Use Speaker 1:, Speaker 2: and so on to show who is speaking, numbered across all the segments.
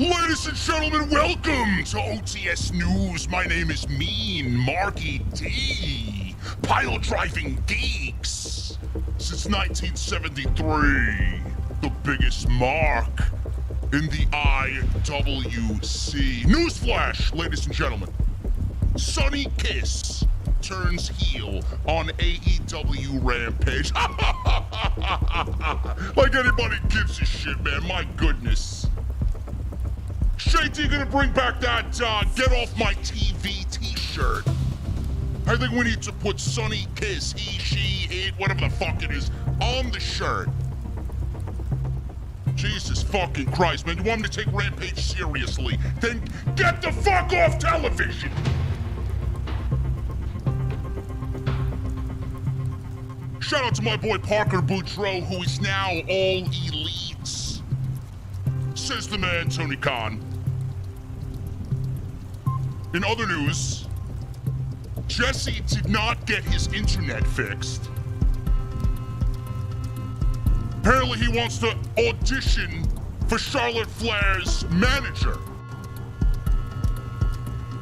Speaker 1: Ladies and gentlemen, welcome to OTS News. My name is Mean Marky D. Pile driving geeks. Since 1973, the biggest mark in the IWC. Newsflash, ladies and gentlemen. Sonny Kiss turns heel on AEW Rampage. Like anybody gives a shit, man. My goodness. JD gonna bring back that Get Off My TV t-shirt. I think we need to put Sonny Kiss, he, she, it, whatever the fuck it is, on the shirt. Jesus fucking Christ, man. You want me to take Rampage seriously? Then get the fuck off television! Shout out to my boy Parker Boudreaux, who is now all elites. Says the man, Tony Khan. In other news, Jesse did not get his internet fixed. Apparently he wants to audition for Charlotte Flair's manager.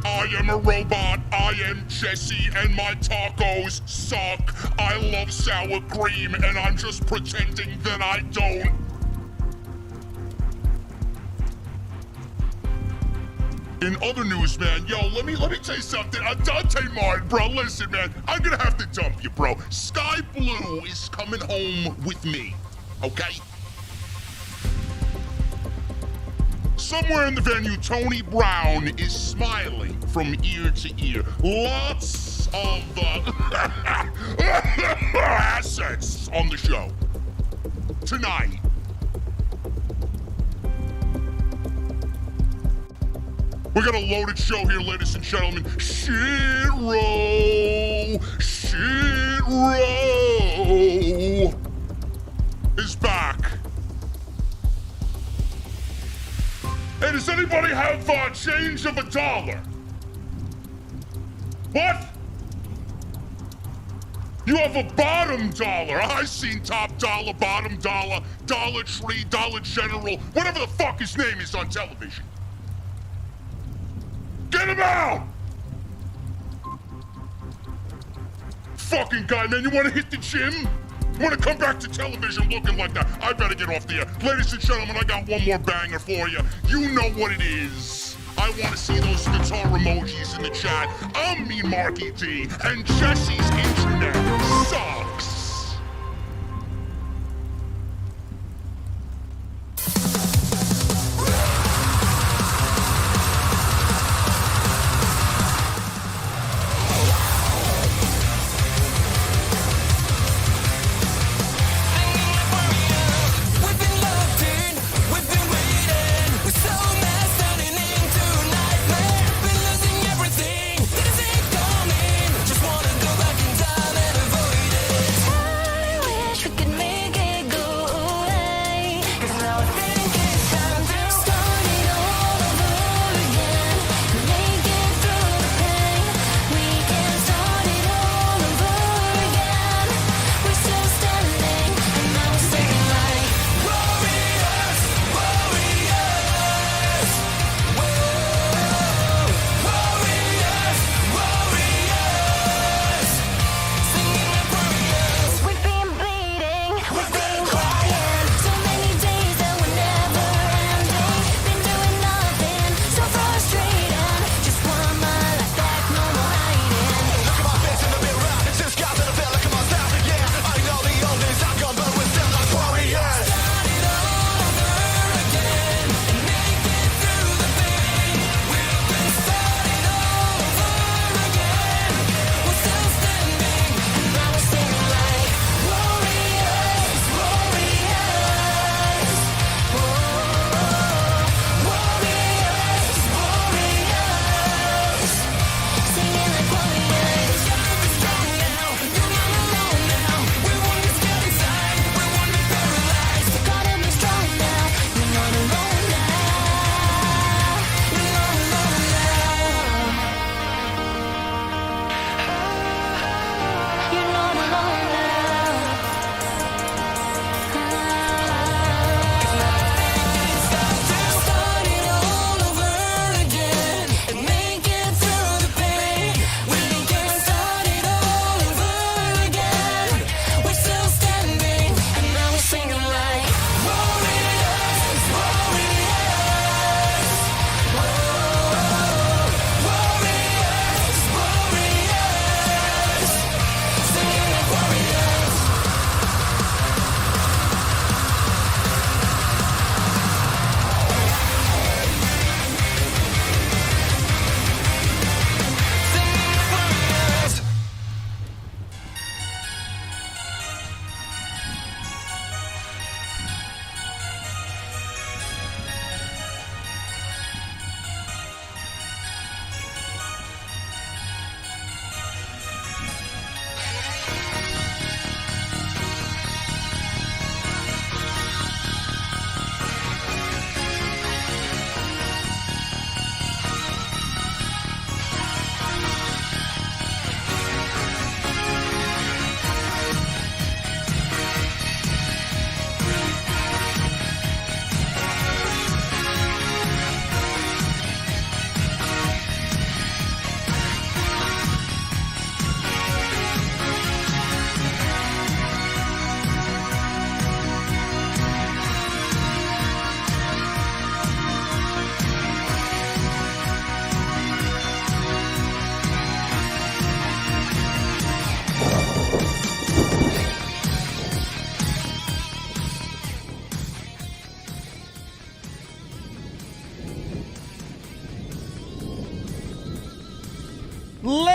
Speaker 1: I am a robot, I am Jesse, and my tacos suck. I love sour cream, and I'm just pretending that I don't. In other news, man, yo, let me tell you something. Dante Martin, bro, listen, man, I'm gonna have to dump you, bro. Skye Blue is coming home with me, okay? Somewhere in the venue, Tony Brown is smiling from ear to ear. Lots of assets on the show tonight. We got a loaded show here, ladies and gentlemen. Shit Row is back. Hey, does anybody have change of $1? What? You have a bottom dollar. I seen top dollar, bottom dollar, Dollar Tree, Dollar General, whatever the fuck his name is on television. Get him out! Fucking guy, man, you wanna hit the gym? You wanna come back to television looking like that? I better get off the air. Ladies and gentlemen, I got one more banger for you. You know what it is. I wanna see those guitar emojis in the chat. I'm Mean Marky D, and Jesse's internet sucks.
Speaker 2: Just wanna go back in time and avoid it.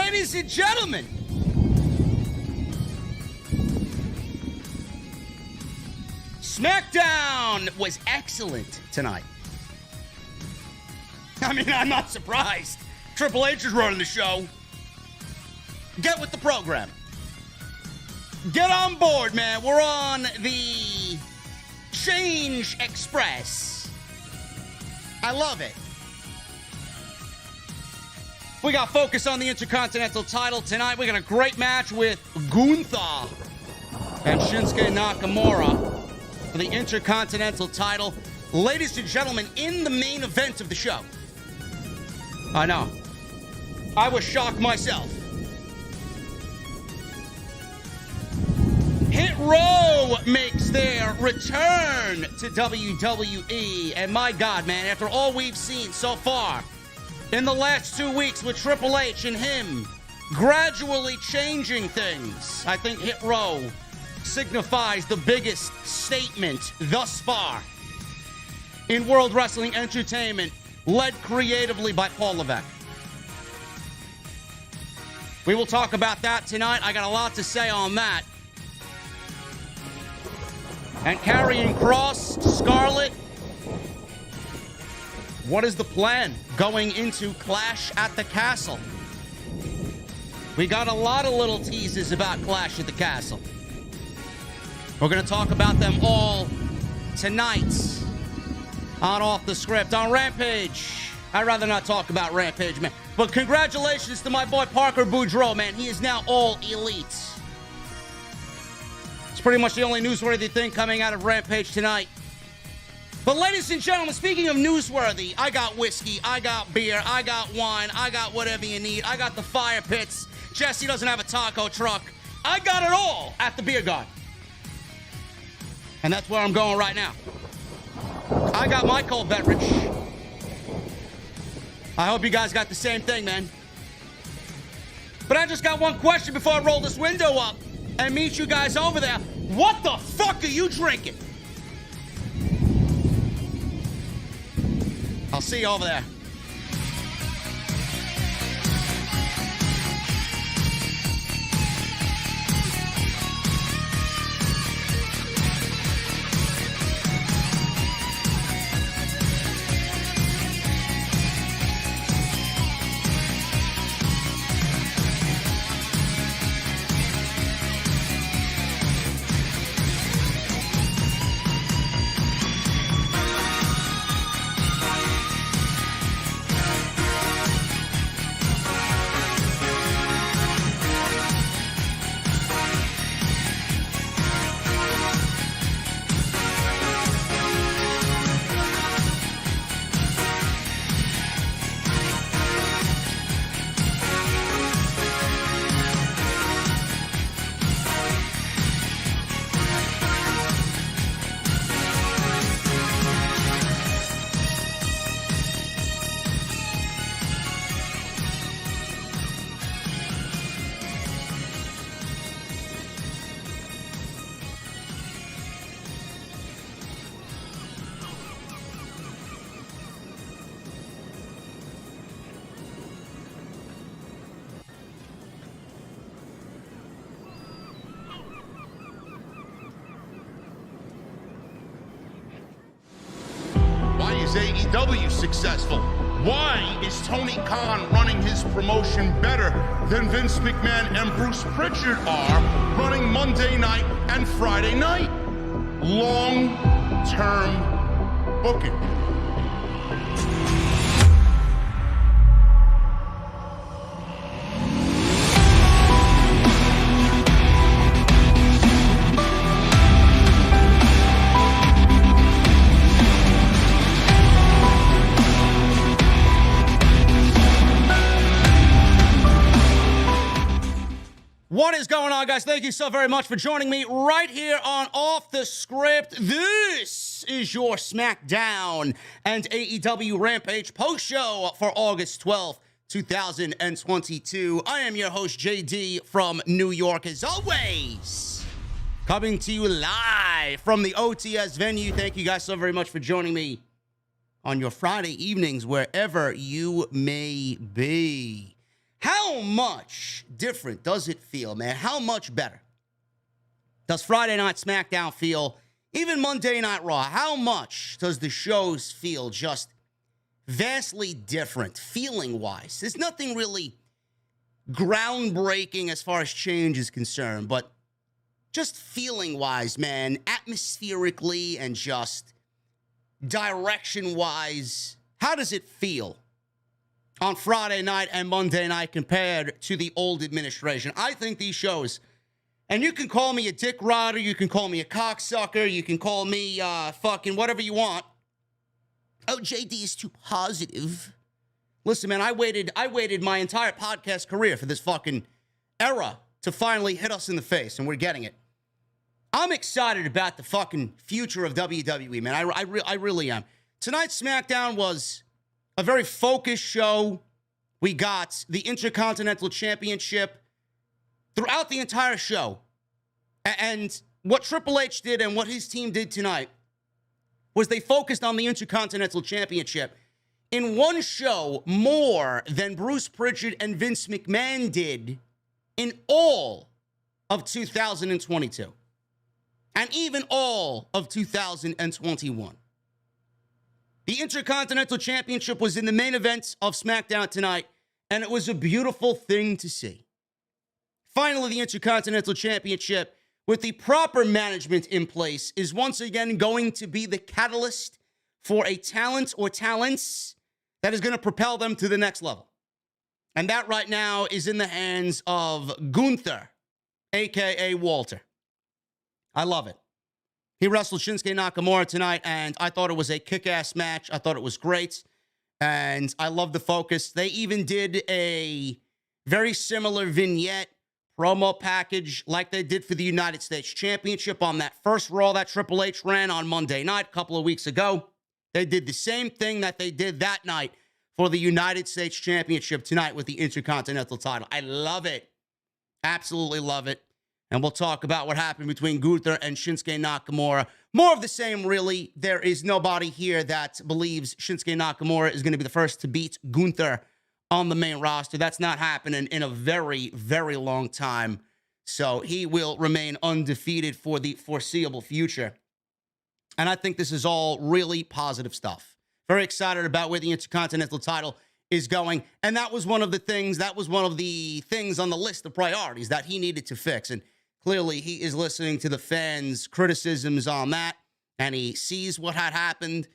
Speaker 2: Ladies and gentlemen, SmackDown was excellent tonight. I mean, I'm not surprised. Triple H is running the show. Get with the program. Get on board, man. We're on the Change Express. I love it. We got focus on the Intercontinental title tonight. We got a great match with Gunther and Shinsuke Nakamura for the Intercontinental title. Ladies and gentlemen, in the main event of the show. I know. I was shocked myself. Hit Row makes their return to WWE. And my God, man, after all we've seen so far in the last 2 weeks with Triple H and him gradually changing things, I think Hit Row signifies the biggest statement thus far in World Wrestling Entertainment, led creatively by Paul Levesque. We will talk about that tonight. I got a lot to say on that. And carrying Cross, Scarlett, what is the plan going into Clash at the Castle? We got a lot of little teases about Clash at the Castle. We're going to talk about them all tonight on Off the Script. On Rampage, I'd rather not talk about Rampage, man. But congratulations to my boy Parker Boudreaux, man. He is now all elite. It's pretty much the only newsworthy thing coming out of Rampage tonight. But ladies and gentlemen, speaking of newsworthy, I got whiskey, I got beer, I got wine, I got whatever you need. I got the fire pits. Jesse doesn't have a taco truck. I got it all at the beer garden. And that's where I'm going right now. I got my cold beverage. I hope you guys got the same thing, man. But I just got one question before I roll this window up and meet you guys over there. What the fuck are you drinking? I'll see you over there.
Speaker 1: AEW successful? Why is Tony Khan running his promotion better than Vince McMahon and Bruce Pritchard are running Monday night and Friday night? Long-term booking.
Speaker 2: What is going on, guys? Thank you so very much for joining me right here on Off the Script. This is your SmackDown and AEW Rampage post-show for August 12th, 2022. I am your host, JD from New York, as always. Coming to you live from the OTS venue. Thank you guys so very much for joining me on your Friday evenings, wherever you may be. How much different does it feel, man? How much better does Friday Night SmackDown feel? Even Monday Night Raw, how much does the shows feel just vastly different feeling-wise? There's nothing really groundbreaking as far as change is concerned, but just feeling-wise, man, atmospherically and just direction-wise, how does it feel on Friday night and Monday night compared to the old administration? I think these shows, and you can call me a dick rider, you can call me a cocksucker, you can call me fucking whatever you want. Oh, JD is too positive. Listen, man, I waited my entire podcast career for this fucking era to finally hit us in the face, and we're getting it. I'm excited about the fucking future of WWE, man. I really am. Tonight's SmackDown was a very focused show. We got the Intercontinental Championship throughout the entire show. And what Triple H did and what his team did tonight was they focused on the Intercontinental Championship in one show more than Bruce Pritchard and Vince McMahon did in all of 2022. And even all of 2021. The Intercontinental Championship was in the main event of SmackDown tonight, and it was a beautiful thing to see. Finally, the Intercontinental Championship, with the proper management in place, is once again going to be the catalyst for a talent or talents that is going to propel them to the next level. And that right now is in the hands of Gunther, a.k.a. Walter. I love it. He wrestled Shinsuke Nakamura tonight, and I thought it was a kick-ass match. I thought it was great, and I love the focus. They even did a very similar vignette promo package like they did for the United States Championship on that first Raw that Triple H ran on Monday night a couple of weeks ago. They did the same thing that they did that night for the United States Championship tonight with the Intercontinental title. I love it. Absolutely love it. And we'll talk about what happened between Gunther and Shinsuke Nakamura. More of the same, really. There is nobody here that believes Shinsuke Nakamura is going to be the first to beat Gunther on the main roster. That's not happening in a very, very long time. So he will remain undefeated for the foreseeable future. And I think this is all really positive stuff. Very excited about where the Intercontinental title is going. And that was one of the things on the list of priorities that he needed to fix. And clearly, he is listening to the fans' criticisms on that, and he sees what had happened.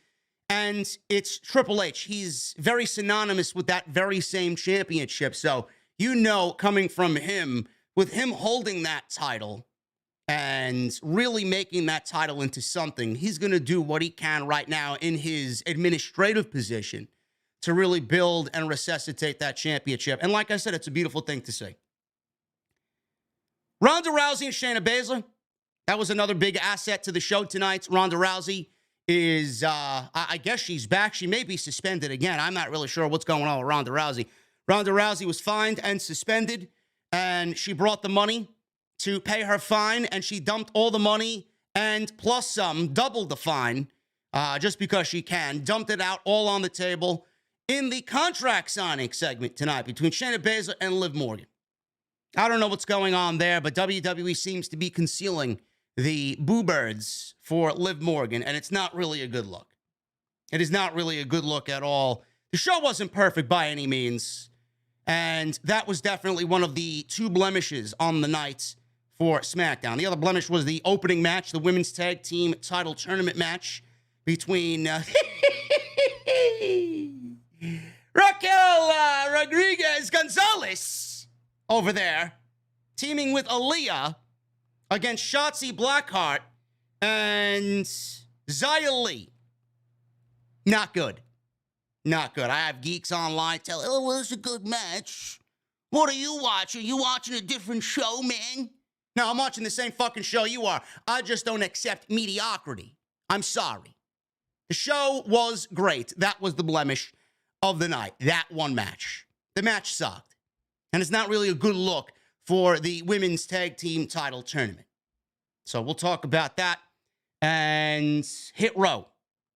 Speaker 2: And it's Triple H. He's very synonymous with that very same championship. So, you know, coming from him, with him holding that title and really making that title into something, he's going to do what he can right now in his administrative position to really build and resuscitate that championship. And like I said, it's a beautiful thing to see. Ronda Rousey and Shayna Baszler. That was another big asset to the show tonight. Ronda Rousey is, I guess she's back. She may be suspended again. I'm not really sure what's going on with Ronda Rousey. Ronda Rousey was fined and suspended, and she brought the money to pay her fine, and she dumped all the money and plus some, doubled the fine, just because she can. Dumped it out all on the table in the contract signing segment tonight between Shayna Baszler and Liv Morgan. I don't know what's going on there, but WWE seems to be concealing the boo birds for Liv Morgan, and it's not really a good look. It is not really a good look at all. The show wasn't perfect by any means, and that was definitely one of the two blemishes on the night for SmackDown. The other blemish was the opening match, the women's tag team title tournament match between Raquel Rodriguez Gonzalez over there, teaming with Aliyah against Shotzi Blackheart and Xia Li. Not good. Not good. I have geeks online tell, oh, well, it's a good match. What are you watching? You watching a different show, man? No, I'm watching the same fucking show you are. I just don't accept mediocrity. I'm sorry. The show was great. That was the blemish of the night. That one match. The match sucked. And it's not really a good look for the women's tag team title tournament. So we'll talk about that. And Hit Row.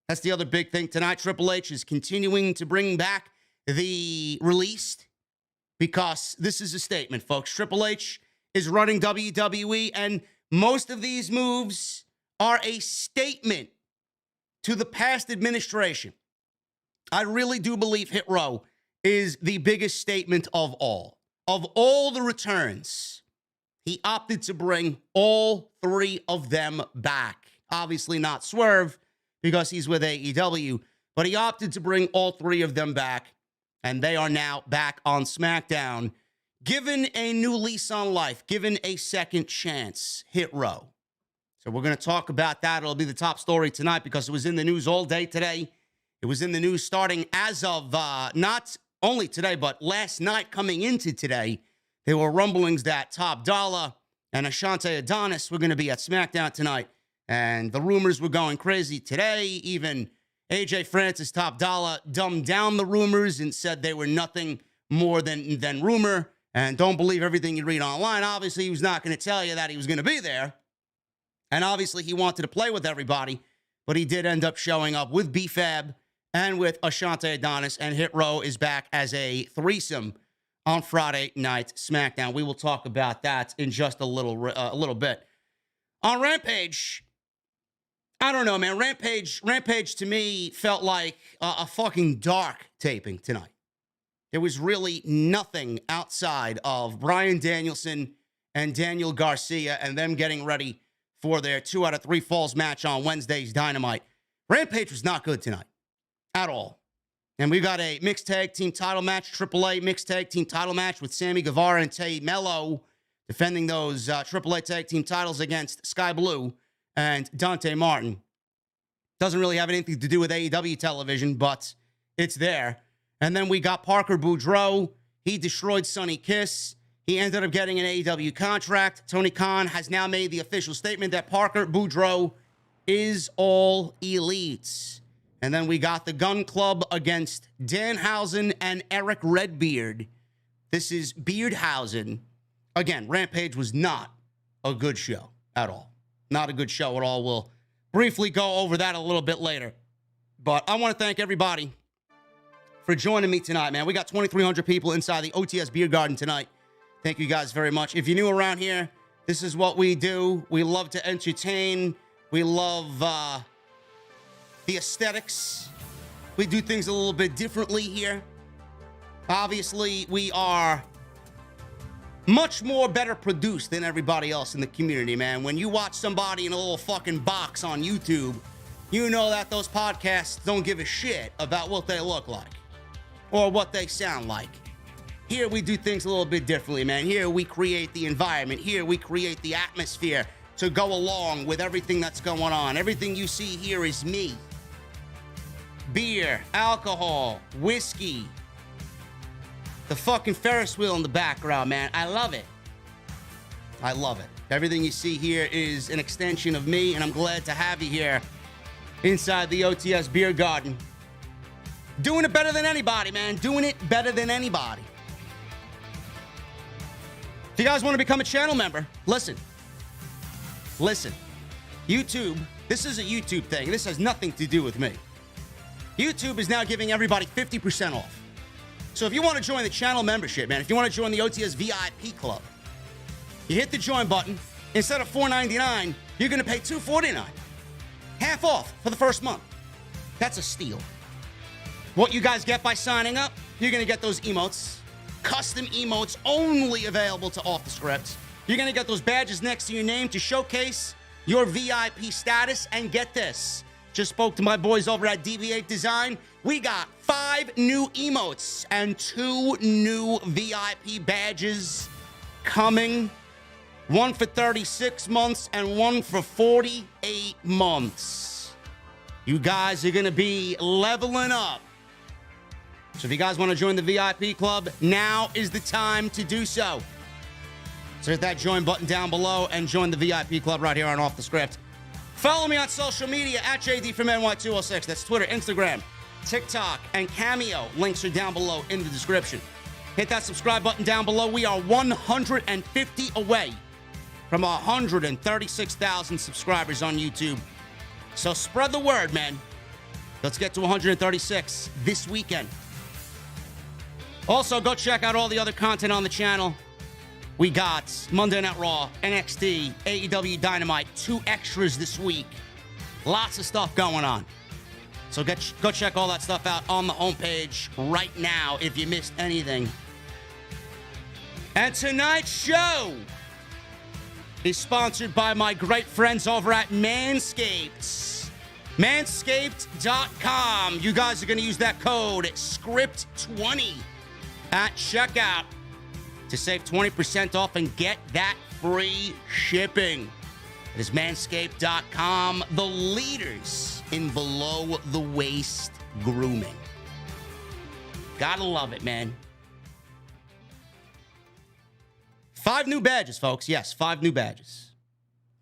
Speaker 2: That's the other big thing tonight. Triple H is continuing to bring back the released because this is a statement, folks. Triple H is running WWE, and most of these moves are a statement to the past administration. I really do believe Hit Row is the biggest statement of all. Of all the returns, he opted to bring all three of them back. Obviously not Swerve, because he's with AEW, but he opted to bring all three of them back, and they are now back on SmackDown, given a new lease on life, given a second chance. Hit Row. So we're going to talk about that. It'll be the top story tonight because it was in the news all day today. It was in the news starting as of not only today, but last night coming into today. There were rumblings that Top Dollar and Ashante Adonis were going to be at SmackDown tonight. And the rumors were going crazy today. Even AJ Francis, Top Dollar, dumbed down the rumors and said they were nothing more than rumor. And don't believe everything you read online. Obviously, he was not going to tell you that he was going to be there. And obviously, he wanted to play with everybody. But he did end up showing up with B-Fab and with Ashante Adonis. And Hit Row is back as a threesome on Friday Night SmackDown. We will talk about that in just a little bit. On Rampage, I don't know, man. Rampage to me felt like a fucking dark taping tonight. There was really nothing outside of Bryan Danielson and Daniel Garcia and them getting ready for their 2 out of 3 falls match on Wednesday's Dynamite. Rampage was not good tonight at all. And we got a mixed tag team title match, AAA mixed tag team title match with Sammy Guevara and Melo defending those AAA tag team titles against Skye Blue and Dante Martin. Doesn't really have anything to do with AEW television, but it's there. And then we got Parker Boudreaux. He destroyed Sonny Kiss. He ended up getting an AEW contract. Tony Khan has now made the official statement that Parker Boudreaux is all elite. And then we got the Gunn Club against Danhausen and Erick Redbeard. This is Beardhausen. Again, Rampage was not a good show at all. Not a good show at all. We'll briefly go over that a little bit later. But I want to thank everybody for joining me tonight, man. We got 2,300 people inside the OTS Beer Garden tonight. Thank you guys very much. If you're new around here, this is what we do. We love to entertain. We love the aesthetics. We do things a little bit differently here. Obviously, we are much more better produced than everybody else in the community, man. When you watch somebody in a little fucking box on YouTube, you know that those podcasts don't give a shit about what they look like or what they sound like. Here we do things a little bit differently, man. Here we create the environment. Here we create the atmosphere to go along with everything that's going on. Everything you see here is me. Beer, alcohol, whiskey, the fucking Ferris wheel in the background, man. I love it. I love it. Everything you see here is an extension of me, and I'm glad to have you here inside the OTS Beer Garden. Doing it better than anybody, man. Doing it better than anybody. If you guys want to become a channel member, listen. YouTube, this is a YouTube thing. This has nothing to do with me. YouTube is now giving everybody 50% off. So if you want to join the channel membership, man, if you want to join the OTS VIP club, you hit the join button. Instead of $4.99, you're going to pay $2.49. Half off for the first month. That's a steal. What you guys get by signing up, you're going to get those emotes. Custom emotes only available to Off the Script. You're going to get those badges next to your name to showcase your VIP status. And get this. Just spoke to my boys over at DV8 Design. We got 5 new emotes and 2 new VIP badges coming. One for 36 months and one for 48 months. You guys are going to be leveling up. So if you guys want to join the VIP club, now is the time to do so. So hit that join button down below and join the VIP club right here on Off the Script. Follow me on social media at JDfromNY206. That's Twitter, Instagram, TikTok, and Cameo. Links are down below in the description. Hit that subscribe button down below. We are 150 away from 136,000 subscribers on YouTube. So spread the word, man. Let's get to 136 this weekend. Also, go check out all the other content on the channel. We got Monday Night Raw, NXT, AEW Dynamite, 2 extras this week. Lots of stuff going on. So go check all that stuff out on the homepage right now if you missed anything. And tonight's show is sponsored by my great friends over at Manscaped. Manscaped.com. You guys are going to use that code SCRIPT20 at checkout to save 20% off and get that free shipping. It is Manscaped.com, the leaders in below-the-waist grooming. Gotta love it, man. 5 new badges, folks. Yes, 5 new badges.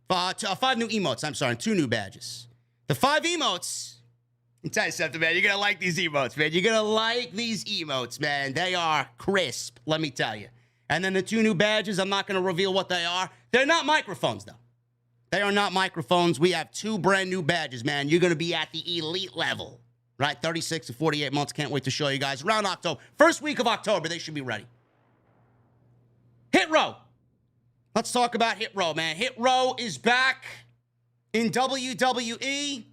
Speaker 2: 5 new emotes. I'm sorry, 2 new badges. The 5 emotes. I'll tell you something, man. You're going to like these emotes, man. You're going to like these emotes, man. They are crisp, let me tell you. And then the 2 new badges, I'm not going to reveal what they are. They're not microphones, though. They are not microphones. We have 2 brand new badges, man. You're going to be at the elite level, right? 36 to 48 months. Can't wait to show you guys. Around October. First week of October, they should be ready. Hit Row. Let's talk about Hit Row, man. Hit Row is back in WWE.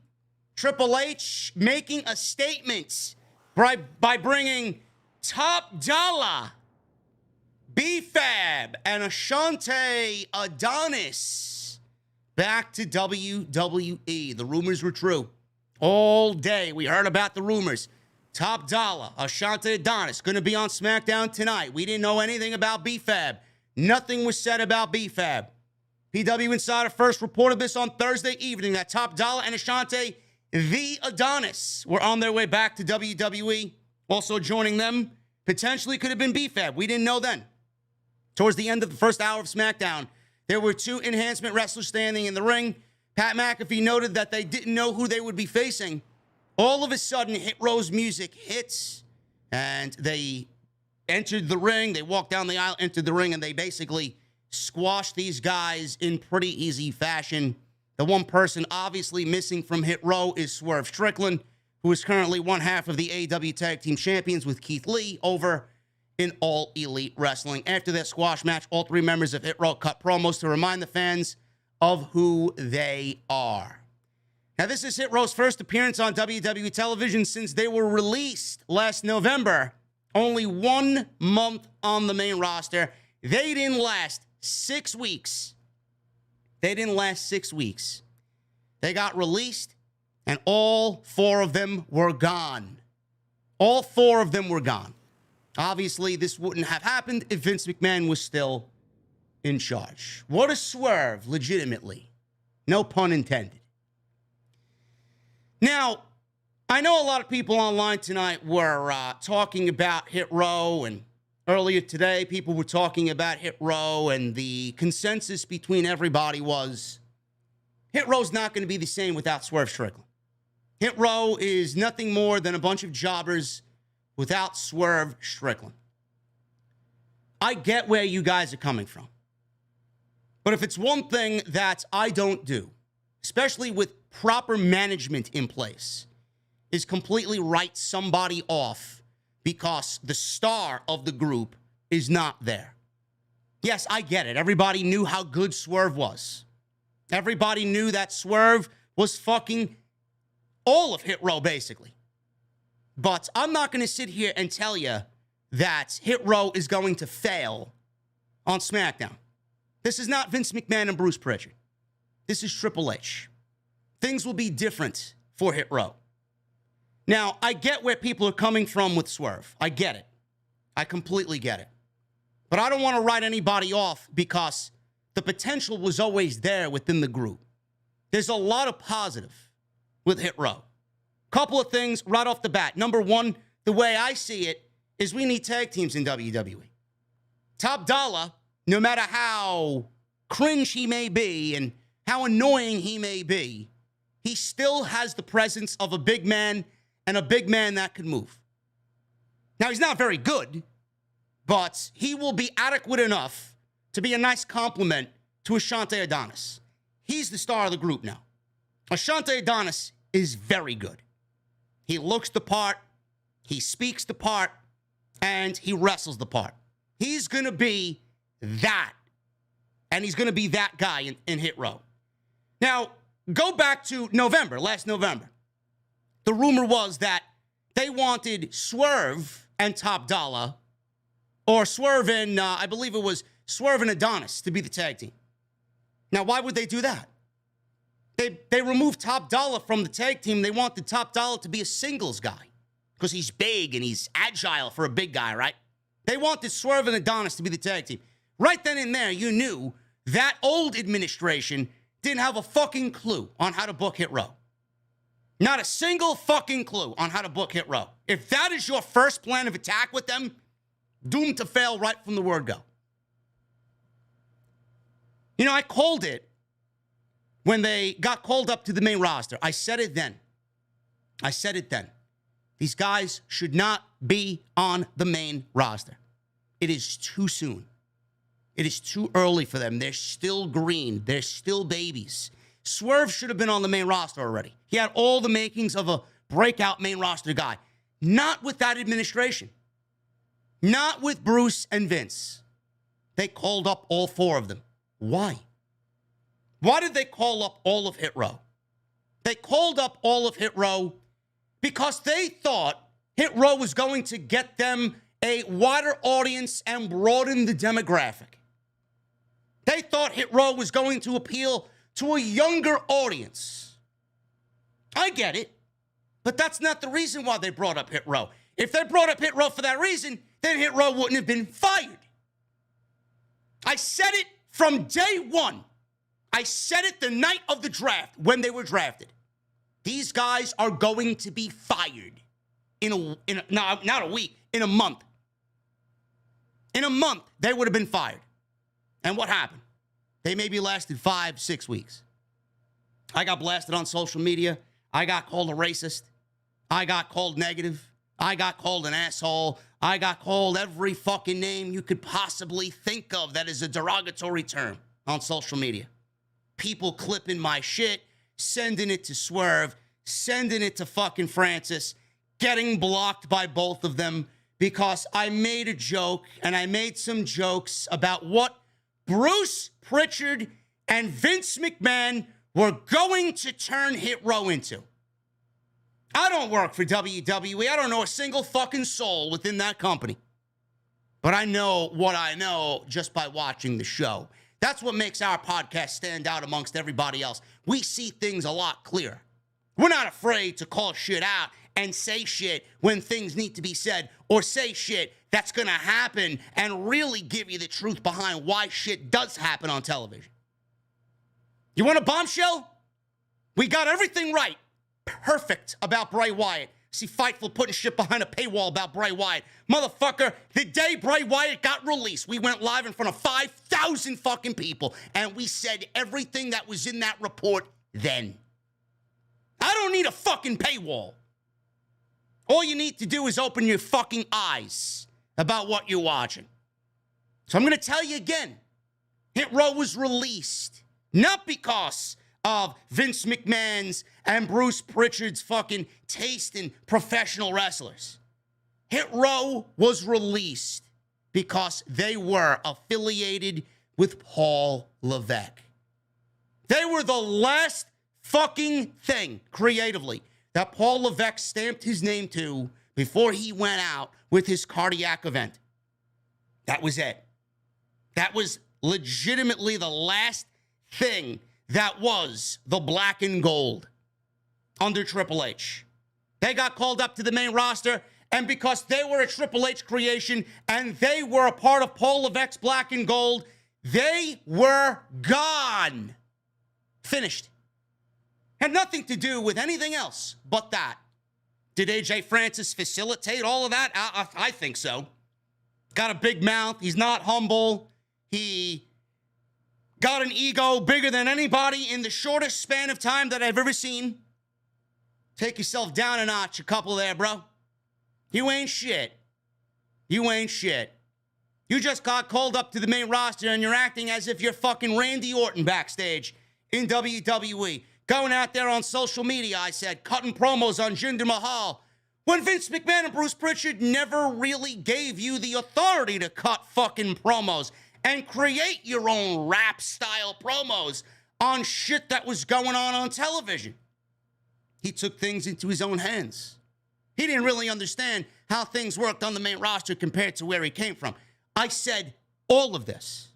Speaker 2: Triple H making a statement by bringing Top Dollar, B-Fab, and Ashante Adonis back to WWE. The rumors were true. All day we heard about the rumors. Top Dollar, Ashante Adonis, going to be on SmackDown tonight. We didn't know anything about B-Fab. Nothing was said about B-Fab. PW Insider first reported this on Thursday evening that Top Dollar and Ashante the Adonis were on their way back to WWE. Also joining them potentially could have been B-Fab. We didn't know then. Towards the end of the first hour of SmackDown, there were 2 enhancement wrestlers standing in the ring. Pat McAfee noted that they didn't know who they would be facing. All of a sudden, Hit Row's music hits, and they entered the ring. They walked down the aisle, entered the ring, and they basically squashed these guys in pretty easy fashion. The one person obviously missing from Hit Row is Swerve Strickland, who is currently one half of the AEW Tag Team Champions with Keith Lee over in All Elite Wrestling. After that squash match, all 3 members of Hit Row cut promos to remind the fans of who they are. Now, this is Hit Row's first appearance on WWE television since they were released last November. Only 1 month on the main roster. They didn't last 6 weeks. They didn't last 6 weeks. They got released, and all 4 of them were gone. All 4 of them were gone. Obviously, this wouldn't have happened if Vince McMahon was still in charge. What a swerve, legitimately. No pun intended. Now, I know a lot of people online tonight were talking about Hit Row, and earlier today, people were talking about Hit Row, and the consensus between everybody was Hit Row's not going to be the same without Swerve Strickland. Hit Row is nothing more than a bunch of jobbers without Swerve Strickland. I get where you guys are coming from. But if it's one thing that I don't do, especially with proper management in place, is completely write somebody off because the star of the group is not there. Yes, I get it. Everybody knew how good Swerve was. Everybody knew that Swerve was fucking all of Hit Row, basically. But I'm not going to sit here and tell you that Hit Row is going to fail on SmackDown. This is not Vince McMahon and Bruce Pritchard. This is Triple H. Things will be different for Hit Row. Now, I get where people are coming from with Swerve. I get it. I completely get it. But I don't want to write anybody off because the potential was always there within the group. There's a lot of positive with Hit Row. Couple of things right off the bat. Number one, the way I see it is we need tag teams in WWE. Top Dollar, no matter how cringe he may be and how annoying he may be, he still has the presence of a big man and a big man that can move. Now, he's not very good, but he will be adequate enough to be a nice compliment to Ashante Adonis. He's the star of the group now. Ashante Adonis is very good. He looks the part, he speaks the part, and he wrestles the part. He's going to be that. And he's going to be that guy in Hit Row. Now, go back to last November. The rumor was that they wanted Swerve and Top Dollar, or Swerve and, I believe it was Swerve and Adonis to be the tag team. Now, why would they do that? They removed Top Dollar from the tag team. They wanted Top Dollar to be a singles guy because he's big and he's agile for a big guy, right? They wanted Swerve and Adonis to be the tag team. Right then and there, you knew that old administration didn't have a fucking clue on how to book Hit Row. Not a single fucking clue on how to book Hit Row. If that is your first plan of attack with them, doomed to fail right from the word go. You know, I called it when they got called up to the main roster. I said it then. These guys should not be on the main roster. It is too soon. It is too early for them. They're still green. They're still babies. Swerve should have been on the main roster already. He had all the makings of a breakout main roster guy. Not with that administration. Not with Bruce and Vince. They called up all four of them. Why? Why did they call up all of Hit Row? They called up all of Hit Row because they thought Hit Row was going to get them a wider audience and broaden the demographic. They thought Hit Row was going to appeal to a younger audience. I get it, but that's not the reason why they brought up Hit Row. If they brought up Hit Row for that reason, then Hit Row wouldn't have been fired. I said it from day one. I said it the night of the draft when they were drafted. These guys are going to be fired not a week, in a month. In a month, they would have been fired. And what happened? They maybe lasted 5-6 weeks. I got blasted on social media. I got called a racist. I got called negative. I got called an asshole. I got called every fucking name you could possibly think of that is a derogatory term on social media. People clipping my shit, sending it to Swerve, sending it to fucking Francis, getting blocked by both of them because I made a joke, and I made some jokes about what Bruce Pritchard and Vince McMahon were going to turn Hit Row into. I don't work for WWE. I don't know a single fucking soul within that company. But I know what I know just by watching the show. That's what makes our podcast stand out amongst everybody else. We see things a lot clearer. We're not afraid to call shit out and say shit when things need to be said, or say shit that's going to happen and really give you the truth behind why shit does happen on television. You want a bombshell? We got everything right. Perfect about Bray Wyatt. See Fightful putting shit behind a paywall about Bray Wyatt. Motherfucker, the day Bray Wyatt got released, we went live in front of 5,000 fucking people, and we said everything that was in that report then. I don't need a fucking paywall. All you need to do is open your fucking eyes about what you're watching. So I'm going to tell you again. Hit Row was released not because of Vince McMahon's and Bruce Pritchard's fucking taste in professional wrestlers. Hit Row was released because they were affiliated with Paul Levesque. They were the last fucking thing creatively that Paul Levesque stamped his name to before he went out with his cardiac event. That was it. That was legitimately the last thing that was the black and gold under Triple H. They got called up to the main roster, and because they were a Triple H creation and they were a part of Paul Levesque's black and gold, they were gone. Finished. Had nothing to do with anything else but that. Did AJ Francis facilitate all of that? I think so. Got a big mouth. He's not humble. He got an ego bigger than anybody in the shortest span of time that I've ever seen. Take yourself down a notch, a couple there, bro. You ain't shit. You ain't shit. You just got called up to the main roster and you're acting as if you're fucking Randy Orton backstage in WWE. Going out there on social media, I said, cutting promos on Jinder Mahal. When Vince McMahon and Bruce Pritchard never really gave you the authority to cut fucking promos and create your own rap-style promos on shit that was going on television. He took things into his own hands. He didn't really understand how things worked on the main roster compared to where he came from. I said all of this,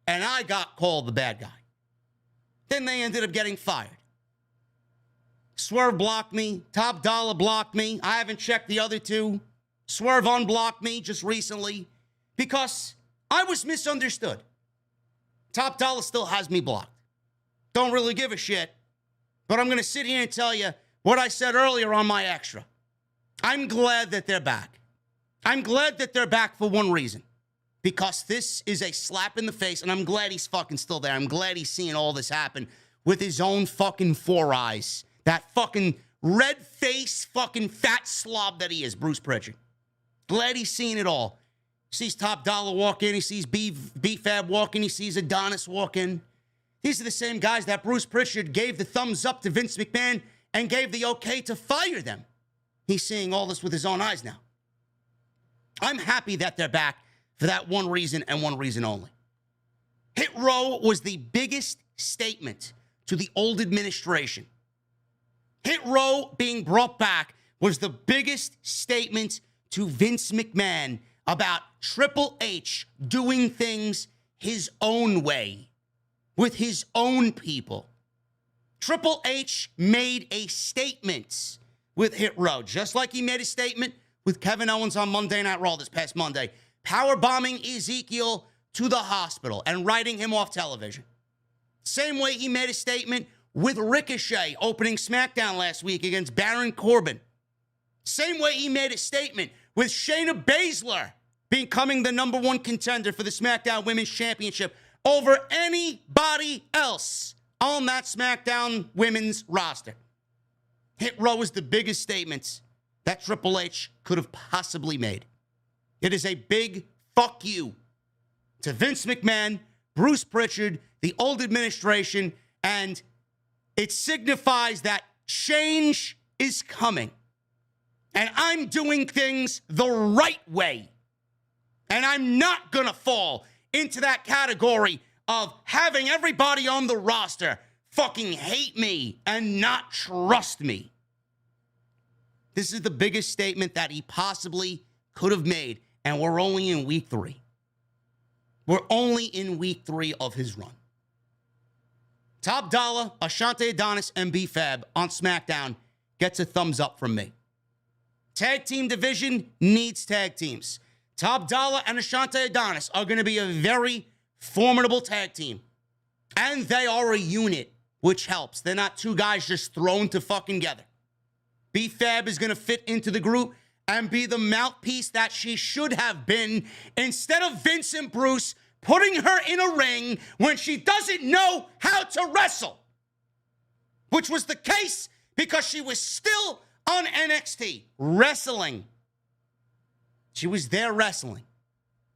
Speaker 2: and I got called the bad guy. Then they ended up getting fired. Swerve blocked me. Top Dollar blocked me. I haven't checked the other two. Swerve unblocked me just recently because I was misunderstood. Top Dollar still has me blocked. Don't really give a shit, but I'm going to sit here and tell you what I said earlier on my extra. I'm glad that they're back. I'm glad that they're back for one reason. Because this is a slap in the face, and I'm glad he's fucking still there. I'm glad he's seeing all this happen with his own fucking four eyes. That fucking red-faced fucking fat slob that he is, Bruce Pritchard. Glad he's seeing it all. He sees Top Dollar walk in. He sees B-Fab walk in. He sees Adonis walk in. These are the same guys that Bruce Pritchard gave the thumbs up to Vince McMahon and gave the okay to fire them. He's seeing all this with his own eyes now. I'm happy that they're back for that one reason and one reason only. Hit Row was the biggest statement to the old administration. Hit Row being brought back was the biggest statement to Vince McMahon about Triple H doing things his own way, with his own people. Triple H made a statement with Hit Row, just like he made a statement with Kevin Owens on Monday Night Raw this past Monday, powerbombing Ezekiel to the hospital and writing him off television. Same way he made a statement with Ricochet opening SmackDown last week against Baron Corbin. Same way he made a statement with Shayna Baszler becoming the number one contender for the SmackDown Women's Championship over anybody else on that SmackDown Women's roster. Hit Row is the biggest statement that Triple H could have possibly made. It is a big fuck you to Vince McMahon, Bruce Pritchard, the old administration, and it signifies that change is coming. And I'm doing things the right way. And I'm not going to fall into that category of having everybody on the roster fucking hate me and not trust me. This is the biggest statement that he possibly could have made, and we're only in week 3. We're only in week 3 of his run. Top Dollar, Ashante Adonis, and B-Fab on SmackDown gets a thumbs up from me. Tag team division needs tag teams. Top Dollar and Ashante Adonis are going to be a very formidable tag team. And they are a unit, which helps. They're not two guys just thrown to fucking together. B-Fab is going to fit into the group and be the mouthpiece that she should have been instead of Vince and Bruce putting her in a ring when she doesn't know how to wrestle. Which was the case because she was still on NXT wrestling. She was there wrestling,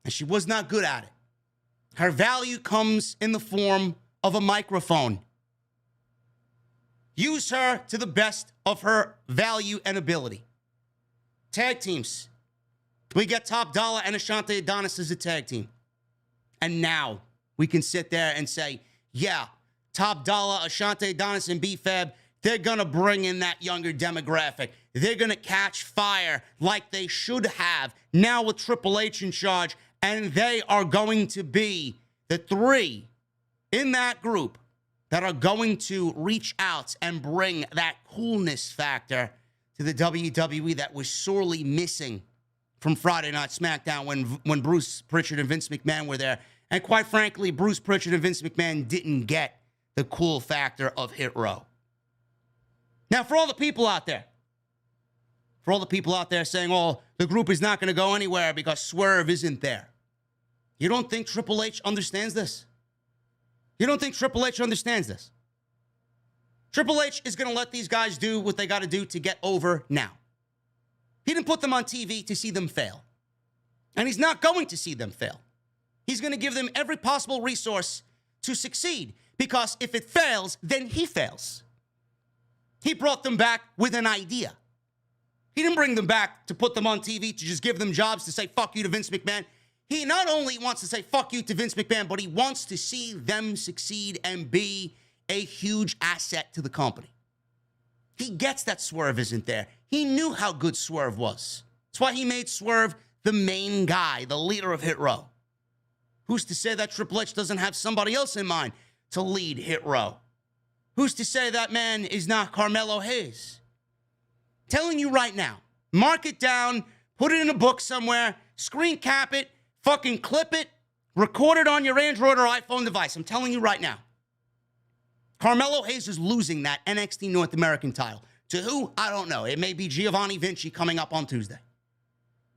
Speaker 2: and she was not good at it. Her value comes in the form of a microphone. Use her to the best of her value and ability. Tag teams. We get Top Dollar and Ashante Adonis as a tag team. And now we can sit there and say, yeah, Top Dollar, Ashante Adonis, and B-Fab, they're going to bring in that younger demographic. They're going to catch fire like they should have now with Triple H in charge. And they are going to be the 3 in that group that are going to reach out and bring that coolness factor to the WWE that was sorely missing from Friday Night SmackDown when Bruce Pritchard and Vince McMahon were there. And quite frankly, Bruce Pritchard and Vince McMahon didn't get the cool factor of Hit Row. Now, for all the people out there saying, oh, the group is not going to go anywhere because Swerve isn't there. You don't think Triple H understands this? You don't think Triple H understands this? Triple H is going to let these guys do what they got to do to get over now. He didn't put them on TV to see them fail. And he's not going to see them fail. He's going to give them every possible resource to succeed. Because if it fails, then he fails. He brought them back with an idea. He didn't bring them back to put them on TV to just give them jobs to say fuck you to Vince McMahon. He not only wants to say fuck you to Vince McMahon, but he wants to see them succeed and be a huge asset to the company. He gets that Swerve isn't there. He knew how good Swerve was. That's why he made Swerve the main guy, the leader of Hit Row. Who's to say that Triple H doesn't have somebody else in mind to lead Hit Row? Who's to say that man is not Carmelo Hayes? Telling you right now, mark it down, put it in a book somewhere, screen cap it, fucking clip it, record it on your Android or iPhone device. I'm telling you right now. Carmelo Hayes is losing that NXT North American title. To who? I don't know. It may be Giovanni Vinci coming up on Tuesday.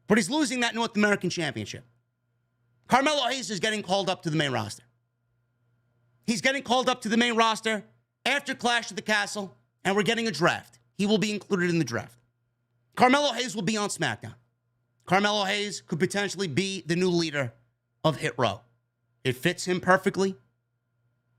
Speaker 2: But he's losing that North American Championship. Carmelo Hayes is getting called up to the main roster. He's getting called up to the main roster after Clash at the Castle, and we're getting a draft. He will be included in the draft. Carmelo Hayes will be on SmackDown. Carmelo Hayes could potentially be the new leader of Hit Row. It fits him perfectly.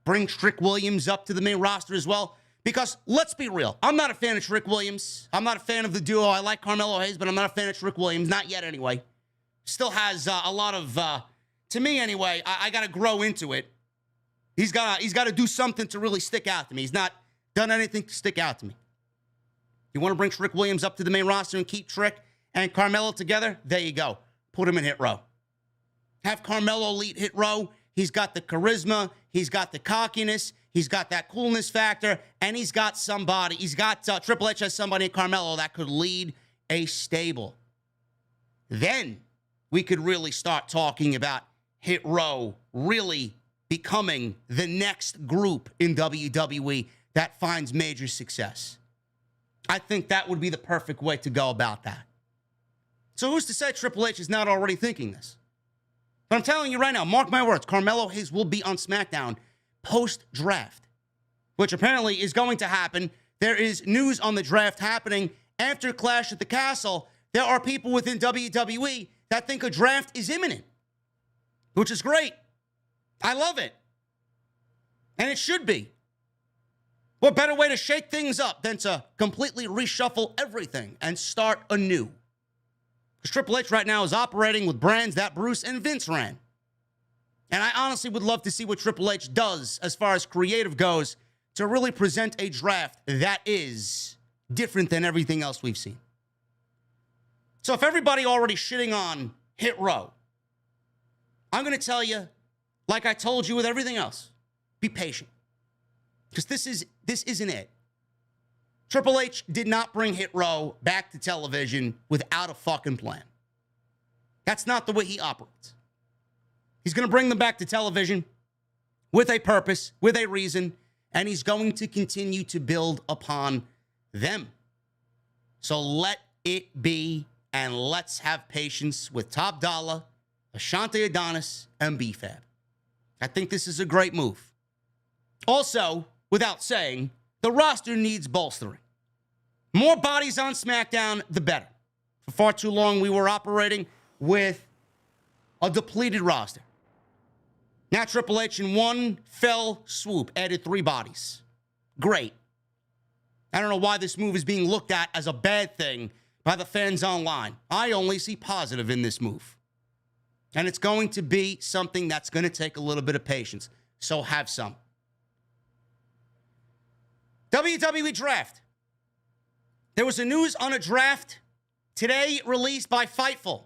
Speaker 2: Bring Trick Williams up to the main roster as well. Because let's be real, I'm not a fan of Trick Williams. I'm not a fan of the duo. I like Carmelo Hayes, but I'm not a fan of Trick Williams. Not yet, anyway. Still has a lot of, to me anyway, I got to grow into it. He's got to do something to really stick out to me. He's not done anything to stick out to me. You want to bring Trick Williams up to the main roster and keep Trick and Carmelo together? There you go. Put him in Hit Row. Have Carmelo lead Hit Row. He's got the charisma. He's got the cockiness. He's got that coolness factor. And he's got somebody. He's got Triple H has somebody in Carmelo that could lead a stable. Then we could really start talking about Hit Row really becoming the next group in WWE that finds major success. I think that would be the perfect way to go about that. So who's to say Triple H is not already thinking this? But I'm telling you right now, mark my words, Carmelo Hayes will be on SmackDown post-draft, which apparently is going to happen. There is news on the draft happening after Clash at the Castle. There are people within WWE that think a draft is imminent, which is great. I love it. And it should be. What better way to shake things up than to completely reshuffle everything and start anew? Because Triple H right now is operating with brands that Bruce and Vince ran. And I honestly would love to see what Triple H does as far as creative goes to really present a draft that is different than everything else we've seen. So if everybody already shitting on Hit Row, I'm going to tell you, like I told you with everything else, be patient. Because this isn't it. Triple H did not bring Hit Row back to television without a fucking plan. That's not the way he operates. He's going to bring them back to television with a purpose, with a reason, and he's going to continue to build upon them. So let it be, and let's have patience with Top Dollar, Ashante Adonis, and B-Fab. I think this is a great move. Also, without saying, the roster needs bolstering. More bodies on SmackDown, the better. For far too long, we were operating with a depleted roster. Now Triple H in one fell swoop added 3 bodies. Great. I don't know why this move is being looked at as a bad thing by the fans online. I only see positive in this move. And it's going to be something that's going to take a little bit of patience. So have some. WWE Draft. There was a news on a draft today released by Fightful.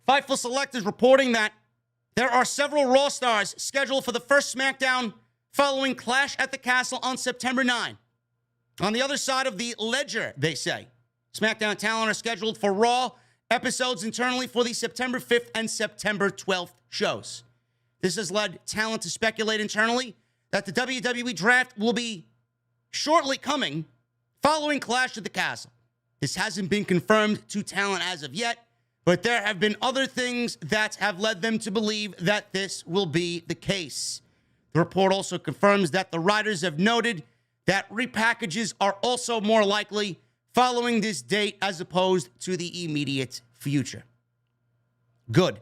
Speaker 2: Fightful Select is reporting that there are several Raw stars scheduled for the first SmackDown following Clash at the Castle on September 9. On the other side of the ledger, they say, SmackDown talent are scheduled for Raw episodes internally for the September 5th and September 12th shows. This has led talent to speculate internally that the WWE Draft will be shortly coming following Clash at the Castle. This hasn't been confirmed to talent as of yet, but there have been other things that have led them to believe that this will be the case. The report also confirms that the writers have noted that repackages are also more likely following this date as opposed to the immediate future. Good.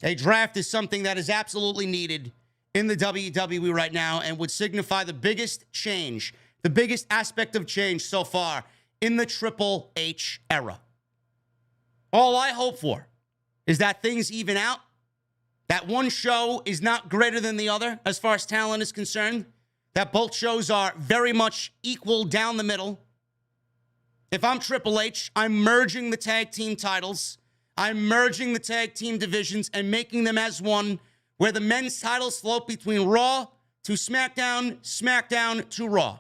Speaker 2: A draft is something that is absolutely needed in the WWE right now and would signify the biggest change, the biggest aspect of change so far in the Triple H era. All I hope for is that things even out, that one show is not greater than the other as far as talent is concerned, that both shows are very much equal down the middle. If I'm Triple H, I'm merging the tag team titles. I'm merging the tag team divisions and making them as one, where the men's titles float between Raw to SmackDown, SmackDown to Raw.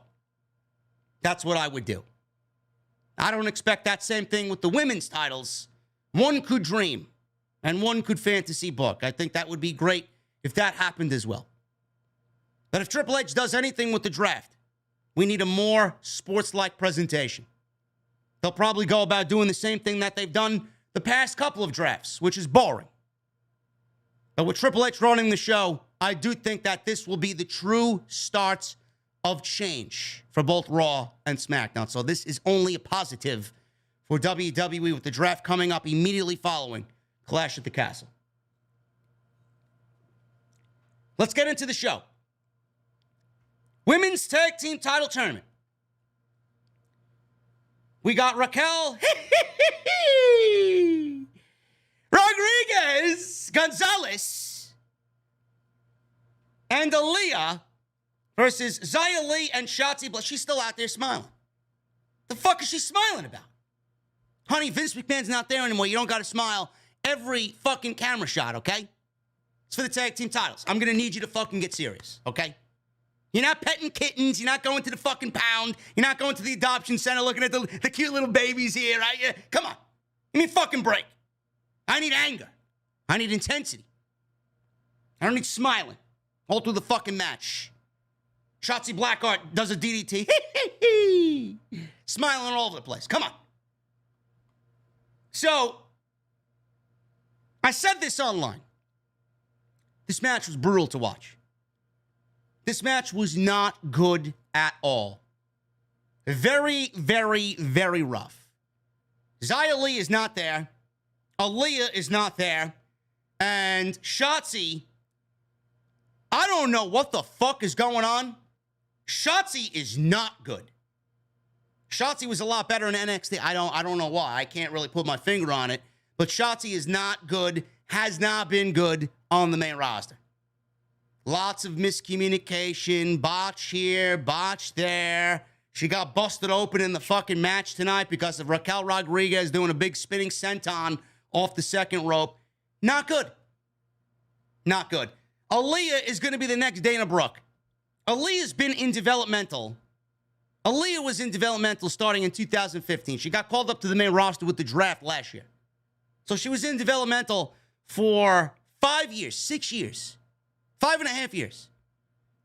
Speaker 2: That's what I would do. I don't expect that same thing with the women's titles. One could dream, and one could fantasy book. I think that would be great if that happened as well. But if Triple H does anything with the draft, we need a more sports-like presentation. They'll probably go about doing the same thing that they've done the past couple of drafts, which is boring. But with Triple H running the show, I do think that this will be the true start of change for both Raw and SmackDown. So this is only a positive for WWE with the draft coming up immediately following Clash at the Castle. Let's get into the show. Women's Tag Team Title Tournament. We got Raquel Rodriguez Gonzalez and Aliyah versus Xia Li and Shotzi Blue. She's still out there smiling. The fuck is she smiling about? Honey, Vince McMahon's not there anymore. You don't got to smile every fucking camera shot, okay? It's for the tag team titles. I'm going to need you to fucking get serious, okay? You're not petting kittens. You're not going to the fucking pound. You're not going to the adoption center looking at the cute little babies here, right? Yeah, come on. Give me a fucking break. I need anger. I need intensity. I don't need smiling all through the fucking match. Shotzi Blackheart does a DDT. Smiling all over the place. Come on. So, I said this online. This match was brutal to watch. This match was not good at all. Very, very, very rough. Xia Li is not there. Aliyah is not there. And Shotzi, I don't know what the fuck is going on. Shotzi is not good. Shotzi was a lot better in NXT. I don't know why. I can't really put my finger on it. But Shotzi is not good, has not been good on the main roster. Lots of miscommunication, botch here, botch there. She got busted open in the fucking match tonight because of Raquel Rodriguez doing a big spinning senton off the second rope. Not good. Not good. Aliyah is going to be the next Dana Brooke. Aliyah's been in developmental. Aliyah was in developmental starting in 2015. She got called up to the main roster with the draft last year. So she was in developmental for 5 years, 6 years. 5.5 years.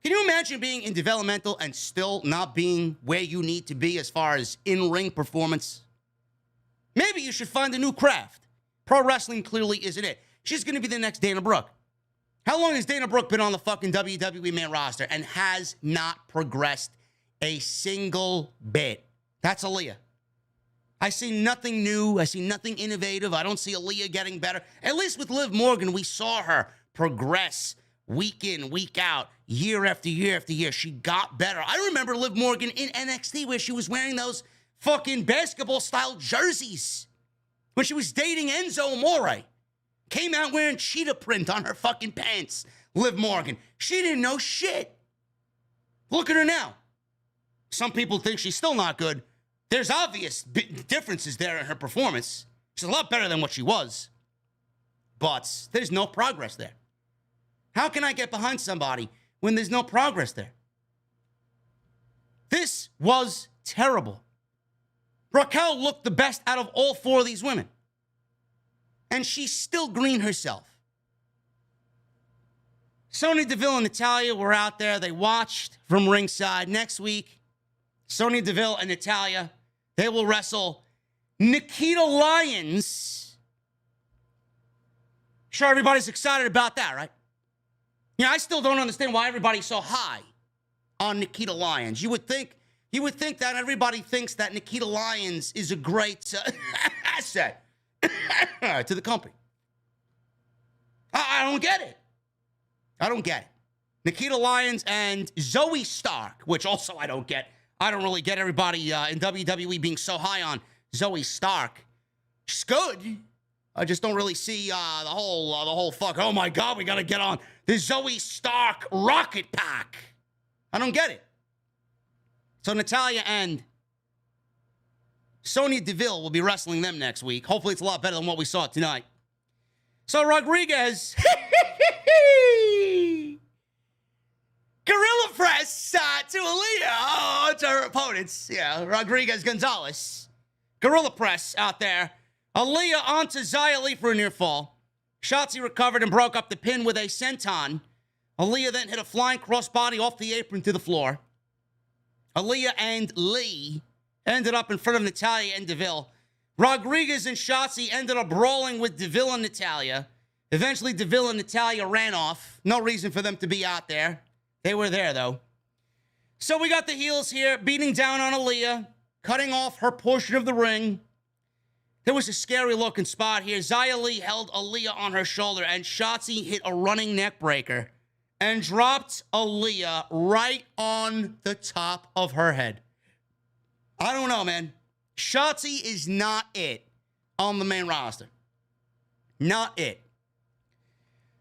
Speaker 2: Can you imagine being in developmental and still not being where you need to be as far as in-ring performance? Maybe you should find a new craft. Pro wrestling clearly isn't it. She's going to be the next Dana Brooke. How long has Dana Brooke been on the fucking WWE main roster and has not progressed a single bit? That's Aliyah. I see nothing new. I see nothing innovative. I don't see Aliyah getting better. At least with Liv Morgan, we saw her progress week in, week out, year after year after year. She got better. I remember Liv Morgan in NXT where she was wearing those fucking basketball-style jerseys when she was dating Enzo Amore. Came out wearing cheetah print on her fucking pants. Liv Morgan. She didn't know shit. Look at her now. Some people think she's still not good. There's obvious differences there in her performance. She's a lot better than what she was. But there's no progress there. How can I get behind somebody when there's no progress there? This was terrible. Raquel looked the best out of all four of these women. And she's still green herself. Sonya Deville and Natalya were out there. They watched from ringside. Next week, Sonya Deville and Natalya, they will wrestle Nikita Lyons. Sure, everybody's excited about that, right? Yeah, I still don't understand why everybody's so high on Nikita Lyons. You would think that everybody thinks that Nikita Lyons is a great asset to the company. I don't get it. I don't get it. Nikita Lyons and Zoe Stark, which also I don't get. I don't really get everybody in WWE being so high on Zoe Stark. She's good. I just don't really see the whole fuck. Oh my God, we gotta get on the Zoe Stark rocket pack. I don't get it. So Natalya and Sonya Deville will be wrestling them next week. Hopefully it's a lot better than what we saw tonight. So Rodriguez, Gorilla Press to Aliyah, to her opponents. Yeah, Rodriguez Gonzalez. Gorilla Press out there. Aliyah onto Xia Li for a near fall. Shotzi recovered and broke up the pin with a senton. Aliyah then hit a flying crossbody off the apron to the floor. Aliyah and Lee ended up in front of Natalya and Deville. Rodriguez and Shotzi ended up brawling with Deville and Natalya. Eventually, Deville and Natalya ran off. No reason for them to be out there. They were there, though. So we got the heels here beating down on Aliyah, cutting off her portion of the ring. There was a scary-looking spot here. Xia Li held Aliyah on her shoulder, and Shotzi hit a running neck breaker and dropped Aliyah right on the top of her head. I don't know, man. Shotzi is not it on the main roster. Not it.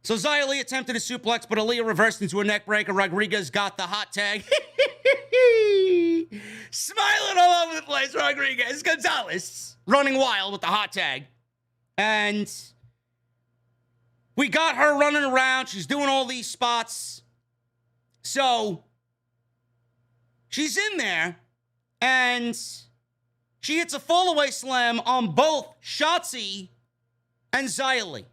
Speaker 2: So Xia Li attempted a suplex, but Aliyah reversed into a neck breaker. Rodriguez got the hot tag. Smiling all over the place, Rodriguez. Gonzalez running wild with the hot tag. And we got her running around. She's doing all these spots. So she's in there, and she hits a fallaway slam on both Shotzi and Xia Li.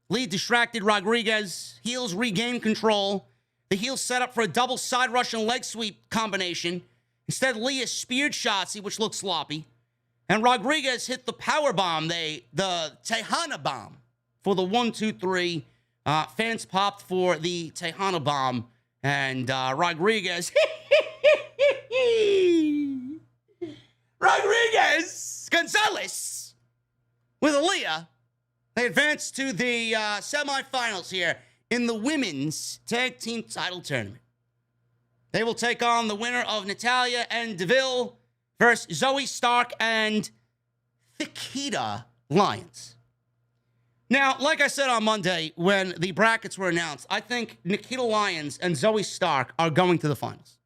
Speaker 2: Lee distracted Rodriguez. Heels regained control. The heels set up for a double side Russian leg sweep combination. Instead, Leah speared Shotzi, which looked sloppy. And Rodriguez hit the power bomb, the Tejana bomb, for the 1, 2, 3. Fans popped for the Tejana bomb. And Rodriguez... Rodriguez Gonzalez with Aliyah. They advance to the semifinals here in the women's tag team title tournament. They will take on the winner of Natalya and Deville versus Zoe Stark and Nikita Lyons. Now, like I said on Monday when the brackets were announced, I think Nikita Lyons and Zoe Stark are going to the finals.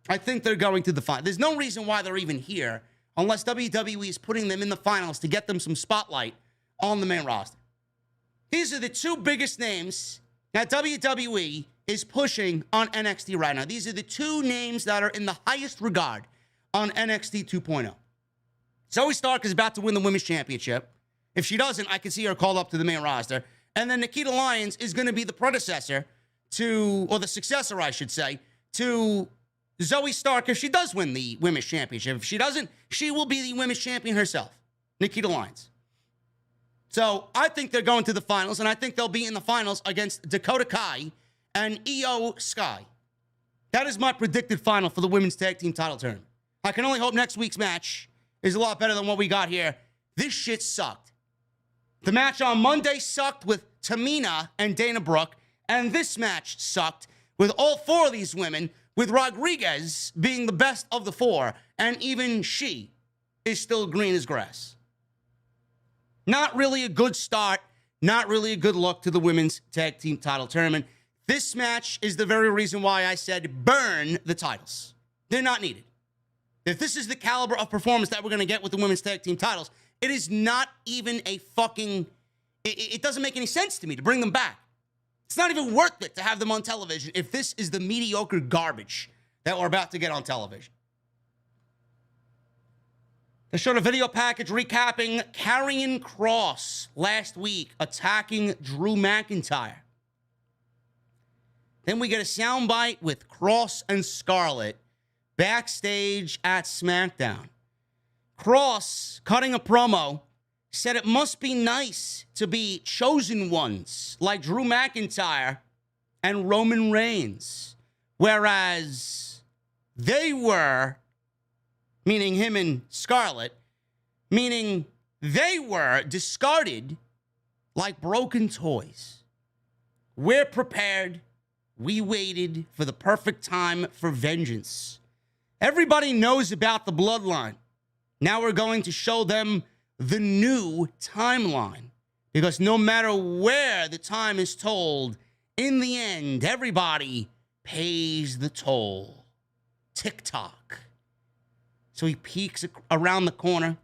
Speaker 2: I think they're going to the finals. There's no reason why they're even here unless WWE is putting them in the finals to get them some spotlight on the main roster. These are the two biggest names that WWE is pushing on NXT right now. These are the two names that are in the highest regard on NXT 2.0. Zoe Stark is about to win the Women's Championship. If she doesn't, I can see her called up to the main roster. And then Nikita Lyons is going to be the predecessor to, or the successor, I should say, to Zoe Stark if she does win the Women's Championship. If she doesn't, she will be the Women's Champion herself, Nikita Lyons. So I think they're going to the finals, and I think they'll be in the finals against Dakota Kai and Io Sky. That is my predicted final for the women's tag team title tournament. I can only hope next week's match is a lot better than what we got here. This shit sucked. The match on Monday sucked with Tamina and Dana Brooke, and this match sucked with all four of these women, with Rodriguez being the best of the four, and even she is still green as grass. Not really a good start, not really a good look to the women's tag team title tournament. This match is the very reason why I said burn the titles. They're not needed. If this is the caliber of performance that we're going to get with the women's tag team titles, it is not even a fucking... It doesn't make any sense to me to bring them back. It's not even worth it to have them on television if this is the mediocre garbage that we're about to get on television. They showed a video package recapping Karrion Kross last week attacking Drew McIntyre. Then we get a soundbite with Kross and Scarlett backstage at SmackDown. Kross, cutting a promo, said it must be nice to be chosen ones like Drew McIntyre and Roman Reigns, whereas they were, meaning him and Scarlett, meaning they were discarded like broken toys. We're prepared. We waited for the perfect time for vengeance. Everybody knows about the bloodline. Now we're going to show them the new timeline. Because no matter where the time is told, in the end, everybody pays the toll. TikTok. So he peeks around the corner,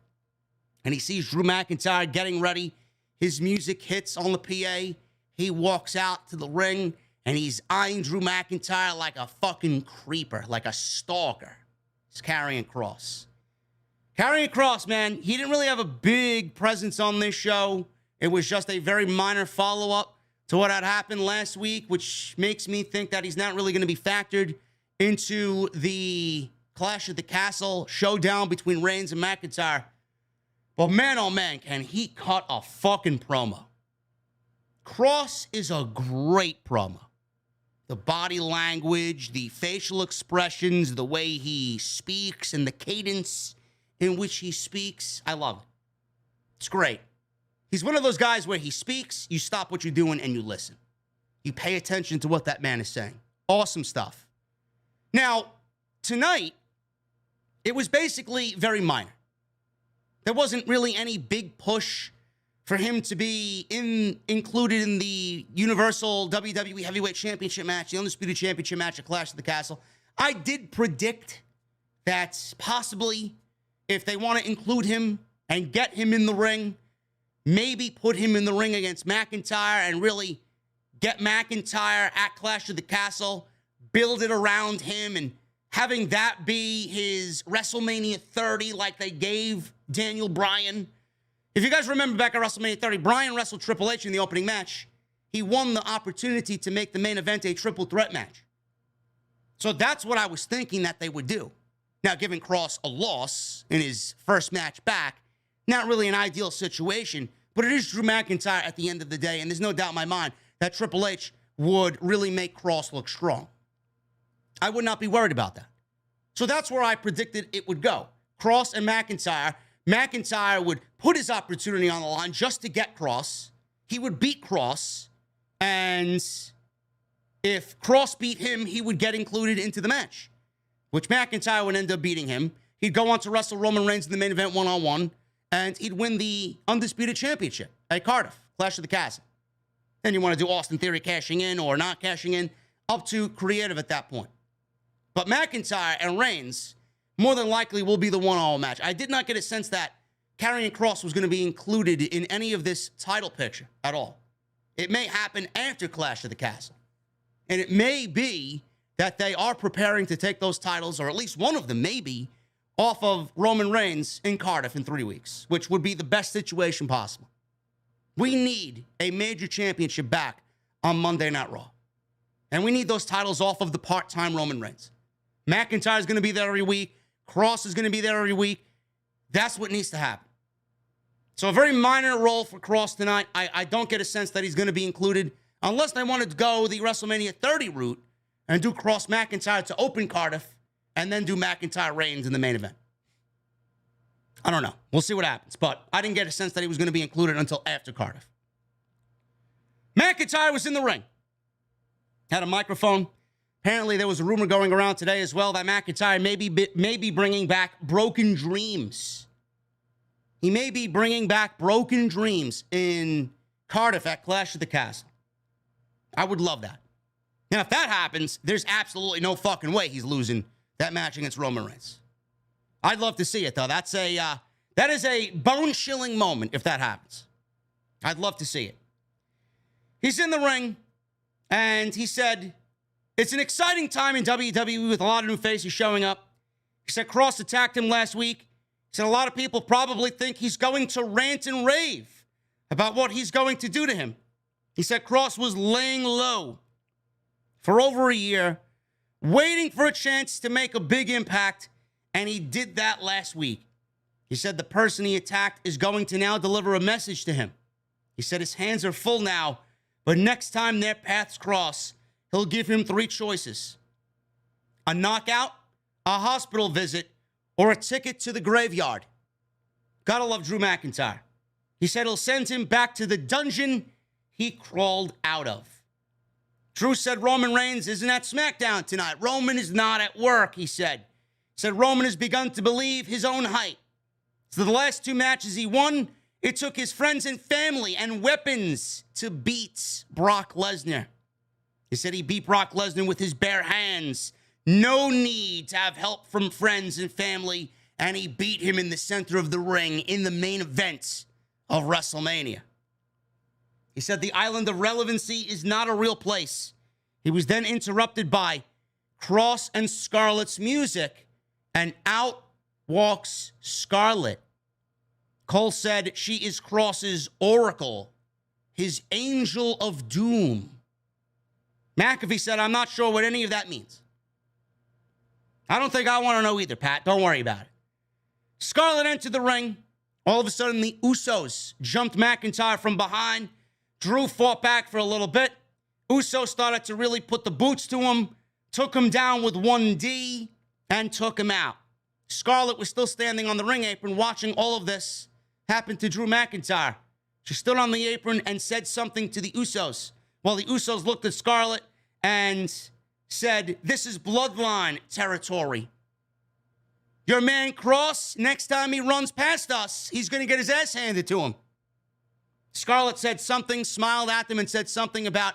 Speaker 2: and he sees Drew McIntyre getting ready. His music hits on the PA. He walks out to the ring, and he's eyeing Drew McIntyre like a fucking creeper, like a stalker. He's carrying Cross. Carrying Cross, man, he didn't really have a big presence on this show. It was just a very minor follow-up to what had happened last week, which makes me think that he's not really going to be factored into the Clash at the Castle showdown between Reigns and McIntyre. But man, oh man, can he cut a fucking promo. Cross is a great promo. The body language, the facial expressions, the way he speaks, and the cadence in which he speaks, I love it. It's great. He's one of those guys where he speaks, you stop what you're doing, and you listen. You pay attention to what that man is saying. Awesome stuff. Now, tonight, it was basically very minor. There wasn't really any big push for him to be included in the Universal WWE Heavyweight Championship match, the Undisputed Championship match at Clash of the Castle. I did predict that possibly, if they want to include him and get him in the ring, maybe put him in the ring against McIntyre and really get McIntyre at Clash of the Castle, build it around him, and having that be his WrestleMania 30 like they gave Daniel Bryan. If you guys remember back at WrestleMania 30, Bryan wrestled Triple H in the opening match. He won the opportunity to make the main event a triple threat match. So that's what I was thinking that they would do. Now, giving Cross a loss in his first match back, not really an ideal situation, but it is Drew McIntyre at the end of the day, and there's no doubt in my mind that Triple H would really make Cross look strong. I would not be worried about that. So that's where I predicted it would go. Cross and McIntyre. McIntyre would put his opportunity on the line just to get Cross. He would beat Cross, and if Cross beat him, he would get included into the match, which McIntyre would end up beating him. He'd go on to wrestle Roman Reigns in the main event one-on-one, and he'd win the Undisputed Championship at Cardiff, Clash of the Castle. Then you want to do Austin Theory cashing in or not cashing in, up to creative at that point. But McIntyre and Reigns more than likely will be the one-on-one match. I did not get a sense that Karrion Kross was going to be included in any of this title picture at all. It may happen after Clash of the Castle. And it may be that they are preparing to take those titles, or at least one of them maybe, off of Roman Reigns in Cardiff in 3 weeks, which would be the best situation possible. We need a major championship back on Monday Night Raw. And we need those titles off of the part-time Roman Reigns. McIntyre is going to be there every week. Cross is going to be there every week. That's what needs to happen. So a very minor role for Cross tonight. I don't get a sense that he's going to be included unless they wanted to go the WrestleMania 30 route and do Cross McIntyre to open Cardiff and then do McIntyre Reigns in the main event. I don't know. We'll see what happens. But I didn't get a sense that he was going to be included until after Cardiff. McIntyre was in the ring. Had a microphone. Apparently, there was a rumor going around today as well that McIntyre may be bringing back Broken Dreams. He may be bringing back Broken Dreams in Cardiff at Clash of the Castle. I would love that. Now, if that happens, there's absolutely no fucking way he's losing that match against Roman Reigns. I'd love to see it, though. That is a bone-chilling moment if that happens. I'd love to see it. He's in the ring, and he said, it's an exciting time in WWE with a lot of new faces showing up. He said Cross attacked him last week. He said a lot of people probably think he's going to rant and rave about what he's going to do to him. He said Cross was laying low for over a year, waiting for a chance to make a big impact, and he did that last week. He said the person he attacked is going to now deliver a message to him. He said his hands are full now, but next time their paths cross, he'll give him 3 choices: a knockout, a hospital visit, or a ticket to the graveyard. Gotta love Drew McIntyre. He said he'll send him back to the dungeon he crawled out of. Drew said Roman Reigns isn't at SmackDown tonight. Roman is not at work, he said. said Roman has begun to believe his own hype. So the last 2 matches he won, it took his friends and family and weapons to beat Brock Lesnar. He said he beat Brock Lesnar with his bare hands. No need to have help from friends and family. And he beat him in the center of the ring in the main event of WrestleMania. He said the island of relevancy is not a real place. He was then interrupted by Cross and Scarlett's music, and out walks Scarlett. Cole said she is Cross's oracle, his angel of doom. McAfee said, I'm not sure what any of that means. I don't think I want to know either, Pat. Don't worry about it. Scarlett entered the ring. All of a sudden, the Usos jumped McIntyre from behind. Drew fought back for a little bit. Usos started to really put the boots to him, took him down with 1D, and took him out. Scarlett was still standing on the ring apron watching all of this happen to Drew McIntyre. She stood on the apron and said something to the Usos. Well, the Usos looked at Scarlett and said, this is bloodline territory. Your man Cross, next time he runs past us, he's going to get his ass handed to him. Scarlett said something, smiled at them, and said something about,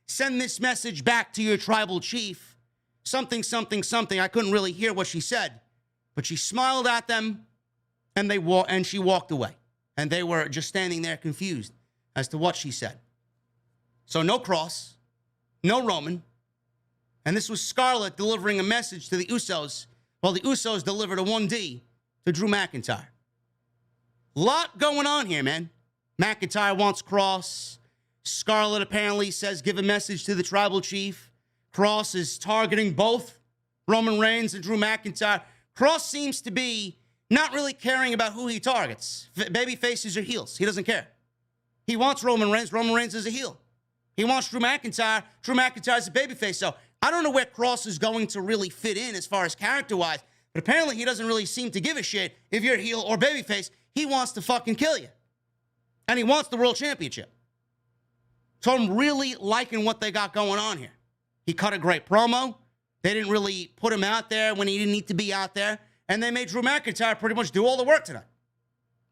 Speaker 2: send this message back to your tribal chief. Something, something, something. I couldn't really hear what she said. But she smiled at them, and she walked away. And they were just standing there confused as to what she said. So no Cross, no Roman. And this was Scarlett delivering a message to the Usos, while the Usos delivered a 1D to Drew McIntyre. Lot going on here, man. McIntyre wants Cross. Scarlett apparently says give a message to the tribal chief. Cross is targeting both Roman Reigns and Drew McIntyre. Cross seems to be not really caring about who he targets. Baby faces or heels. He doesn't care. He wants Roman Reigns. Roman Reigns is a heel. He wants Drew McIntyre. Drew McIntyre is a babyface. So I don't know where Cross is going to really fit in as far as character-wise, but apparently he doesn't really seem to give a shit if you're heel or babyface. He wants to fucking kill you. And he wants the world championship. So I'm really liking what they got going on here. He cut a great promo. They didn't really put him out there when he didn't need to be out there. And they made Drew McIntyre pretty much do all the work tonight,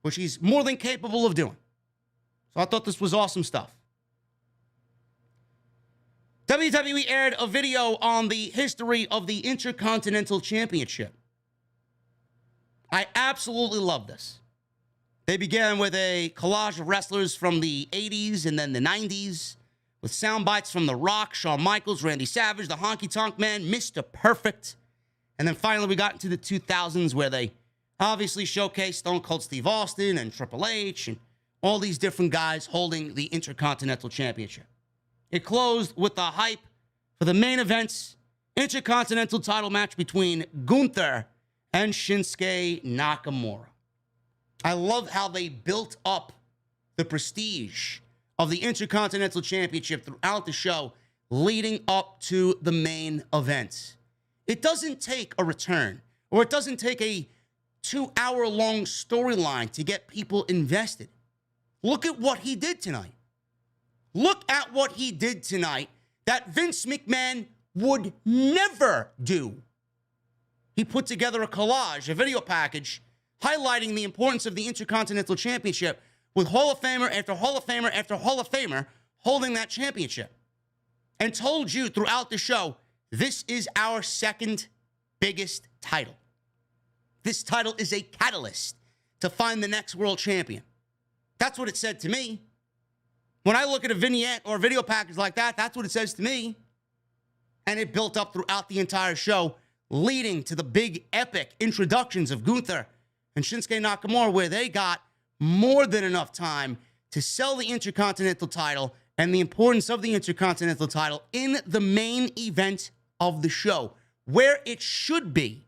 Speaker 2: which he's more than capable of doing. So I thought this was awesome stuff. WWE aired a video on the history of the Intercontinental Championship. I absolutely love this. They began with a collage of wrestlers from the 80s and then the 90s, with sound bites from The Rock, Shawn Michaels, Randy Savage, the Honky Tonk Man, Mr. Perfect. And then finally we got into the 2000s where they obviously showcased Stone Cold Steve Austin and Triple H and all these different guys holding the Intercontinental Championship. It closed with the hype for the main event's Intercontinental title match between Gunther and Shinsuke Nakamura. I love how they built up the prestige of the Intercontinental Championship throughout the show leading up to the main event. It doesn't take a return, or it doesn't take a 2-hour-long storyline to get people invested. Look at what he did tonight. Look at what he did tonight that Vince McMahon would never do. He put together a collage, a video package, highlighting the importance of the Intercontinental Championship with Hall of Famer after Hall of Famer after Hall of Famer holding that championship. And told you throughout the show, this is our second biggest title. This title is a catalyst to find the next world champion. That's what it said to me. When I look at a vignette or a video package like that, that's what it says to me. And it built up throughout the entire show, leading to the big epic introductions of Gunther and Shinsuke Nakamura, where they got more than enough time to sell the Intercontinental title and the importance of the Intercontinental title in the main event of the show, where it should be.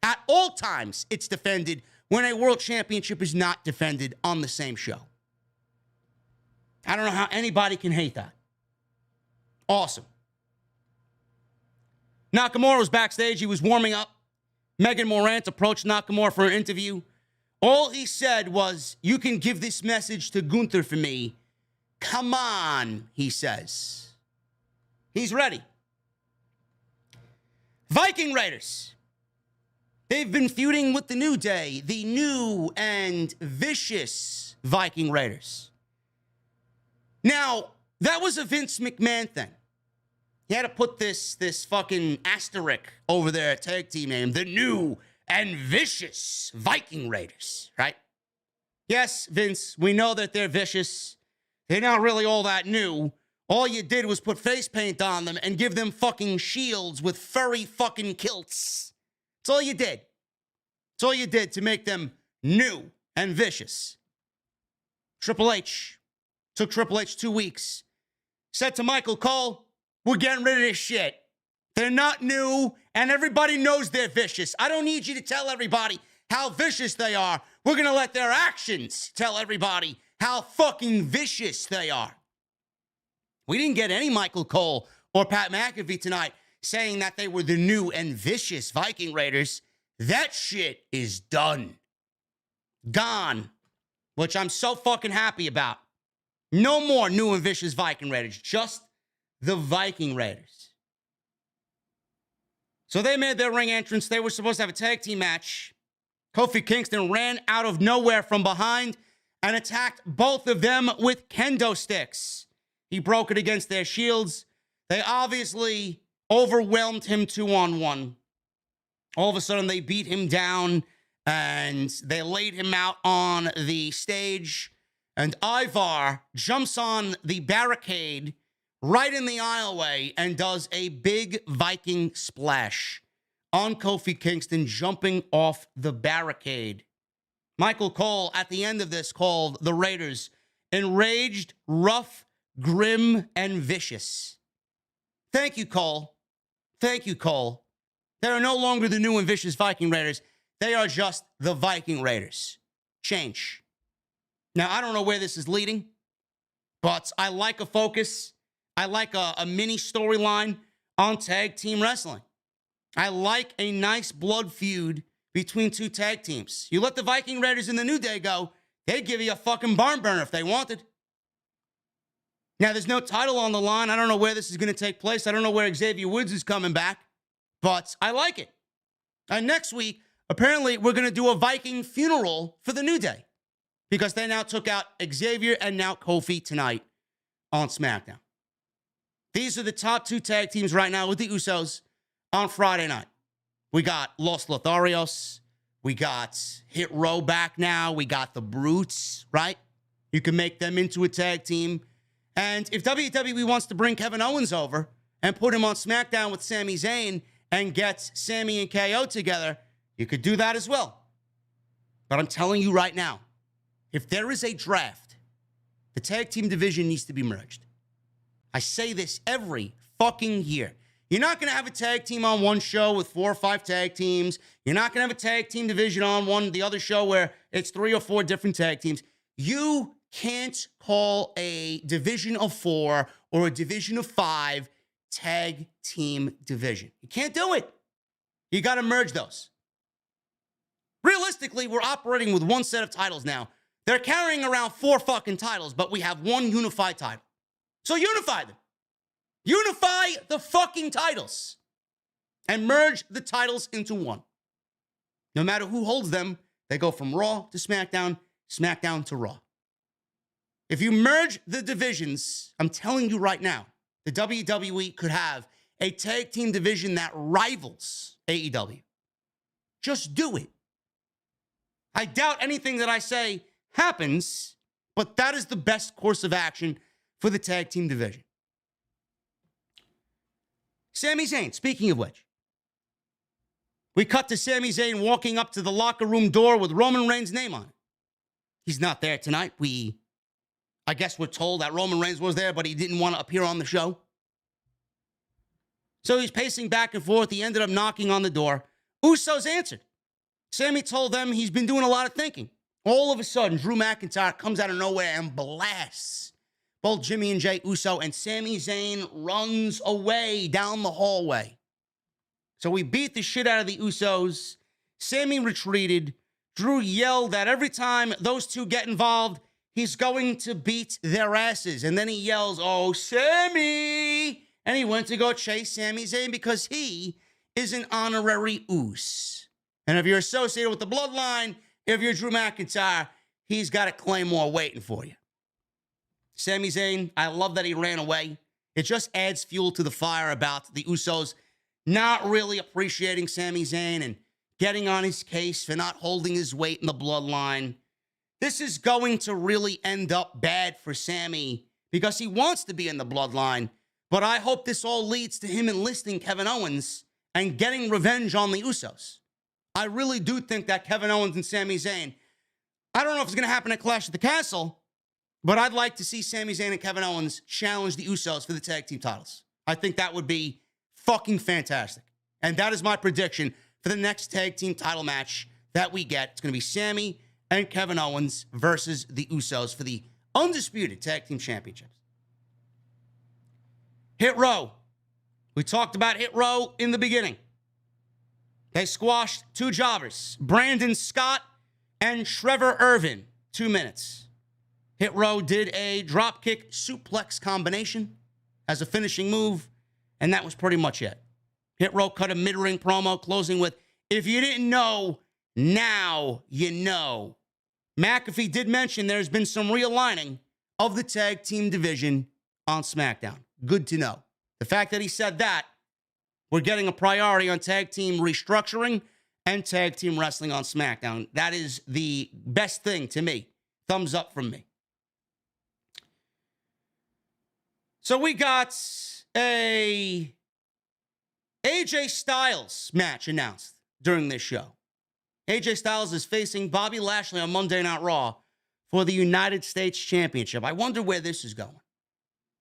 Speaker 2: At all times, it's defended when a world championship is not defended on the same show. I don't know how anybody can hate that. Awesome. Nakamura was backstage. He was warming up. Megan Morant approached Nakamura for an interview. All he said was, you can give this message to Gunther for me. Come on, he says. He's ready. Viking Raiders They've been feuding with the New Day, the new and vicious Viking Raiders. Now, that was a Vince McMahon thing. He had to put this fucking asterisk over their tag team name, the new and vicious Viking Raiders, right? Yes, Vince, we know that they're vicious. They're not really all that new. All you did was put face paint on them and give them fucking shields with furry fucking kilts. That's all you did. That's all you did to make them new and vicious. Triple H took Triple H 2 weeks. Said to Michael Cole, we're getting rid of this shit. They're not new, and everybody knows they're vicious. I don't need you to tell everybody how vicious they are. We're going to let their actions tell everybody how fucking vicious they are. We didn't get any Michael Cole or Pat McAfee tonight saying that they were the new and vicious Viking Raiders. That shit is done. Gone. Which I'm so fucking happy about. No more new and vicious Viking Raiders. Just the Viking Raiders. So they made their ring entrance. They were supposed to have a tag team match. Kofi Kingston ran out of nowhere from behind and attacked both of them with kendo sticks. He broke it against their shields. They obviously overwhelmed him 2-on-1. All of a sudden, they beat him down and they laid him out on the stage. And Ivar jumps on the barricade right in the aisleway and does a big Viking splash on Kofi Kingston, jumping off the barricade. Michael Cole, at the end of this, called the Raiders enraged, rough, grim, and vicious. Thank you, Cole. Thank you, Cole. They are no longer the new and vicious Viking Raiders. They are just the Viking Raiders. Change. Now, I don't know where this is leading, but I like a focus. I like a mini storyline on tag team wrestling. I like a nice blood feud between two tag teams. You let the Viking Raiders and the New Day go, they'd give you a fucking barn burner if they wanted. Now, there's no title on the line. I don't know where this is going to take place. I don't know where Xavier Woods is coming back, but I like it. And next week, apparently, we're going to do a Viking funeral for the New Day because they now took out Xavier and now Kofi tonight on SmackDown. These are the top two tag teams right now with the Usos on Friday night. We got Los Lotharios. We got Hit Row back now. We got the Brutes, right? You can make them into a tag team. And if WWE wants to bring Kevin Owens over and put him on SmackDown with Sami Zayn and get Sammy and KO together, you could do that as well. But I'm telling you right now, if there is a draft, the tag team division needs to be merged. I say this every fucking year. You're not going to have a tag team on one show with 4 or 5 tag teams. You're not going to have a tag team division on the other show where it's 3 or 4 different tag teams. You can't call a division of 4 or a division of 5 tag team division. You can't do it. You got to merge those. Realistically, we're operating with one set of titles now. They're carrying around 4 fucking titles, but we have one unified title. So unify them. Unify the fucking titles and merge the titles into one. No matter who holds them, they go from Raw to SmackDown, SmackDown to Raw. If you merge the divisions, I'm telling you right now, the WWE could have a tag team division that rivals AEW. Just do it. I doubt anything that I say happens, but that is the best course of action for the tag team division. Sami Zayn, speaking of which, we cut to Sami Zayn walking up to the locker room door with Roman Reigns' name on it. He's not there tonight. I guess we're told that Roman Reigns was there, but he didn't want to appear on the show. So he's pacing back and forth. He ended up knocking on the door. Usos answered. Sammy told them he's been doing a lot of thinking. All of a sudden, Drew McIntyre comes out of nowhere and blasts both Jimmy and Jey Uso, and Sami Zayn runs away down the hallway. So we beat the shit out of the Usos. Sammy retreated. Drew yelled that every time those two get involved, he's going to beat their asses. And then he yells, "Oh, Sammy!" And he went to go chase Sami Zayn because he is an honorary Us. And if you're associated with the bloodline, if you're Drew McIntyre, he's got a Claymore waiting for you. Sami Zayn, I love that he ran away. It just adds fuel to the fire about the Usos not really appreciating Sami Zayn and getting on his case for not holding his weight in the bloodline. This is going to really end up bad for Sammy because he wants to be in the bloodline, but I hope this all leads to him enlisting Kevin Owens and getting revenge on the Usos. I really do think that Kevin Owens and Sami Zayn, I don't know if it's going to happen at Clash at the Castle, but I'd like to see Sami Zayn and Kevin Owens challenge the Usos for the tag team titles. I think that would be fucking fantastic. And that is my prediction for the next tag team title match that we get. It's going to be Sammy and Kevin Owens versus the Usos for the undisputed tag team championships. Hit Row. We talked about Hit Row in the beginning. They squashed two jobbers, Brandon Scott and Trevor Irvin, 2 minutes. Hit Row did a dropkick suplex combination as a finishing move, and that was pretty much it. Hit Row cut a mid-ring promo, closing with, "If you didn't know, now you know." McAfee did mention there's been some realigning of the tag team division on SmackDown. Good to know. The fact that he said that, we're getting a priority on tag team restructuring and tag team wrestling on SmackDown. That is the best thing to me. Thumbs up from me. So we got a AJ Styles match announced during this show. AJ Styles is facing Bobby Lashley on Monday Night Raw for the United States Championship. I wonder where this is going.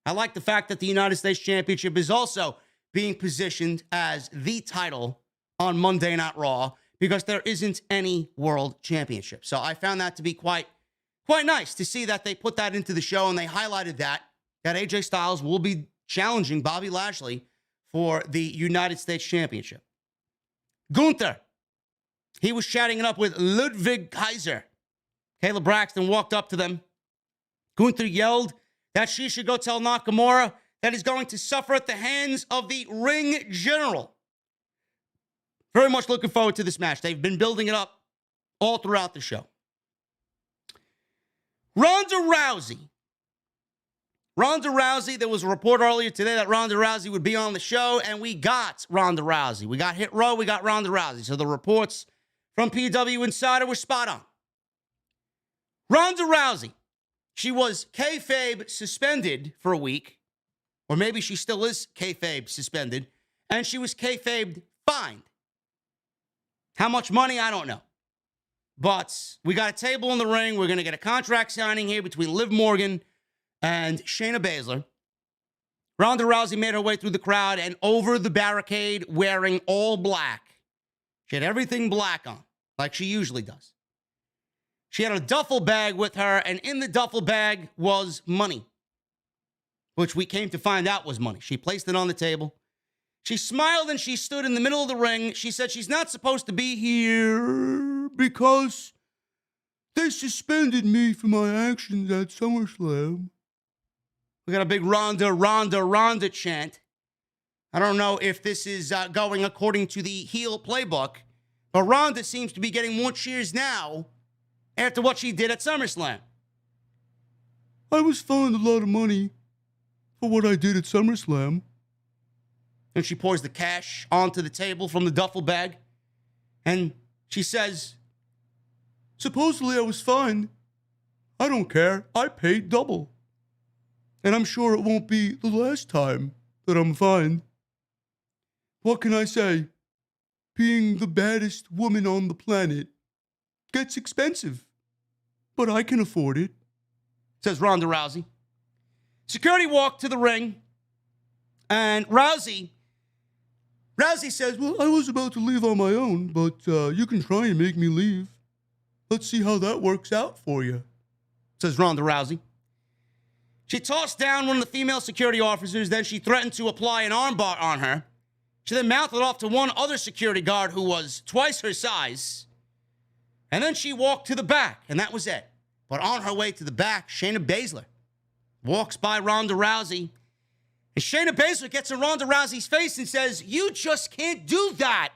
Speaker 2: I like the fact that the United States Championship is also being positioned as the title on Monday Night Raw because there isn't any world championship. So I found that to be quite nice to see that they put that into the show and they highlighted that AJ Styles will be challenging Bobby Lashley for the United States Championship. Gunther, he was chatting it up with Ludwig Kaiser. Caleb Braxton walked up to them. Gunther yelled that she should go tell Nakamura that he's going to suffer at the hands of the Ring General. Very much looking forward to this match. They've been building it up all throughout the show. Ronda Rousey, there was a report earlier today that Ronda Rousey would be on the show, and we got Ronda Rousey. We got Hit Row, we got Ronda Rousey. So the reports from PW Insider were spot on. Ronda Rousey, she was kayfabe suspended for a week, or maybe she still is kayfabe suspended, and she was kayfabe fined. How much money? I don't know. But we got a table in the ring. We're going to get a contract signing here between Liv Morgan and Shayna Baszler. Ronda Rousey made her way through the crowd and over the barricade wearing all black. She had everything black on, like she usually does. She had a duffel bag with her, and in the duffel bag was money, which we came to find out was money. She placed it on the table. She smiled and she stood in the middle of the ring. She said she's not supposed to be here because they suspended me for my actions at SummerSlam. We got a big Ronda chant. I don't know if this is going according to the heel playbook, but Ronda seems to be getting more cheers now after what she did at SummerSlam. I was fined a lot of money for what I did at SummerSlam. And she pours the cash onto the table from the duffel bag. And she says, supposedly I was fined. I don't care. I paid double. And I'm sure it won't be the last time that I'm fined. What can I say? Being the baddest woman on the planet gets expensive. But I can afford it, says Ronda Rousey. Security walked to the ring. And Rousey says, well, I was about to leave on my own, but you can try and make me leave. Let's see how that works out for you, says Ronda Rousey. She tossed down one of the female security officers, then she threatened to apply an armbar on her. She then mouthed it off to one other security guard who was twice her size. And then she walked to the back, and that was it. But on her way to the back, Shayna Baszler walks by Ronda Rousey. And Shayna Baszler gets in Ronda Rousey's face and says, you just can't do that.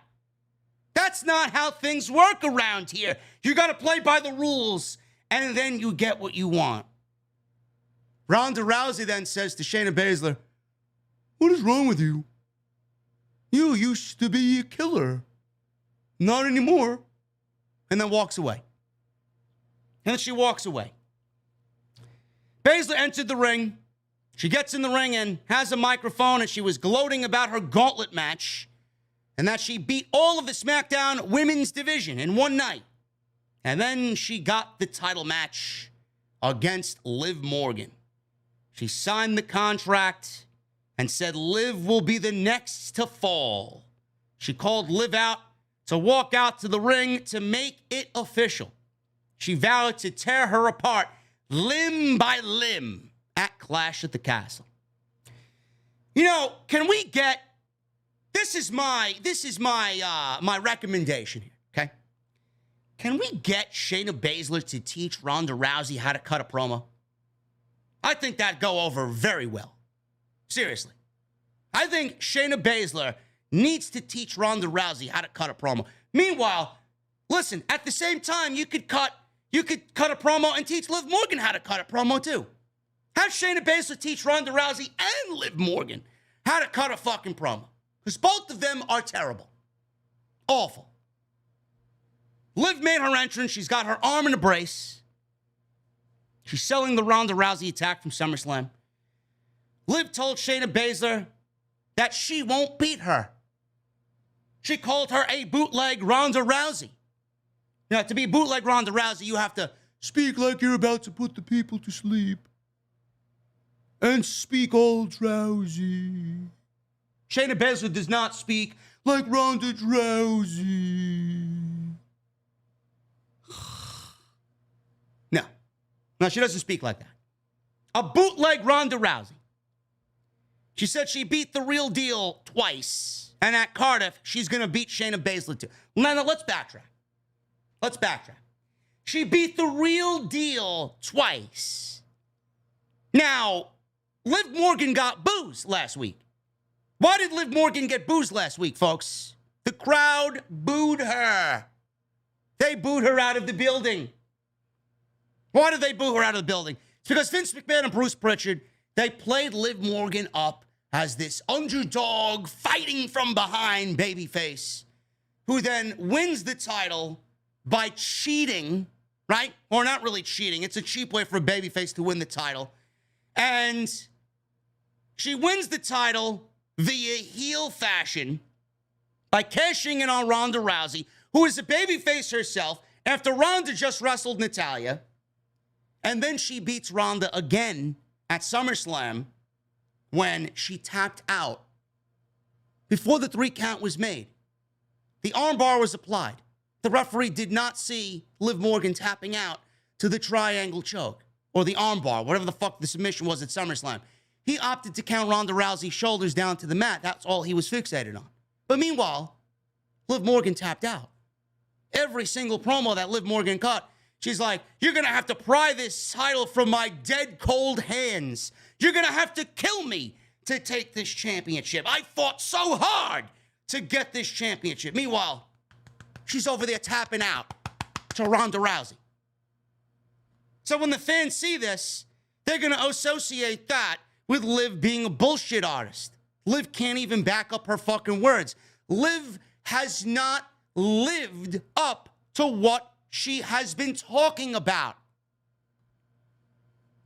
Speaker 2: That's not how things work around here. You got to play by the rules, and then you get what you want. Ronda Rousey then says to Shayna Baszler, "What is wrong with you? You used to be a killer. Not anymore." And then walks away. And then she walks away. Baszler entered the ring. She gets in the ring and has a microphone, and she was gloating about her gauntlet match and that she beat all of the SmackDown women's division in one night. And then she got the title match against Liv Morgan. She signed the contract and said Liv will be the next to fall. She called Liv out to walk out to the ring to make it official. She vowed to tear her apart limb by limb at Clash at the Castle. You know, can we get, this is my recommendation here, okay? Can we get Shayna Baszler to teach Ronda Rousey how to cut a promo? I think that'd go over very well. Seriously. I think Shayna Baszler needs to teach Ronda Rousey how to cut a promo. Meanwhile, listen, at the same time, you could cut a promo and teach Liv Morgan how to cut a promo too. Have Shayna Baszler teach Ronda Rousey and Liv Morgan how to cut a fucking promo. Because both of them are terrible. Awful. Liv made her entrance. She's got her arm in a brace. She's selling the Ronda Rousey attack from SummerSlam. Liv told Shayna Baszler that she won't beat her. She called her a bootleg Ronda Rousey. Now, to be bootleg Ronda Rousey, you have to speak like you're about to put the people to sleep. And speak all drowsy. Shayna Baszler does not speak like Ronda Rousey. No, she doesn't speak like that. A bootleg Ronda Rousey. She said she beat the real deal twice. And at Cardiff, she's going to beat Shayna Baszler too. Now, let's backtrack. She beat the real deal twice. Now, Liv Morgan got boos last week. Why did Liv Morgan get boos last week, folks? The crowd booed her. They booed her out of the building. Why did they boo her out of the building? It's because Vince McMahon and Bruce Pritchard, they played Liv Morgan up as this underdog fighting from behind babyface who then wins the title by cheating, right? Or not really cheating. It's a cheap way for a babyface to win the title. And she wins the title via heel fashion by cashing in on Ronda Rousey, who is a babyface herself, after Ronda just wrestled Natalya. And then she beats Ronda again at SummerSlam when she tapped out before the 3 count was made. The armbar was applied. The referee did not see Liv Morgan tapping out to the triangle choke or the armbar, whatever the fuck the submission was at SummerSlam. He opted to count Ronda Rousey's shoulders down to the mat. That's all he was fixated on. But meanwhile, Liv Morgan tapped out. Every single promo that Liv Morgan cut, she's like, "You're going to have to pry this title from my dead cold hands. You're going to have to kill me to take this championship. I fought so hard to get this championship." Meanwhile, she's over there tapping out to Ronda Rousey. So when the fans see this, they're going to associate that with Liv being a bullshit artist. Liv can't even back up her fucking words. Liv has not lived up to what she has been talking about.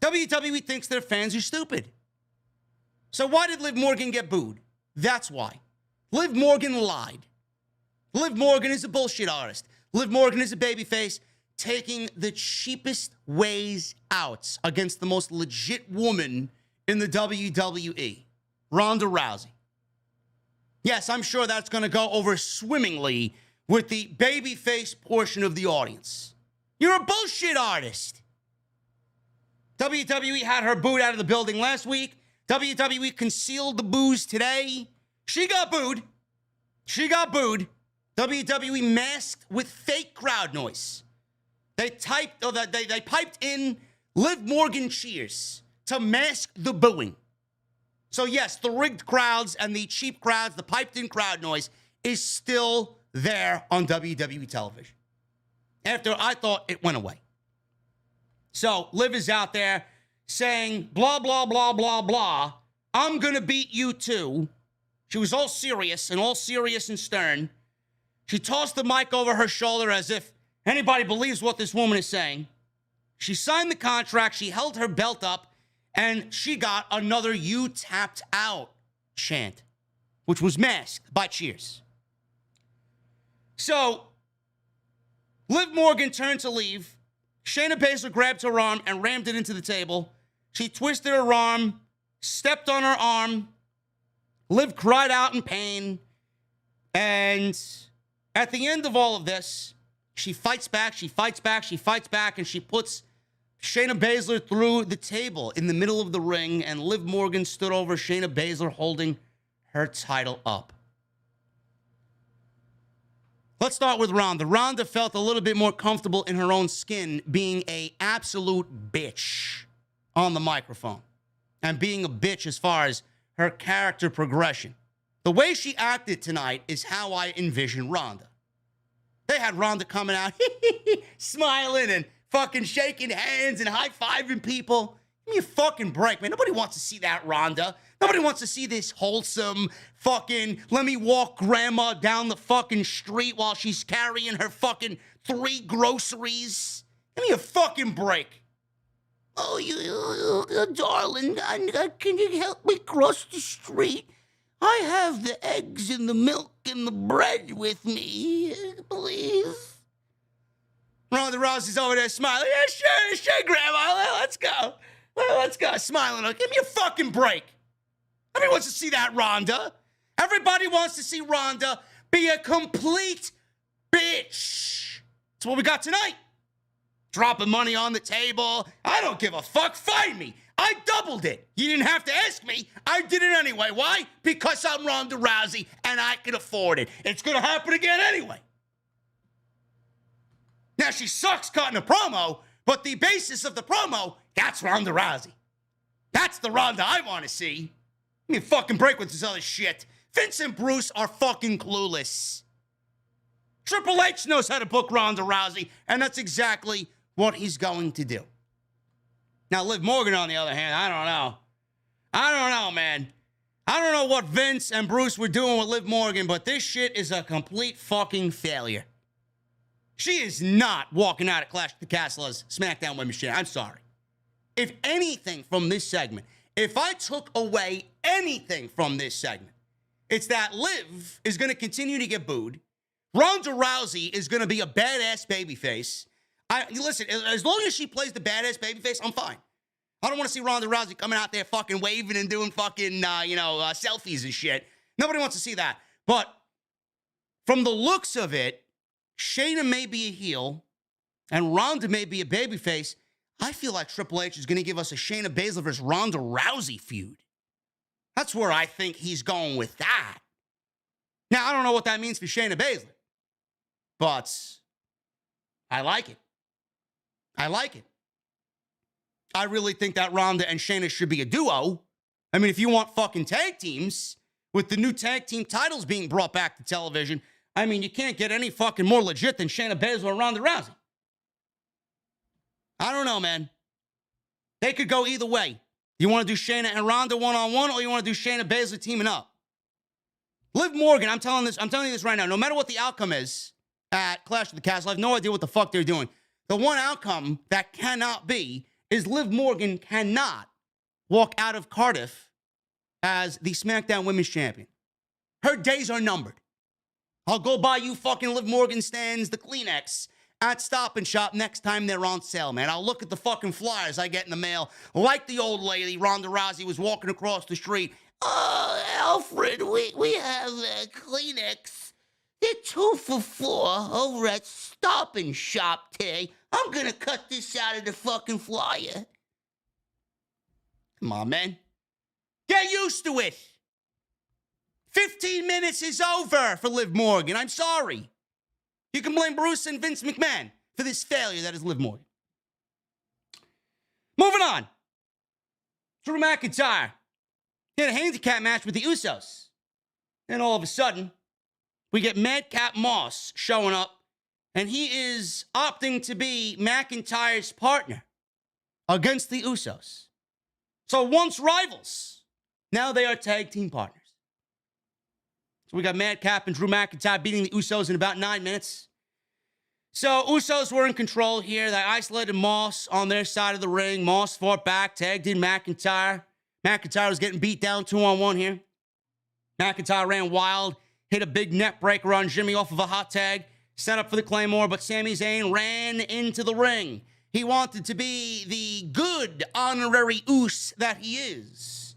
Speaker 2: WWE thinks their fans are stupid. So why did Liv Morgan get booed? That's why. Liv Morgan lied. Liv Morgan is a bullshit artist. Liv Morgan is a babyface taking the cheapest ways out against the most legit woman in the WWE, Ronda Rousey. Yes, I'm sure that's going to go over swimmingly with the babyface portion of the audience. You're a bullshit artist. WWE had her booed out of the building last week. WWE concealed the boos today. She got booed. WWE masked with fake crowd noise. They piped in Liv Morgan cheers to mask the booing. So yes, the rigged crowds and the cheap crowds, the piped in crowd noise is still there on WWE television. After I thought it went away. So Liv is out there saying, blah, blah, blah, blah, blah. I'm going to beat you too. She was all serious and stern. She tossed the mic over her shoulder as if anybody believes what this woman is saying. She signed the contract. She held her belt up. And she got another "You tapped out" chant, which was masked by cheers. So, Liv Morgan turned to leave. Shayna Baszler grabbed her arm and rammed it into the table. She twisted her arm, stepped on her arm. Liv cried out in pain. And at the end of all of this, she fights back, and she puts Shayna Baszler through the table in the middle of the ring, and Liv Morgan stood over Shayna Baszler holding her title up. Let's start with Ronda. Ronda felt a little bit more comfortable in her own skin being an absolute bitch on the microphone and being a bitch as far as her character progression. The way she acted tonight is how I envision Ronda. They had Ronda coming out, smiling and fucking shaking hands and high-fiving people. Give me a fucking break, man. Nobody wants to see that, Ronda. Nobody wants to see this wholesome fucking, let me walk grandma down the fucking street while she's carrying her fucking 3 groceries. Give me a fucking break. Oh, you darling, can you help me cross the street? I have the eggs and the milk and the bread with me, please. Ronda Rousey's over there smiling. Yeah, sure, Grandma. Let's go. Let's go. Smiling. Give me a fucking break. Nobody wants to see that, Ronda. Everybody wants to see Ronda be a complete bitch. That's what we got tonight. Dropping money on the table. I don't give a fuck. Find me. I doubled it. You didn't have to ask me. I did it anyway. Why? Because I'm Ronda Rousey and I can afford it. It's going to happen again anyway. Now, she sucks cutting a promo, but the basis of the promo, that's Ronda Rousey. That's the Ronda I want to see. Give me a fucking break with this other shit. Vince and Bruce are fucking clueless. Triple H knows how to book Ronda Rousey, and that's exactly what he's going to do. Now, Liv Morgan, on the other hand, I don't know, man. I don't know what Vince and Bruce were doing with Liv Morgan, but this shit is a complete fucking failure. She is not walking out of Clash of the Castle as SmackDown Women's Champion. I'm sorry. If anything from this segment, if I took away anything from this segment, it's that Liv is going to continue to get booed. Ronda Rousey is going to be a badass babyface. Listen, as long as she plays the badass babyface, I'm fine. I don't want to see Ronda Rousey coming out there fucking waving and doing fucking, selfies and shit. Nobody wants to see that. But from the looks of it, Shayna may be a heel, and Ronda may be a babyface. I feel like Triple H is going to give us a Shayna Baszler versus Ronda Rousey feud. That's where I think he's going with that. Now, I don't know what that means for Shayna Baszler, but I like it. I like it. I really think that Ronda and Shayna should be a duo. I mean, if you want fucking tag teams, with the new tag team titles being brought back to television, I mean, you can't get any fucking more legit than Shayna Baszler and Ronda Rousey. I don't know, man. They could go either way. You want to do Shayna and Ronda one-on-one, or you want to do Shayna Baszler teaming up? Liv Morgan, I'm telling you this right now, no matter what the outcome is at Clash of the Castle, I have no idea what the fuck they're doing. The one outcome that cannot be is Liv Morgan cannot walk out of Cardiff as the SmackDown Women's Champion. Her days are numbered. I'll go buy you fucking Liv Morgan stands, the Kleenex, at Stop and Shop next time they're on sale, man. I'll look at the fucking flyers I get in the mail, like the old lady, Ronda Rousey, was walking across the street. Oh, Alfred, we have Kleenex. They're 2 for $4 over at Stop and Shop today. I'm gonna cut this out of the fucking flyer. Come on, man. Get used to it. 15 minutes is over for Liv Morgan. I'm sorry. You can blame Bruce and Vince McMahon for this failure that is Liv Morgan. Moving on. Drew McIntyre. He had a handicap match with the Usos. And all of a sudden, we get Madcap Moss showing up, and he is opting to be McIntyre's partner against the Usos. So once rivals, now they are tag team partners. So we got Madcap and Drew McIntyre beating the Usos in about 9 minutes. So Usos were in control here. They isolated Moss on their side of the ring. Moss fought back, tagged in McIntyre. McIntyre was getting beat down 2-on-1 here. McIntyre ran wild, hit a big neck breaker on Jimmy off of a hot tag, set up for the Claymore, but Sami Zayn ran into the ring. He wanted to be the good honorary Us that he is.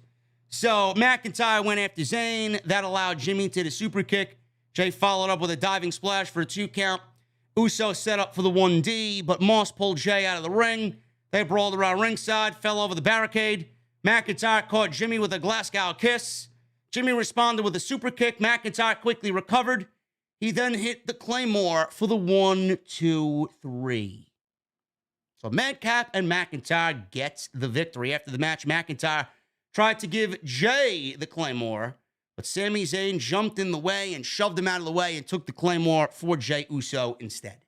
Speaker 2: So McIntyre went after Zayn. That allowed Jimmy to the super kick. Jay followed up with a diving splash for a 2 count. Uso set up for the 1D, but Moss pulled Jay out of the ring. They brawled around ringside, fell over the barricade. McIntyre caught Jimmy with a Glasgow kiss. Jimmy responded with a super kick. McIntyre quickly recovered. He then hit the Claymore for the 1, 2, 3. So Madcap and McIntyre gets the victory. After the match, McIntyre tried to give Jay the Claymore, but Sami Zayn jumped in the way and shoved him out of the way and took the Claymore for Jey Uso instead.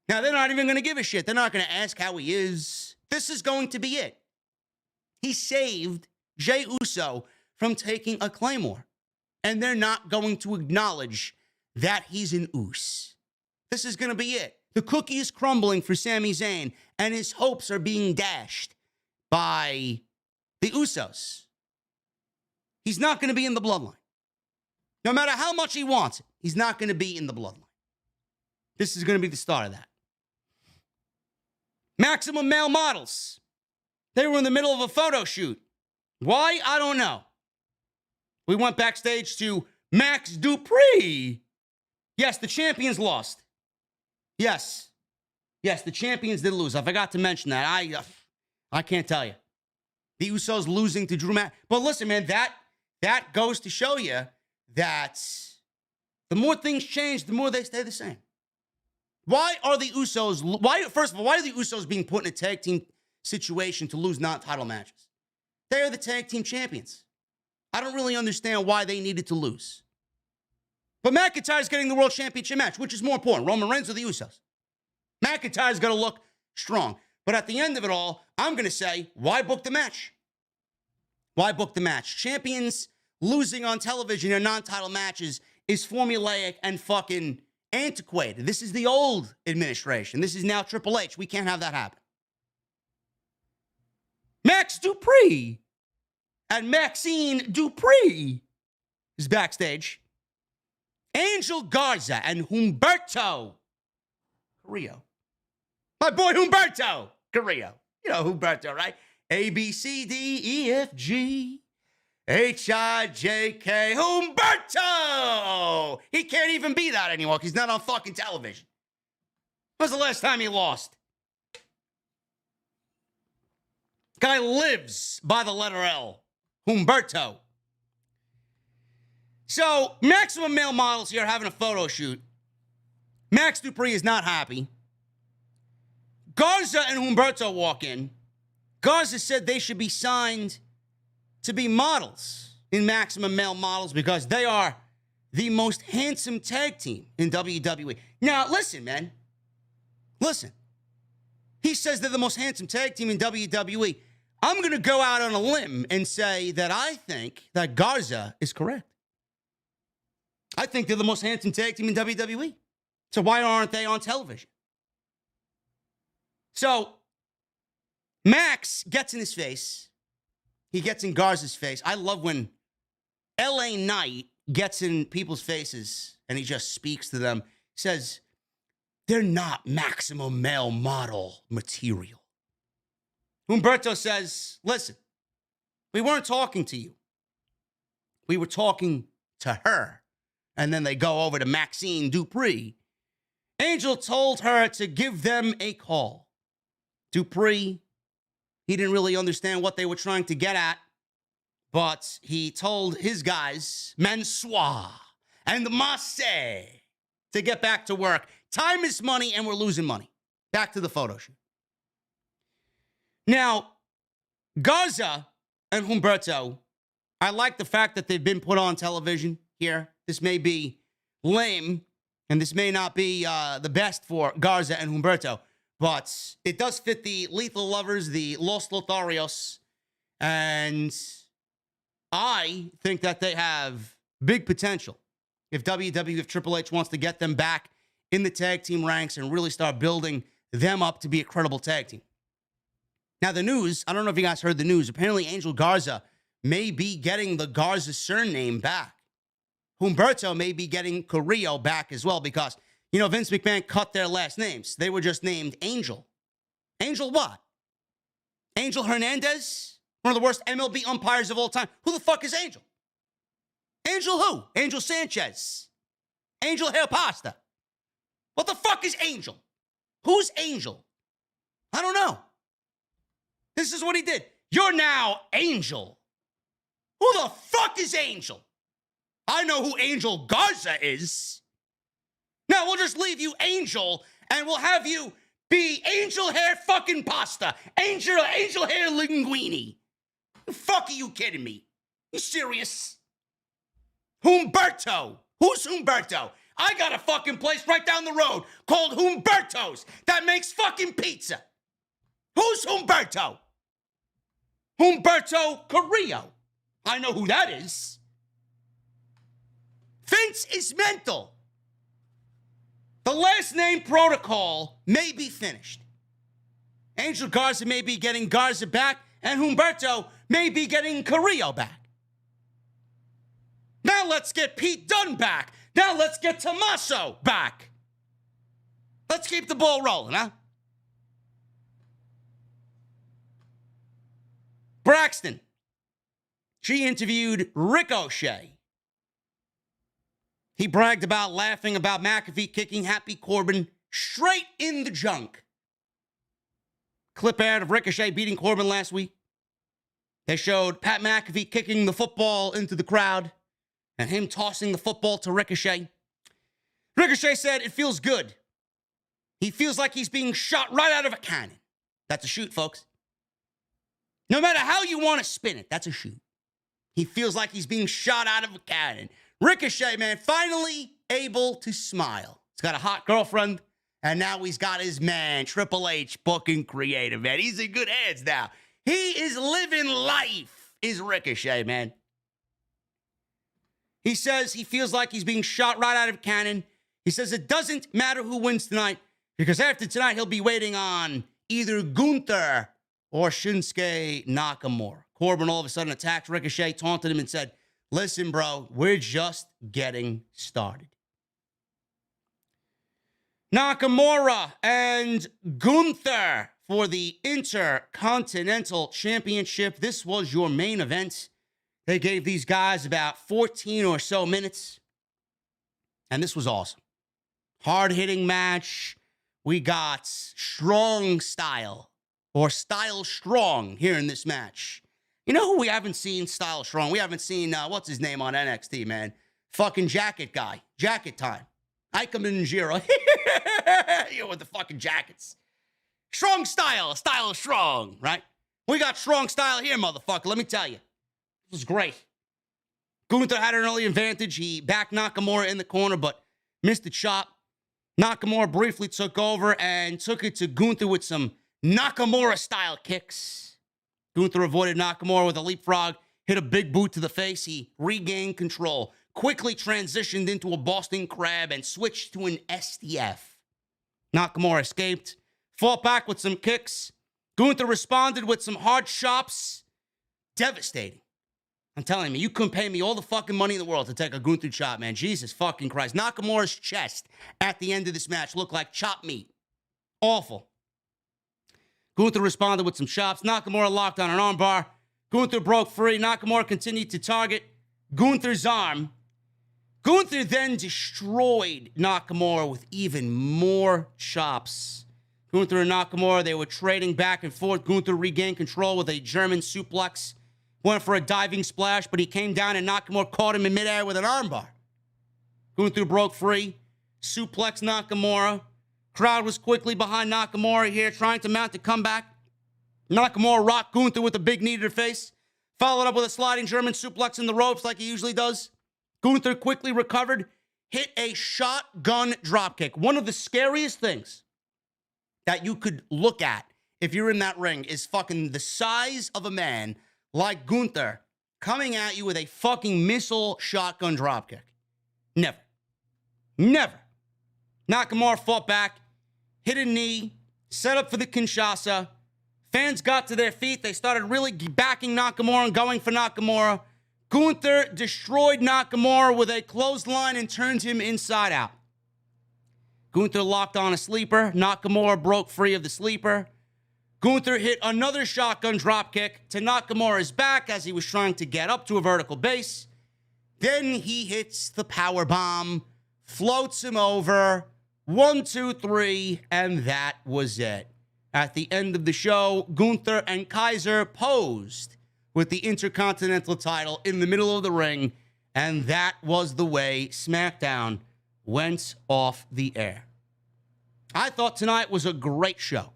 Speaker 2: Now, they're not even going to give a shit. They're not going to ask how he is. This is going to be it. He saved Jey Uso from taking a Claymore, and they're not going to acknowledge that he's an Us. This is going to be it. The cookie is crumbling for Sami Zayn, and his hopes are being dashed by the Usos. He's not going to be in the bloodline. No matter how much he wants it, he's not going to be in the bloodline. This is going to be the start of that. Maximum Male Models. They were in the middle of a photo shoot. Why? I don't know. We went backstage to Max Dupree. Yes, the champions lost. Yes, the champions did lose. I forgot to mention that. I can't tell you. The Usos losing to Drew But listen, man, that goes to show you that the more things change, the more they stay the same. Why are the Usos, first of all, why are the Usos being put in a tag team situation to lose non-title matches? They are the tag team champions. I don't really understand why they needed to lose. But McIntyre's getting the world championship match, which is more important, Roman Reigns or the Usos? McIntyre's going to look strong. But at the end of it all, I'm going to say, why book the match? Why book the match? Champions losing on television in non-title matches is formulaic and fucking antiquated. This is the old administration. This is now Triple H. We can't have that happen. Max Dupree and Maxine Dupree is backstage. Angel Garza and Humberto Carrillo. My boy Humberto Carrillo. You know Humberto, right? A, B, C, D, E, F, G, H, I, J, K. Humberto! He can't even be that anymore because he's not on fucking television. When was the last time he lost? Guy lives by the letter L. Humberto. So, Maximum Male Models here having a photo shoot. Max Dupree is not happy. Garza and Humberto walk in. Garza said they should be signed to be models in Maximum Male Models because they are the most handsome tag team in WWE. Now, listen, man. Listen. He says they're the most handsome tag team in WWE. I'm going to go out on a limb and say that I think that Garza is correct. I think they're the most handsome tag team in WWE. So why aren't they on television? So Max gets in his face. He gets in Garza's face. I love when LA Knight gets in people's faces and he just speaks to them. He says, they're not maximum male model material. Humberto says, listen, we weren't talking to you. We were talking to her. And then they go over to Maxine Dupree. Angel told her to give them a call. Dupree, he didn't really understand what they were trying to get at, but he told his guys, Mansoir and Masse, to get back to work. Time is money, and we're losing money. Back to the photo shoot. Now, Garza and Humberto, I like the fact that they've been put on television here. This may be lame, and this may not be the best for Garza and Humberto, but it does fit the Lethal Lovers, the Los Lotharios, and I think that they have big potential if Triple H wants to get them back in the tag team ranks and really start building them up to be a credible tag team. Now, the news, I don't know if you guys heard the news. Apparently, Angel Garza may be getting the Garza surname back. Humberto may be getting Carrillo back as well because, Vince McMahon cut their last names. They were just named Angel. Angel what? Angel Hernandez? One of the worst MLB umpires of all time. Who the fuck is Angel? Angel who? Angel Sanchez. Angel Hair Pasta. What the fuck is Angel? Who's Angel? I don't know. This is what he did. You're now Angel. Who the fuck is Angel? I know who Angel Garza is. Now, we'll just leave you Angel, and we'll have you be Angel Hair fucking Pasta. Angel Hair Linguine. The fuck are you kidding me? You serious? Humberto. Who's Humberto? I got a fucking place right down the road called Humberto's that makes fucking pizza. Who's Humberto? Humberto Carrillo. I know who that is. Vince is mental. The last name protocol may be finished. Angel Garza may be getting Garza back, and Humberto may be getting Carrillo back. Now let's get Pete Dunne back. Now let's get Tommaso back. Let's keep the ball rolling, huh? Braxton. She interviewed Ricochet. He bragged about laughing about McAfee kicking Happy Corbin straight in the junk. Clip out of Ricochet beating Corbin last week. They showed Pat McAfee kicking the football into the crowd and him tossing the football to Ricochet. Ricochet said it feels good. He feels like he's being shot right out of a cannon. That's a shoot, folks. No matter how you want to spin it, that's a shoot. He feels like he's being shot out of a cannon. Ricochet, man, finally able to smile. He's got a hot girlfriend, and now he's got his man, Triple H, booking creative, man. He's in good hands now. He is living life, is Ricochet, man. He says he feels like he's being shot right out of a cannon. He says it doesn't matter who wins tonight, because after tonight, he'll be waiting on either Gunther or Shinsuke Nakamura. Corbin all of a sudden attacked Ricochet, taunted him, and said, listen, bro, we're just getting started. Nakamura and Gunther for the Intercontinental Championship. This was your main event. They gave these guys about 14 or so minutes, and this was awesome. Hard-hitting match. We got strong style, or style strong, here in this match. You know who we haven't seen style strong? We haven't seen, what's his name on NXT, man? Fucking Jacket Guy. Jacket Time. Ikemen Jiro. You with the fucking jackets. Strong style. Style strong, right? We got strong style here, motherfucker. Let me tell you. This was great. Gunther had an early advantage. He backed Nakamura in the corner, but missed the chop. Nakamura briefly took over and took it to Gunther with some Nakamura-style kicks. Gunther avoided Nakamura with a leapfrog, hit a big boot to the face. He regained control, quickly transitioned into a Boston Crab, and switched to an STF. Nakamura escaped, fought back with some kicks. Gunther responded with some hard chops. Devastating. I'm telling you, you couldn't pay me all the fucking money in the world to take a Gunther chop, man. Jesus fucking Christ. Nakamura's chest at the end of this match looked like chopped meat. Awful. Gunther responded with some chops. Nakamura locked on an armbar. Gunther broke free. Nakamura continued to target Gunther's arm. Gunther then destroyed Nakamura with even more chops. Gunther and Nakamura, they were trading back and forth. Gunther regained control with a German suplex. Went for a diving splash, but he came down and Nakamura caught him in midair with an armbar. Gunther broke free. Suplex Nakamura. Crowd was quickly behind Nakamura here, trying to mount a comeback. Nakamura rocked Gunther with a big knee to the face. Followed up with a sliding German suplex in the ropes like he usually does. Gunther quickly recovered. hit a shotgun dropkick. One of the scariest things that you could look at if you're in that ring is fucking the size of a man like Gunther coming at you with a fucking missile shotgun dropkick. Never. Never. Nakamura fought back, hit a knee, set up for the Kinshasa. Fans got to their feet. They started really backing Nakamura and going for Nakamura. Gunther destroyed Nakamura with a clothesline and turned him inside out. Gunther locked on a sleeper. Nakamura broke free of the sleeper. Gunther hit another shotgun dropkick to Nakamura's back as he was trying to get up to a vertical base. Then he hits the power bomb, floats him over. 1, 2, 3, and that was it. At the end of the show, Gunther and Kaiser posed with the Intercontinental title in the middle of the ring, and that was the way SmackDown went off the air. I thought tonight was a great show.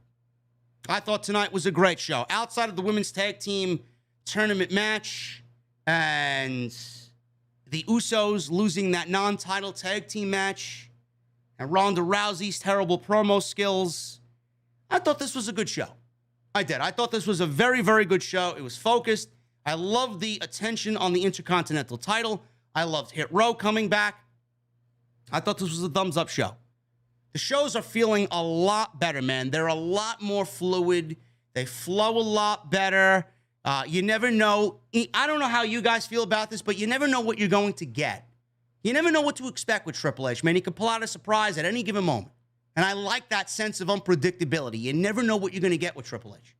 Speaker 2: Outside of the women's tag team tournament match and the Usos losing that non-title tag team match and Ronda Rousey's terrible promo skills, I thought this was a good show. I did. I thought this was a very, very good show. It was focused. I loved the attention on the Intercontinental title. I loved Hit Row coming back. I thought this was a thumbs-up show. The shows are feeling a lot better, man. They're a lot more fluid. They flow a lot better. You never know. I don't know how you guys feel about this, but you never know what you're going to get. You never know what to expect with Triple H, man. He can pull out a surprise at any given moment. And I like that sense of unpredictability. You never know what you're going to get with Triple H.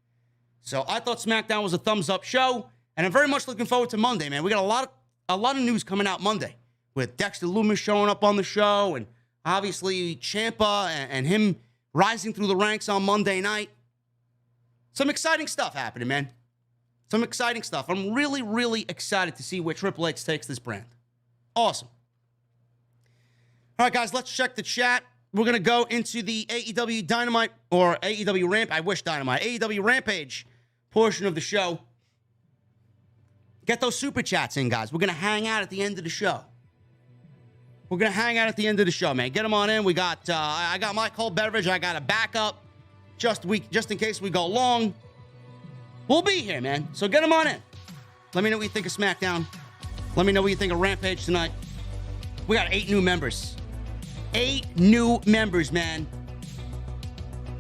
Speaker 2: So I thought SmackDown was a thumbs-up show, and I'm very much looking forward to Monday, man. We got a lot of news coming out Monday with Dexter Lumis showing up on the show, and obviously Ciampa and him rising through the ranks on Monday night. Some exciting stuff happening, man. Some exciting stuff. I'm really, really excited to see where Triple H takes this brand. Awesome. All right, guys, let's check the chat. We're going to go into the AEW Dynamite, or AEW Rampage, I wish Dynamite, AEW Rampage portion of the show. Get those super chats in, guys. We're going to hang out at the end of the show. Man. Get them on in. We got, I got my cold beverage. I got a backup just in case we go long. We'll be here, man. So get them on in. Let me know what you think of SmackDown. Let me know what you think of Rampage tonight. We got 8 new members. 8 new members, man.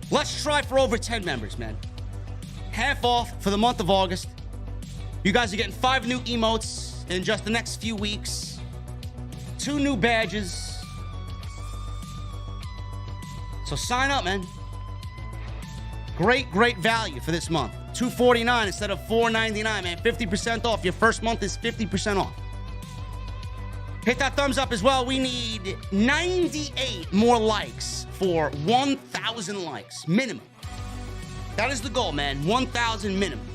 Speaker 2: Let's try for over 10 members, man. Half off for the month of August. You guys are getting 5 new emotes in just the next few weeks. 2 new badges. So sign up, man. Great value for this month. $249 instead of $499, man. 50% off. Your first month is 50% off. Hit that thumbs up as well. We need 98 more likes for 1,000 likes minimum. That is the goal, man. 1,000 minimum.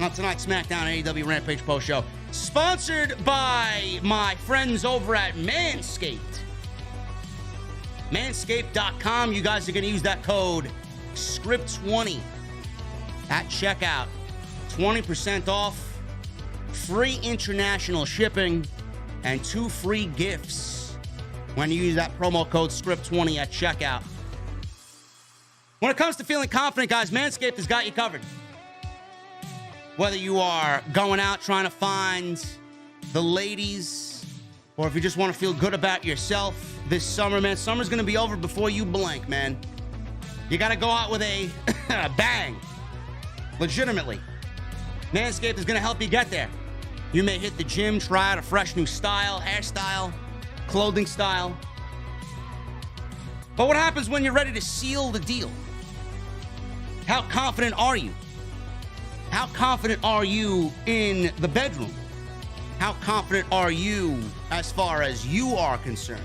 Speaker 2: On tonight's SmackDown AEW Rampage post show, sponsored by my friends over at Manscaped. Manscaped.com. You guys are going to use that code SCRIPT20 at checkout. 20% off, free international shipping, and 2 free gifts when you use that promo code SCRIPT20 at checkout. When it comes to feeling confident, guys, Manscaped has got you covered. Whether you are going out trying to find the ladies, or if you just want to feel good about yourself this summer, man, summer's going to be over before you blink, man. You got to go out with a bang. Legitimately. Manscaped is going to help you get there. You may hit the gym, try out a fresh new style, hairstyle, clothing style. But what happens when you're ready to seal the deal? How confident are you? How confident are you in the bedroom? How confident are you as far as you are concerned?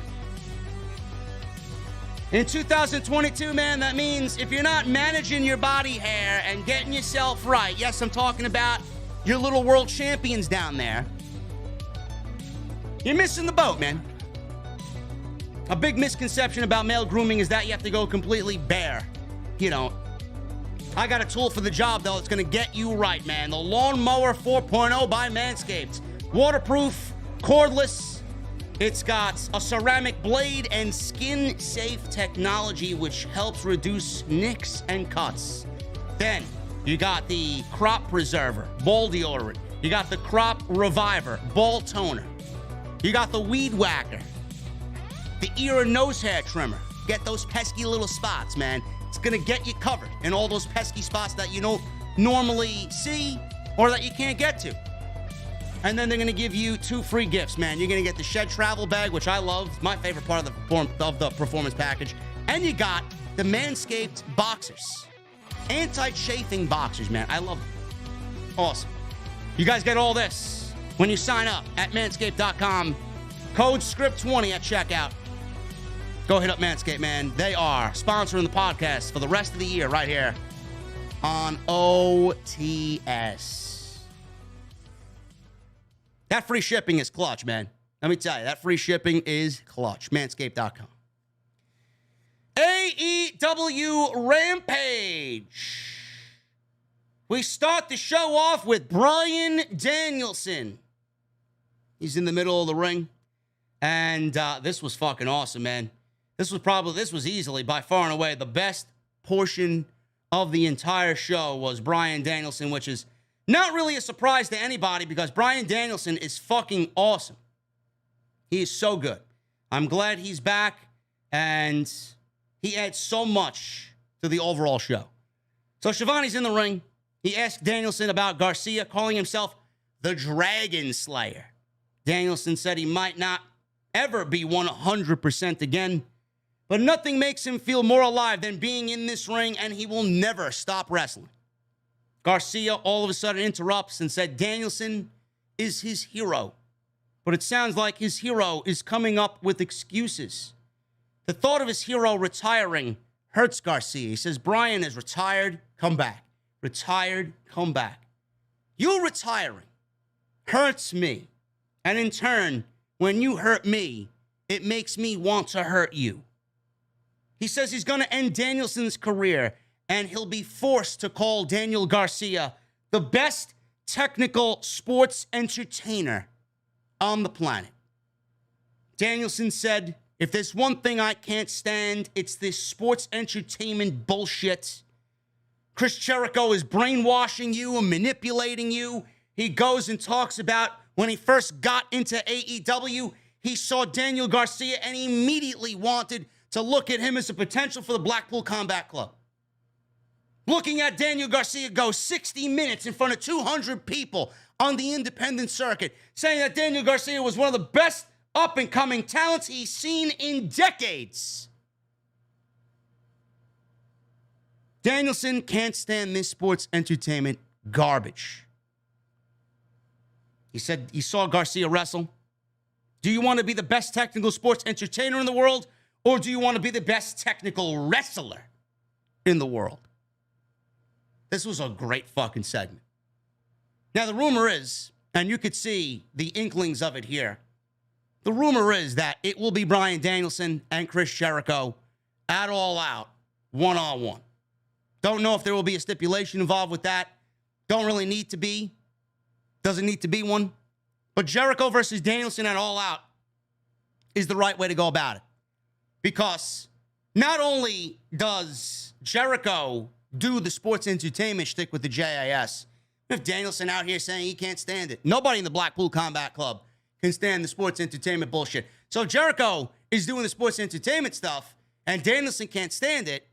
Speaker 2: In 2022, man, that means if you're not managing your body hair and getting yourself right, yes, I'm talking about your little world champions down there, you're missing the boat, man. A big misconception about male grooming is that you have to go completely bare. You don't. I got a tool for the job, though. It's going to get you right, man. The Lawnmower 4.0 by Manscaped. Waterproof, cordless, It's got a ceramic blade and skin-safe technology, which helps reduce nicks and cuts. Then, you got the Crop Preserver, ball deodorant. You got the Crop Reviver, ball toner. You got the Weed Whacker, the ear and nose hair trimmer. Get those pesky little spots, man. It's gonna get you covered in all those pesky spots that you don't normally see or that you can't get to. And then they're gonna give you 2 free gifts, man. You're gonna get the Shed Travel Bag, which I love. It's my favorite part of the performance package. And you got the Manscaped Boxers. Anti-chafing boxers, man. I love them. Awesome. You guys get all this when you sign up at manscaped.com. Code SCRIPT20 at checkout. Go hit up Manscaped, man. They are sponsoring the podcast for the rest of the year right here on OTS. That free shipping is clutch, man. Let me tell you, that free shipping is clutch. Manscaped.com. AEW Rampage. We start the show off with Bryan Danielson. He's in the middle of the ring. And this was fucking awesome, man. This was easily, by far and away, the best portion of the entire show was Bryan Danielson, which is not really a surprise to anybody because Bryan Danielson is fucking awesome. He is so good. I'm glad he's back, and he adds so much to the overall show. So Shivani's in the ring. He asked Danielson about Garcia, calling himself the Dragon Slayer. Danielson said he might not ever be 100% again, but nothing makes him feel more alive than being in this ring, and he will never stop wrestling. Garcia all of a sudden interrupts and said Danielson is his hero, but it sounds like his hero is coming up with excuses. The thought of his hero retiring hurts Garcia. He says, Bryan is retired, come back. Retired, come back. You retiring hurts me, and in turn, when you hurt me, it makes me want to hurt you. He says he's going to end Danielson's career, and he'll be forced to call Daniel Garcia the best technical sports entertainer on the planet. Danielson said, if there's one thing I can't stand, it's this sports entertainment bullshit. Chris Jericho is brainwashing you and manipulating you. He goes and talks about when he first got into AEW, he saw Daniel Garcia and he immediately wanted to look at him as a potential for the Blackpool Combat Club. Looking at Daniel Garcia go 60 minutes in front of 200 people on the independent circuit, saying that Daniel Garcia was one of the best up-and-coming talents he's seen in decades. Danielson can't stand this sports entertainment garbage. He said he saw Garcia wrestle. Do you want to be the best technical sports entertainer in the world, or do you want to be the best technical wrestler in the world? This was a great fucking segment. Now, the rumor is, and you could see the inklings of it here, the rumor is that it will be Bryan Danielson and Chris Jericho at All Out, one-on-one. Don't know if there will be a stipulation involved with that. Don't really need to be. Doesn't need to be one. But Jericho versus Danielson at All Out is the right way to go about it. Because not only does Jericho do the sports entertainment shtick with the JAS, we have Danielson out here saying he can't stand it. Nobody in the Blackpool Combat Club can stand the sports entertainment bullshit. So if Jericho is doing the sports entertainment stuff and Danielson can't stand it,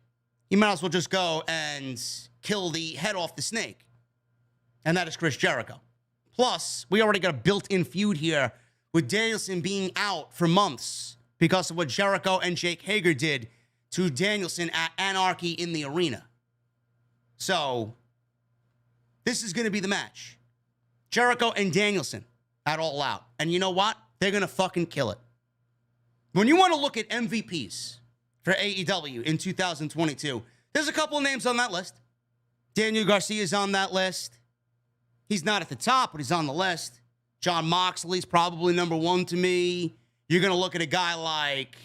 Speaker 2: he might as well just go and kill the head off the snake. And that is Chris Jericho. Plus, we already got a built-in feud here with Danielson being out for months because of what Jericho and Jake Hager did to Danielson at Anarchy in the Arena. So, this is going to be the match. Jericho and Danielson at All Out. And you know what? They're going to fucking kill it. When you want to look at MVPs for AEW in 2022, there's a couple of names on that list. Daniel Garcia is on that list. He's not at the top, but he's on the list. Jon Moxley's probably number one to me. You're going to look at a guy like,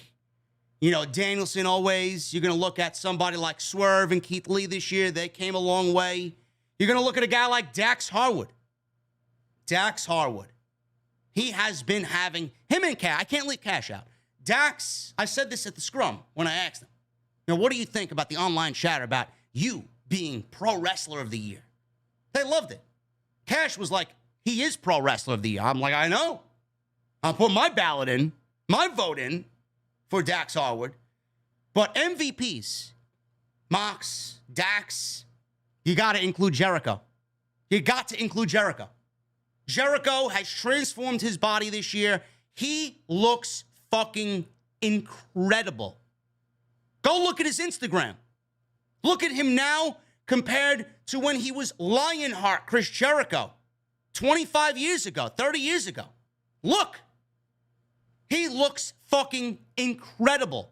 Speaker 2: Danielson always. You're going to look at somebody like Swerve and Keith Lee this year. They came a long way. You're going to look at a guy like Dax Harwood. Dax Harwood. he has been having, him and Cash, I can't leave Cash out. Dax, I said this at the scrum when I asked him, what do you think about the online chatter about you being Pro Wrestler of the Year? They loved it. Cash was like, he is Pro Wrestler of the Year. I'm like, I know. I'll put my ballot in, my vote in for Dax Harwood. But MVPs, Mox, Dax, you got to include Jericho. You got to include Jericho. Jericho has transformed his body this year. He looks fucking incredible. Go look at his Instagram. Look at him now compared to when he was Lionheart Chris Jericho 25 years ago, 30 years ago. Look. He looks fucking incredible.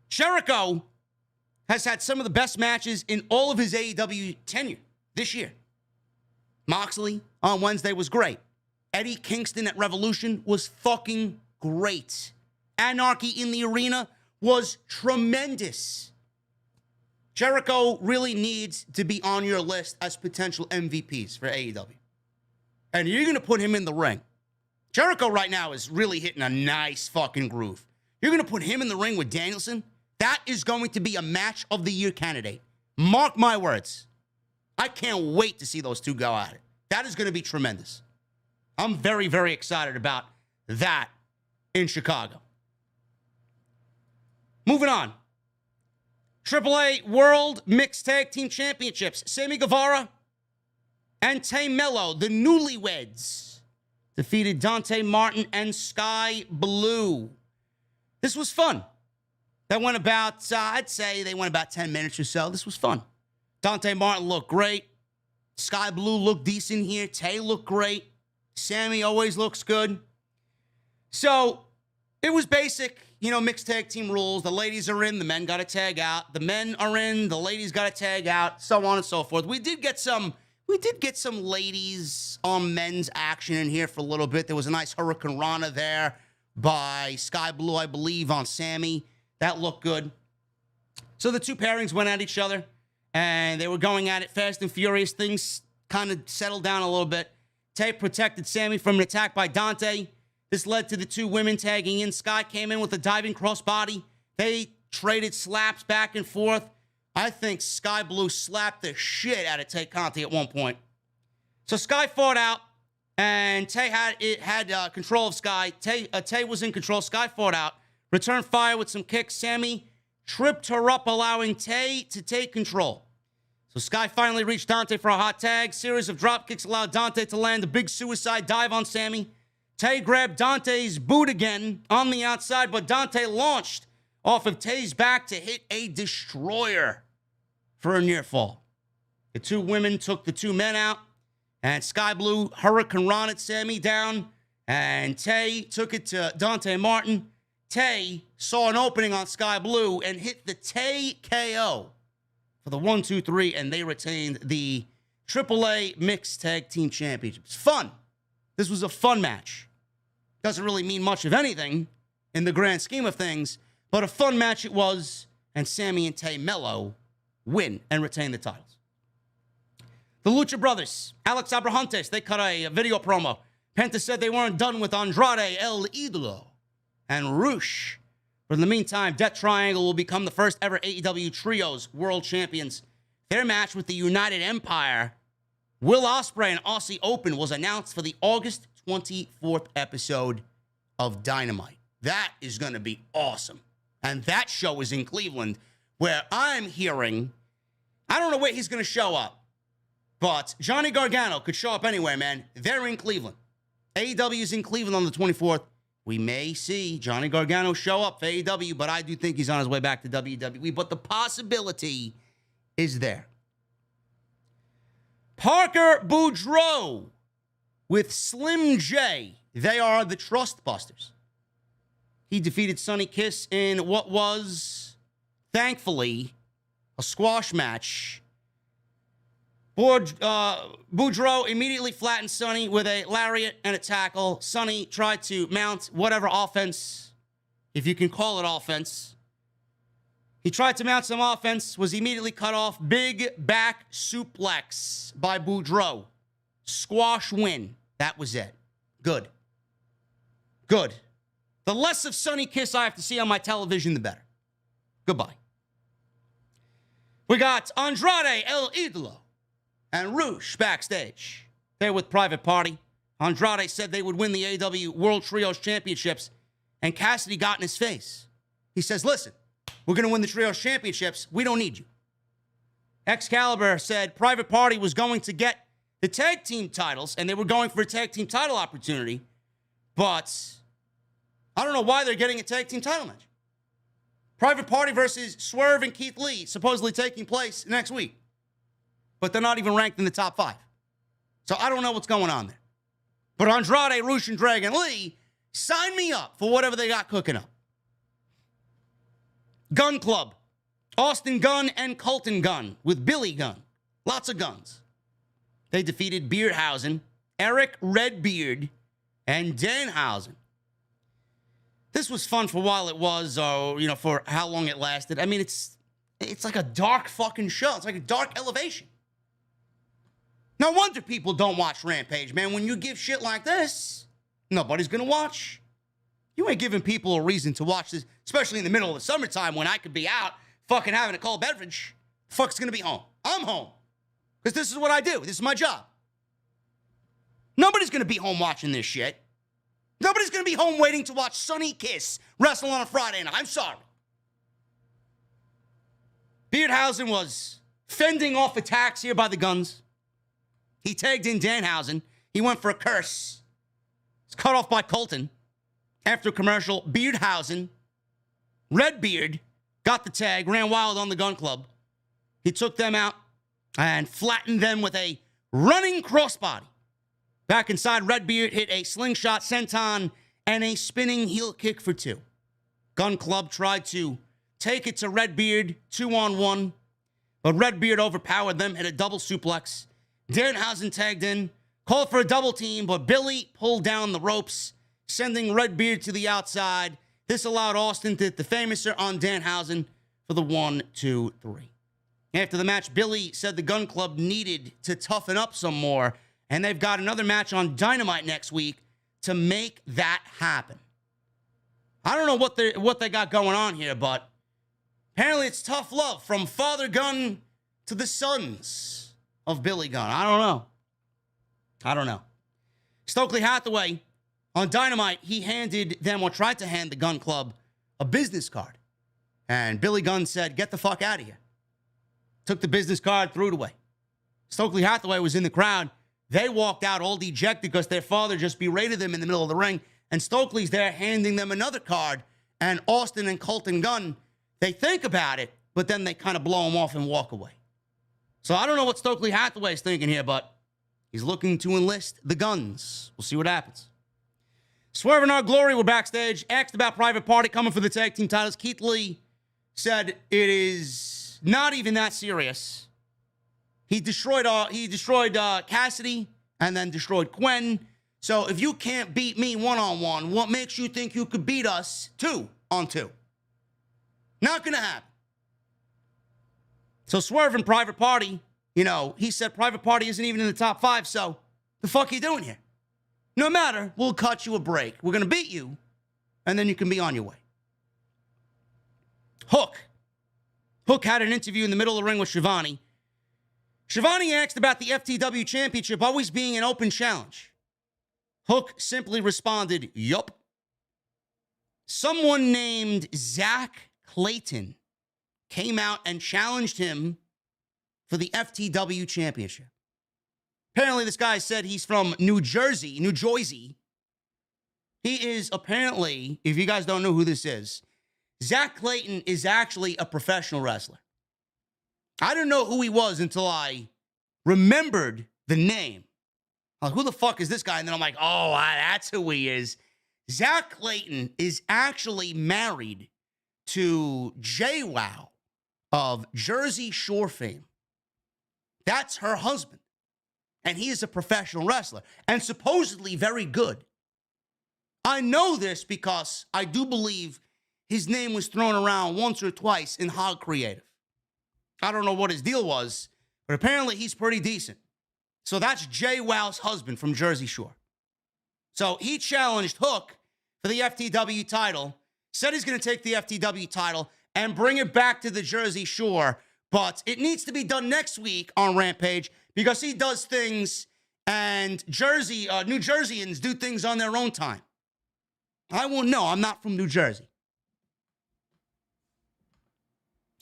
Speaker 2: Jericho has had some of the best matches in all of his AEW tenure this year. Moxley on Wednesday was great. Eddie Kingston at Revolution was fucking great. Anarchy in the Arena was tremendous. Jericho really needs to be on your list as potential MVPs for AEW. And you're going to put him in the ring. Jericho right now is really hitting a nice fucking groove. You're going to put him in the ring with Danielson? That is going to be a match of the year candidate. Mark my words. I can't wait to see those two go at it. That is going to be tremendous. I'm very, very excited about that in Chicago. Moving on. AAA World Mixed Tag Team Championships. Sammy Guevara and Melo, the newlyweds, defeated Dante Martin and Skye Blue. This was fun. That went about, I'd say they went about 10 minutes or so. This was fun. Dante Martin looked great. Skye Blue looked decent here. Tay looked great. Sammy always looks good. So it was basic, mixed tag team rules. The ladies are in, the men got to tag out. The men are in, the ladies got to tag out, so on and so forth. We did get some ladies on men's action in here for a little bit. There was a nice Hurricane Rana there by Skye Blue, I believe, on Sammy. That looked good. So the two pairings went at each other, and they were going at it fast and furious. Things kind of settled down a little bit. Tay protected Sammy from an attack by Dante. This led to the two women tagging in. Skye came in with a diving crossbody. They traded slaps back and forth. I think Skye Blue slapped the shit out of Tay Conti at one point. So Skye fought out, and Tay had control of Skye. Tay was in control. Skye fought out. Returned fire with some kicks. Sammy tripped her up, allowing Tay to take control. So Skye finally reached Dante for a hot tag. Series of drop kicks allowed Dante to land a big suicide dive on Sammy. Tay grabbed Dante's boot again on the outside, but Dante launched off of Tay's back to hit a destroyer for a near fall. The two women took the two men out, and Skye Blue Hurricane Ron Sammy down, and Tay took it to Dante Martin. Tay saw an opening on Skye Blue and hit the Tay KO for the 1-2-3, and they retained the AAA Mixed Tag Team Championship. It's fun. This was a fun match. Doesn't really mean much of anything in the grand scheme of things, but a fun match it was, and Sammy and Tay Melo win and retain the titles. The Lucha Brothers, Alex Abrahantes, they cut a video promo. Penta said they weren't done with Andrade El Idolo and Rush. But in the meantime, Death Triangle will become the first ever AEW Trios World Champions. Their match with the United Empire, Will Ospreay and Aussie Open, was announced for the August 24th episode of Dynamite. That is going to be awesome. And that show is in Cleveland, where I'm hearing, I don't know where he's going to show up, but Johnny Gargano could show up anywhere, man. They're in Cleveland. AEW is in Cleveland on the 24th. We may see Johnny Gargano show up for AEW, but I do think he's on his way back to WWE. But the possibility is there. Parker Boudreaux with Slim J. They are the Trust Busters. He defeated Sonny Kiss in what was, thankfully, a squash match. Boudreaux immediately flattened Sonny with a lariat and a tackle. Sonny tried to mount whatever offense, if you can call it offense. He tried to mount some offense, was immediately cut off. Big back suplex by Boudreaux. Squash win. That was it. Good. Good. The less of Sonny Kiss I have to see on my television, the better. Goodbye. We got Andrade El Idolo and Rush backstage. They're with Private Party. Andrade said they would win the AEW World Trios Championships, and Cassidy got in his face. He says, listen, we're going to win the Trios Championships. We don't need you. Excalibur said Private Party was going to get the tag team titles, and they were going for a tag team title opportunity, but I don't know why they're getting a tag team title match. Private Party versus Swerve and Keith Lee, supposedly taking place next week. But they're not even ranked in the top 5. So I don't know what's going on there. But Andrade, Rush, and Dragon Lee, sign me up for whatever they got cooking up. Gunn Club. Austin Gunn and Colton Gunn with Billy Gunn. Lots of guns. They defeated Beardhausen, Erick Redbeard, and Danhausen. This was fun for while it was, for how long it lasted. I mean, it's like a dark fucking show. It's like a dark elevation. No wonder people don't watch Rampage, man. When you give shit like this, nobody's going to watch. You ain't giving people a reason to watch this, especially in the middle of the summertime when I could be out fucking having a cold beverage. Fuck's going to be home. I'm home. Because this is what I do. This is my job. Nobody's going to be home watching this shit. Nobody's going to be home waiting to watch Sonny Kiss wrestle on a Friday night. I'm sorry. Beardhausen was fending off attacks here by the Guns. He tagged in Danhausen. He went for a curse. It's cut off by Colton. After a commercial, Beardhausen, Redbeard, got the tag, ran wild on the Gun Club. He took them out and flattened them with a running crossbody. Back inside, Redbeard hit a slingshot senton and a spinning heel kick for 2. Gun Club tried to take it to Redbeard 2-on-1, but Redbeard overpowered them, hit a double suplex. Danhausen tagged in, called for a double team, but Billy pulled down the ropes, sending Redbeard to the outside. This allowed Austin to hit the famouser on Danhausen for the 1, 2, 3. After the match, Billy said the Gun Club needed to toughen up some more, and they've got another match on Dynamite next week to make that happen. I don't know what they got going on here, but apparently it's tough love from Father Gunn to the sons of Billy Gunn. I don't know. Stokely Hathaway on Dynamite, he handed them, or tried to hand the Gun Club, a business card. And Billy Gunn said, get the fuck out of here. Took the business card, threw it away. Stokely Hathaway was in the crowd. They walked out all dejected because their father just berated them in the middle of the ring. And Stokely's there handing them another card. And Austin and Colton Gunn, they think about it, but then they kind of blow him off and walk away. So I don't know what Stokely Hathaway's thinking here, but he's looking to enlist the Guns. We'll see what happens. Swerve and Our Glory were backstage, asked about Private Party coming for the tag team titles. Keith Lee said it is not even that serious. He destroyed Cassidy and then destroyed Quen. So if you can't beat me 1-on-1, what makes you think you could beat us 2-on-2? Not going to happen. So Swerve and Private Party, he said Private Party isn't even in the top 5, so the fuck are you doing here? No matter, we'll cut you a break. We're going to beat you, and then you can be on your way. Hook had an interview in the middle of the ring with Shivani. Shivani asked about the FTW Championship always being an open challenge. Hook simply responded, yup. Someone named Zach Clayton came out and challenged him for the FTW Championship. Apparently, this guy said he's from New Jersey. He is apparently, if you guys don't know who this is, Zach Clayton is actually a professional wrestler. I didn't know who he was until I remembered the name. Like, who the fuck is this guy? And then I'm like, oh, that's who he is. Zach Clayton is actually married to JWoww of Jersey Shore fame. That's her husband. And he is a professional wrestler and supposedly very good. I know this because I do believe his name was thrown around once or twice in Hog Creative. I don't know what his deal was, but apparently he's pretty decent. So that's JWoww's husband from Jersey Shore. So he challenged Hook for the FTW title, said he's going to take the FTW title and bring it back to the Jersey Shore, but it needs to be done next week on Rampage because he does things and New Jerseyans do things on their own time. I won't know. I'm not from New Jersey.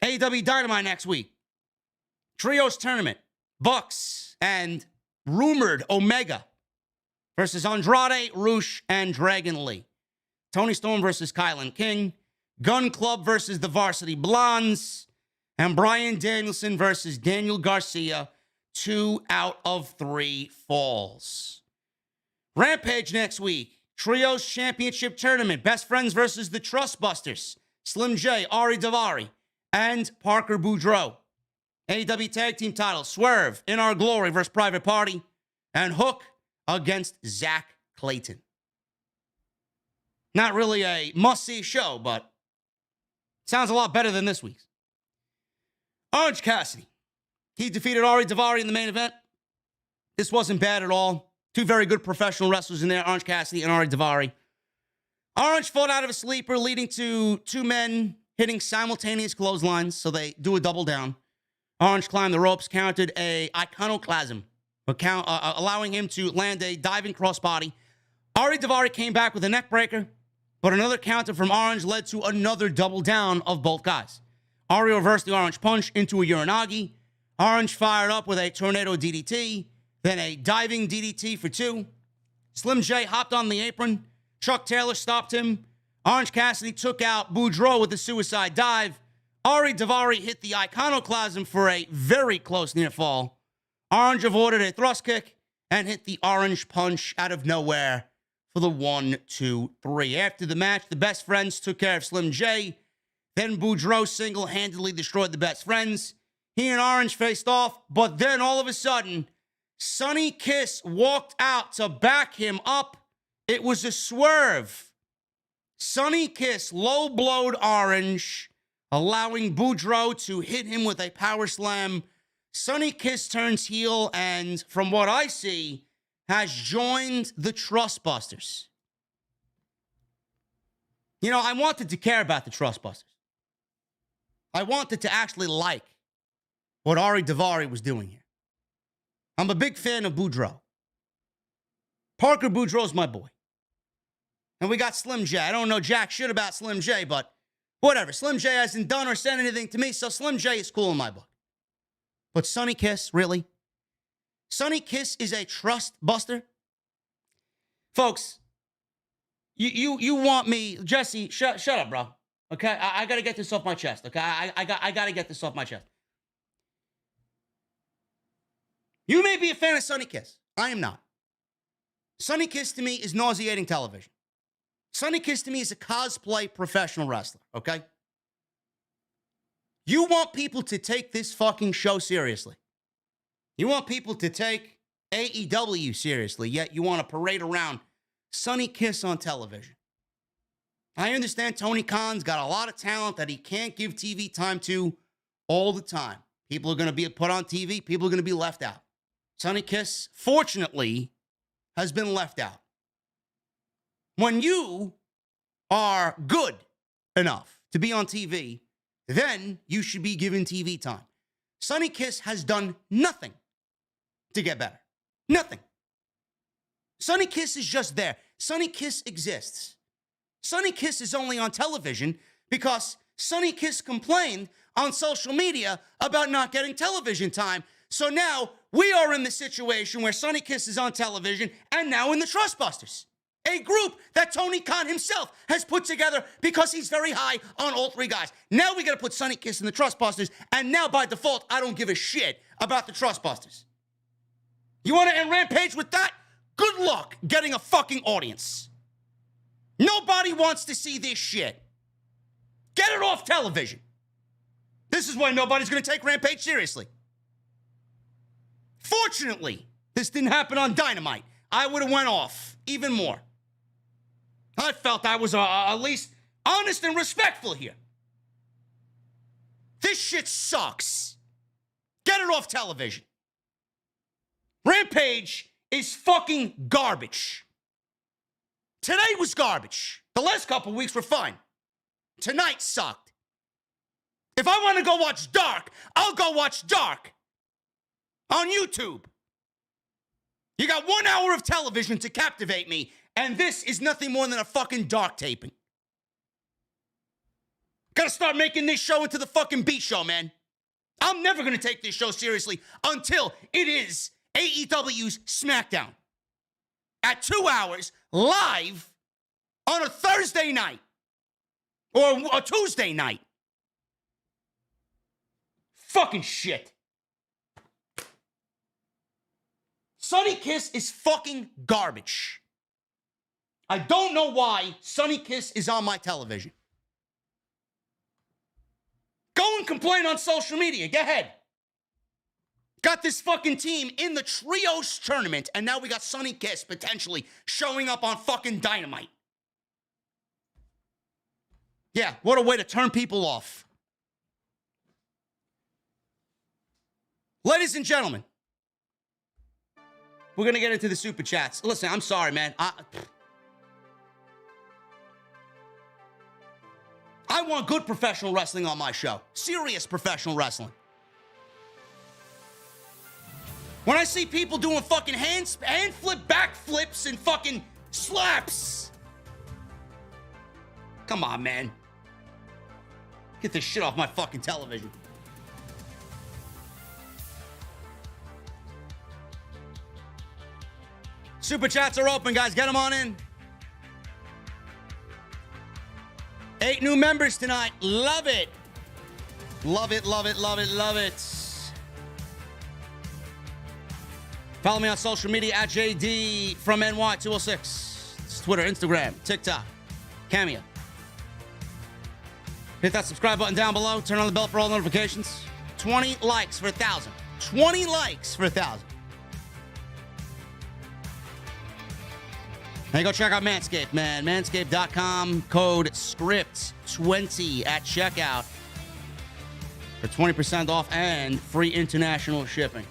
Speaker 2: AEW Dynamite next week. Trios tournament. Bucks and rumored Omega versus Andrade, Rush, and Dragon Lee. Tony Storm versus Kylan King. Gunn Club versus the Varsity Blondes. And Bryan Danielson versus Daniel Garcia. 2 out of 3 falls. Rampage next week. Trios Championship Tournament. Best Friends versus the Trustbusters. Slim J, Ari Daivari, and Parker Boudreaux. AEW Tag Team titles. Swerve, In Our Glory versus Private Party. And Hook against Zach Clayton. Not really a must-see show, but sounds a lot better than this week's. Orange Cassidy. He defeated Ari Daivari in the main event. This wasn't bad at all. 2 very good professional wrestlers in there, Orange Cassidy and Ari Daivari. Orange fought out of a sleeper, leading to 2 men hitting simultaneous clotheslines, so they do a double down. Orange climbed the ropes, countered a iconoclasm, allowing him to land a diving crossbody. Ari Daivari came back with a neck breaker, but another counter from Orange led to another double down of both guys. Ari reversed the Orange punch into a Uranagi. Orange fired up with a tornado DDT, then a diving DDT for 2. Slim J hopped on the apron. Chuck Taylor stopped him. Orange Cassidy took out Boudreaux with a suicide dive. Ari Daivari hit the iconoclasm for a very close near fall. Orange avoided a thrust kick and hit the Orange punch out of nowhere for the 1, 2, 3. After the match, the Best Friends took care of Slim J. Then Boudreaux single-handedly destroyed the Best Friends. He and Orange faced off, but then all of a sudden, Sonny Kiss walked out to back him up. It was a swerve. Sonny Kiss low-blowed Orange, allowing Boudreaux to hit him with a power slam. Sonny Kiss turns heel and, from what I see, has joined the Trustbusters. You know, I wanted to care about the Trustbusters. I wanted to actually like what Ari Daivari was doing here. I'm a big fan of Boudreaux. Parker Boudreaux's my boy. And we got Slim J. I don't know jack shit about Slim J, but whatever. Slim J hasn't done or said anything to me, so Slim J is cool in my book. But Sonny Kiss, really? Sonny Kiss is a trust buster? Folks, you want me... Jesse, shut up, bro. Okay? I got to get this off my chest, okay? I got to get this off my chest. You may be a fan of Sonny Kiss. I am not. Sonny Kiss to me is nauseating television. Sonny Kiss to me is a cosplay professional wrestler, okay? You want people to take this fucking show seriously. You want people to take AEW seriously, yet you want to parade around Sonny Kiss on television. I understand Tony Khan's got a lot of talent that he can't give TV time to all the time. People are going to be put on TV. People are going to be left out. Sonny Kiss, fortunately, has been left out. When you are good enough to be on TV, then you should be given TV time. Sonny Kiss has done nothing to get better. Nothing. Sonny Kiss is just there. Sonny Kiss exists. Sonny Kiss is only on television because Sonny Kiss complained on social media about not getting television time. So now we are in the situation where Sonny Kiss is on television and now in the Trustbusters, a group that Tony Khan himself has put together because he's very high on all 3 guys. Now we got to put Sonny Kiss in the Trustbusters, and now by default, I don't give a shit about the Trustbusters. You want to end Rampage with that? Good luck getting a fucking audience. Nobody wants to see this shit. Get it off television. This is why nobody's going to take Rampage seriously. Fortunately, this didn't happen on Dynamite. I would have went off even more. I felt I was at least honest and respectful here. This shit sucks. Get it off television. Rampage is fucking garbage. Today was garbage. The last couple weeks were fine. Tonight sucked. If I want to go watch Dark, I'll go watch Dark on YouTube. You got 1 hour of television to captivate me, and this is nothing more than a fucking Dark taping. Gotta start making this show into the fucking B show, man. I'm never gonna take this show seriously until it is AEW's SmackDown. At 2 hours, live, on a Thursday night. Or a Tuesday night. Fucking shit. Sonny Kiss is fucking garbage. I don't know why Sonny Kiss is on my television. Go and complain on social media. Go ahead. Got this fucking team in the trios tournament, and now we got Sonny Kiss potentially showing up on fucking Dynamite. Yeah, what a way to turn people off. Ladies and gentlemen, we're going to get into the super chats. Listen, I'm sorry, man. I want good professional wrestling on my show. Serious professional wrestling. When I see people doing fucking hand flip, back flips, and fucking slaps. Come on, man. Get this shit off my fucking television. Super chats are open, guys. Get them on in. 8 new members tonight. Love it. Love it, love it, love it, love it. Follow me on social media at JDfromNY206. It's Twitter, Instagram, TikTok, Cameo. Hit that subscribe button down below. Turn on the bell for all notifications. 20 likes for 1,000. 20 likes for 1,000. Now you go check out Manscaped, man. Manscaped.com, code SCRIPT20 at checkout for 20% off and free international shipping.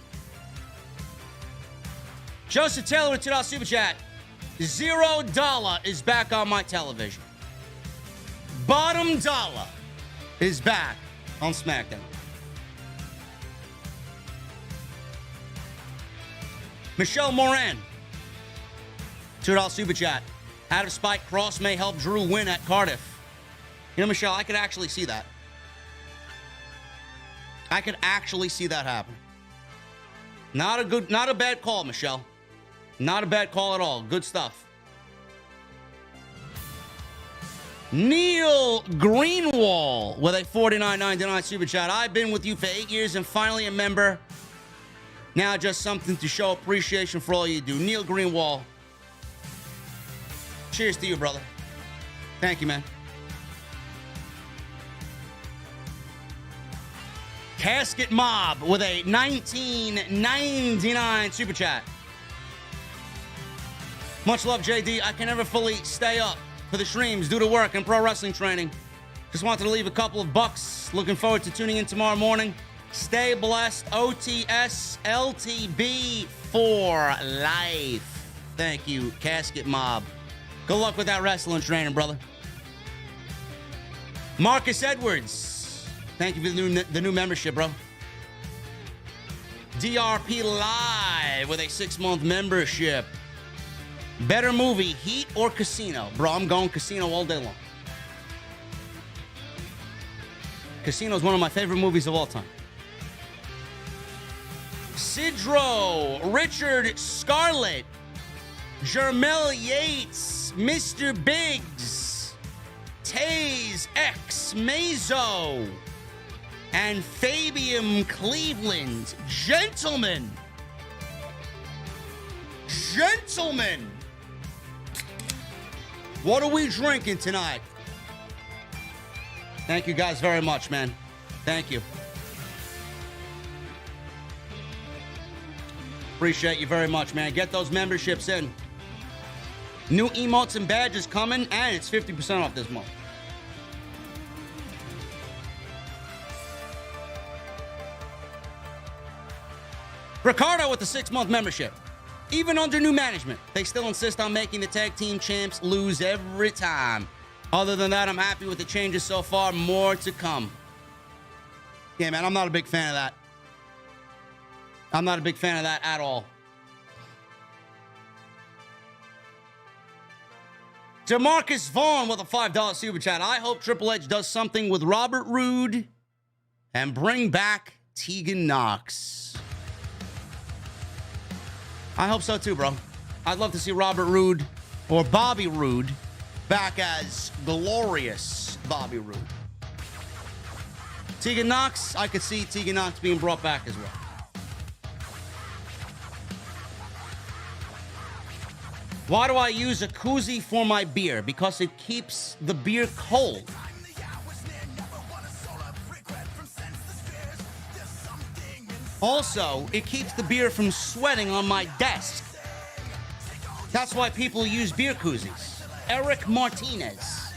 Speaker 2: Joseph Taylor with $2 Super Chat. $0 is back on my television. Bottom dollar is back on SmackDown. Michelle Moran. $2 Super Chat. Out of spite, Cross may help Drew win at Cardiff. You know, Michelle, I could actually see that. I could actually see that happen. Not a bad call, Michelle. Not a bad call at all. Good stuff. Neil Greenwall with a $49.99 Super Chat. I've been with you for 8 years and finally a member. Now just something to show appreciation for all you do. Neil Greenwall. Cheers to you, brother. Thank you, man. Casket Mob with a $19.99 Super Chat. Much love, JD. I can never fully stay up for the streams due to work and pro wrestling training. Just wanted to leave a couple of bucks. Looking forward to tuning in tomorrow morning. Stay blessed. OTS LTB for life. Thank you, Casket Mob. Good luck with that wrestling training, brother. Marcus Edwards. Thank you for the new membership, bro. DRP Live with a 6-month membership. Better movie, Heat or Casino? Bro, I'm going Casino all day long. Casino is one of my favorite movies of all time. Sidro, Richard Scarlett, Jermel Yates, Mr. Biggs, Taze X Mazo, and Fabian Cleveland. Gentlemen, what are we drinking tonight? Thank you guys very much, man. Thank you. Appreciate you very much, man. Get those memberships in. New emotes and badges coming, and it's 50% off this month. Ricardo with the 6-month membership. Even under new management, they still insist on making the tag team champs lose every time. Other than that, I'm happy with the changes so far. More to come. Yeah, man, I'm not a big fan of that. I'm not a big fan of that at all. DeMarcus Vaughn with a $5 super chat. I hope Triple H does something with Robert Roode and bring back Tegan Knox. I hope so too, bro. I'd love to see Robert Roode or Bobby Roode back as glorious Bobby Roode. Tegan Knox, I could see Tegan Knox being brought back as well. Why do I use a koozie for my beer? Because it keeps the beer cold. Also, it keeps the beer from sweating on my desk. That's why people use beer koozies. Eric Martinez.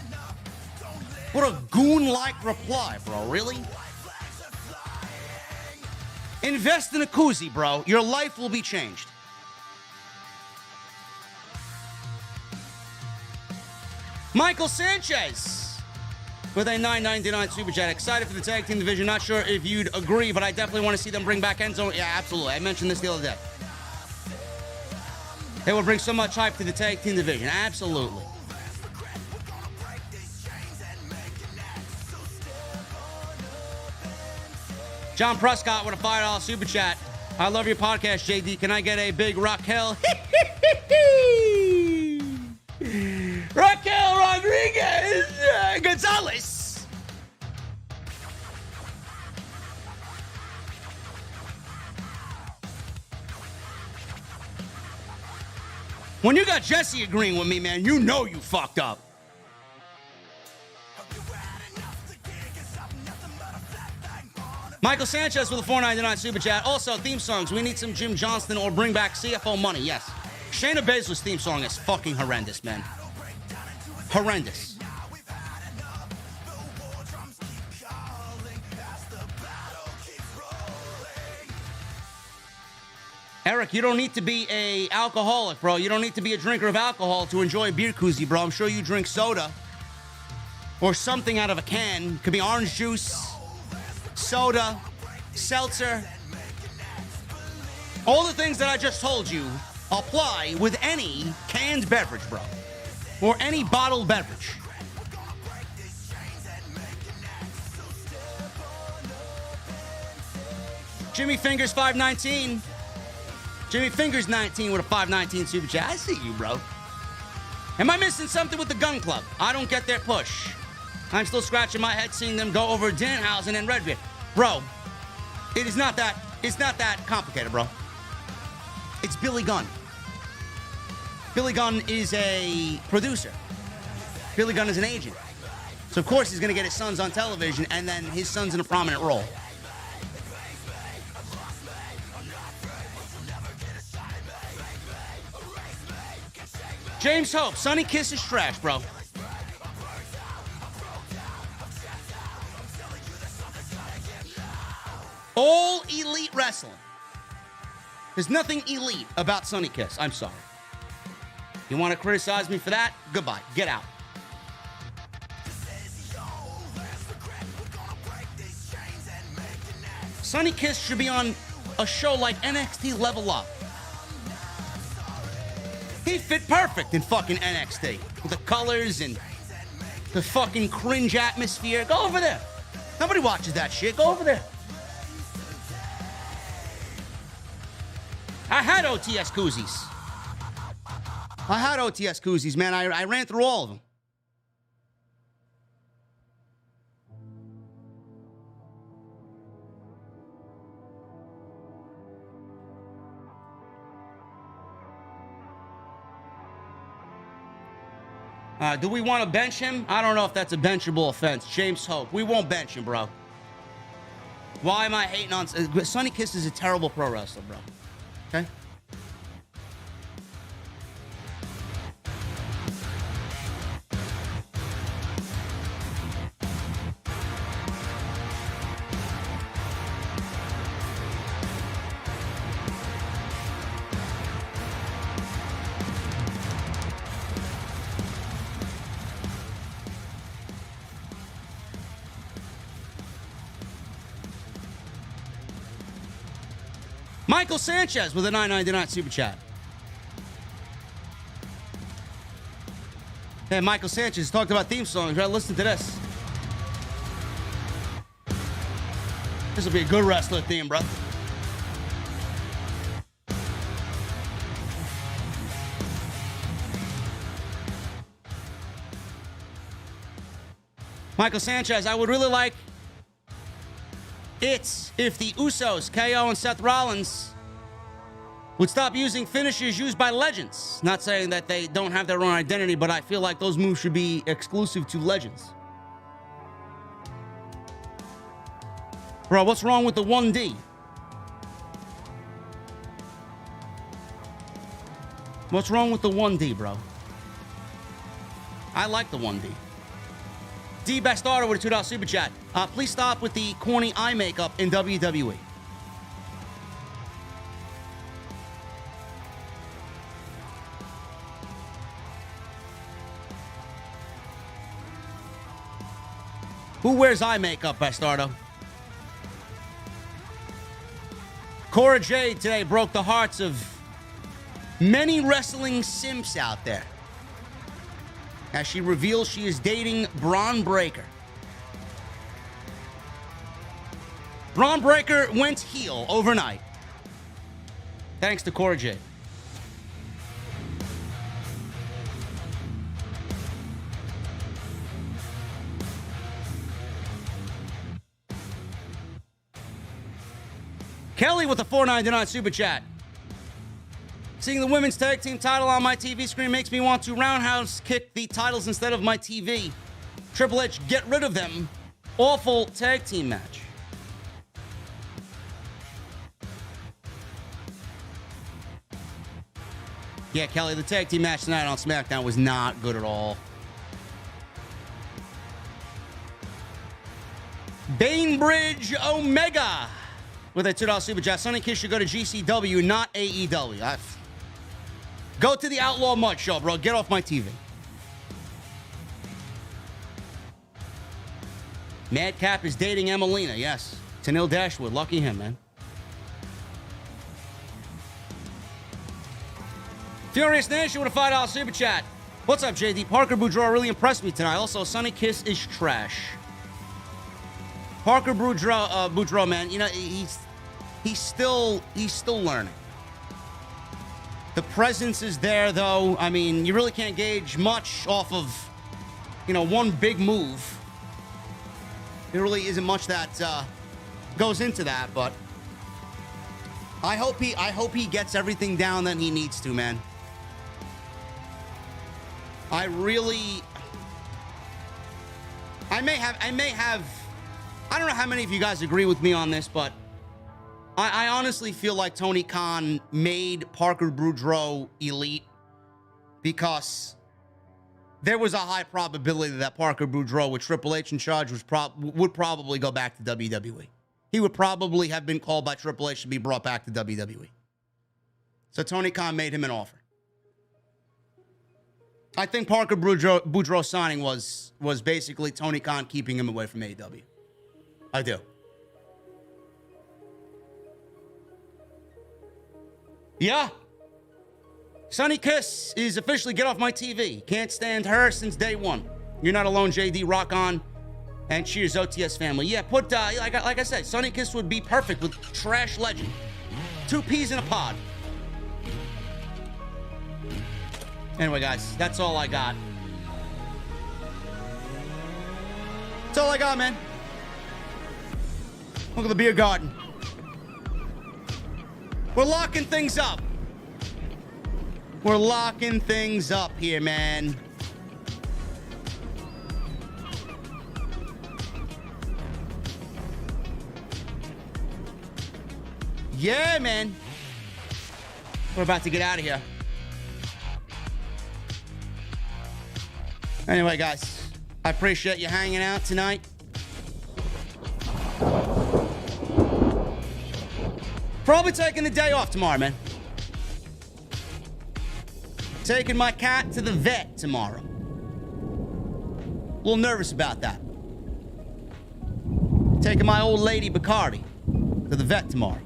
Speaker 2: What a goon-like reply, bro. Really? Invest in a koozie, bro. Your life will be changed. Michael Sanchez with a $9.99 super chat. Excited for the tag team division. Not sure if you'd agree, but I definitely want to see them bring back Enzo. Yeah, absolutely. I mentioned this the other day. They will bring so much hype to the tag team division. Absolutely. John Prescott with a $5 super chat. I love your podcast, JD. Can I get a big Raquel? Raquel Rodriguez Gonzalez. When you got Jesse agreeing with me, man, you know you fucked up. Michael Sanchez with a $4.99 super chat. Also, theme songs. We need some Jim Johnston or bring back CFO money. Yes. Shayna Baszler's theme song is fucking horrendous, man. Horrendous. Eric, you don't need to be a alcoholic, bro. You don't need to be a drinker of alcohol to enjoy a beer koozie, bro. I'm sure you drink soda or something out of a can. Could be orange juice, soda, seltzer. All the things that I just told you apply with any canned beverage, bro. Or any bottled beverage. Jimmy Fingers 519. Jimmy Fingers 19 with a 519 super chat. I see you, bro. Am I missing something with the Gunn Club? I don't get their push. I'm still scratching my head seeing them go over Danhausen and Redbeard. Bro, it's not that complicated, bro. It's Billy Gunn. Billy Gunn is a producer. Billy Gunn is an agent. So, of course, he's going to get his sons on television, and then his son's in a prominent role. James Hope, Sonny Kiss is trash, bro. All elite wrestling. There's nothing elite about Sonny Kiss. I'm sorry. You want to criticize me for that? Goodbye. Get out. Sonny Kiss should be on a show like NXT Level Up. He fit perfect in fucking NXT. With the colors and the fucking cringe atmosphere. Go over there. Nobody watches that shit. Go over there. I had OTS koozies. Man. I ran through all of them. Do we want to bench him? I don't know if that's a benchable offense. James Hope. We won't bench him, bro. Why am I hating on... Sonny Kiss is a terrible pro wrestler, bro. Okay? Michael Sanchez with a $9.99 super chat. Hey, Michael Sanchez talked about theme songs, right? Listen to this. This will be a good wrestler theme, bro. Michael Sanchez, I would really like it if the Usos, KO and Seth Rollins, would stop using finishes used by legends. Not saying that they don't have their own identity, but I feel like those moves should be exclusive to legends. Bro, what's wrong with the 1D? What's wrong with the 1D, bro? I like the 1D. D Best Starter with a $2 super chat. Please stop with the corny eye makeup in WWE. Who wears eye makeup, Bastardo? Cora Jade today broke the hearts of many wrestling simps out there as she reveals she is dating Braun Breaker. Braun Breaker went heel overnight, thanks to Cora Jade. Kelly with a $4.99 super chat. Seeing the women's tag team title on my TV screen makes me want to roundhouse kick the titles instead of my TV. Triple H, get rid of them. Awful tag team match. Yeah, Kelly, the tag team match tonight on SmackDown was not good at all. Bainbridge Omega with a $2 super chat. Sonny Kiss should go to GCW, not AEW. Go to the Outlaw Mud show, bro. Get off my TV. Madcap is dating Emelina. Yes. Tenille Dashwood. Lucky him, man. Furious Nation with a $5 super chat. What's up, JD? Parker Boudreaux really impressed me tonight. Also, Sonny Kiss is trash. Parker Boudreaux, man, you know, he's still learning. The presence is there, though. I mean, you really can't gauge much off of, you know, one big move. There really isn't much that goes into that, but I hope he gets everything down that he needs to, man. I may have. I don't know how many of you guys agree with me on this, but I honestly feel like Tony Khan made Parker Boudreaux elite because there was a high probability that Parker Boudreaux, with Triple H in charge, would probably go back to WWE. He would probably have been called by Triple H to be brought back to WWE. So Tony Khan made him an offer. I think Parker Boudreaux signing was basically Tony Khan keeping him away from AEW. I do. Yeah. Sonny Kiss is officially get off my TV. Can't stand her since day one. You're not alone, JD. Rock on. And cheers, OTS family. Yeah, put, like I said, Sonny Kiss would be perfect with Trash Legend. 2 peas in a pod. Anyway, guys, that's all I got. That's all I got, man. Look at the beer garden. We're locking things up. We're locking things up here, man. Yeah, man. We're about to get out of here. Anyway, guys, I appreciate you hanging out tonight. Probably taking the day off tomorrow, man. Taking my cat to the vet tomorrow. A little nervous about that. Taking my old lady Bacardi to the vet tomorrow.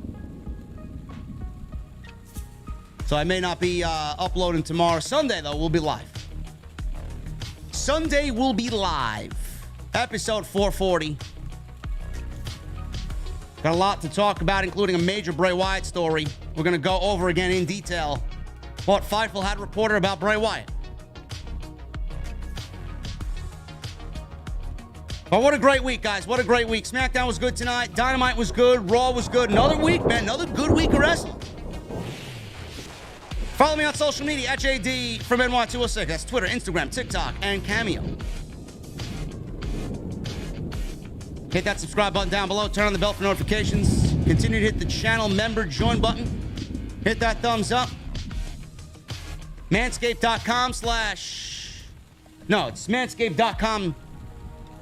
Speaker 2: So I may not be uploading tomorrow. Sunday, though, we'll be live. Sunday will be live. Episode 440. Got a lot to talk about, including a major Bray Wyatt story. We're going to go over again in detail what Fightful had reported about Bray Wyatt. But what a great week, guys. What a great week. SmackDown was good tonight. Dynamite was good. Raw was good. Another week, man. Another good week of wrestling. Follow me on social media at JDfromNY206. That's Twitter, Instagram, TikTok, and Cameo. Hit that subscribe button down below. Turn on the bell for notifications. Continue to hit the channel member join button. Hit that thumbs up. Manscaped.com it's Manscaped.com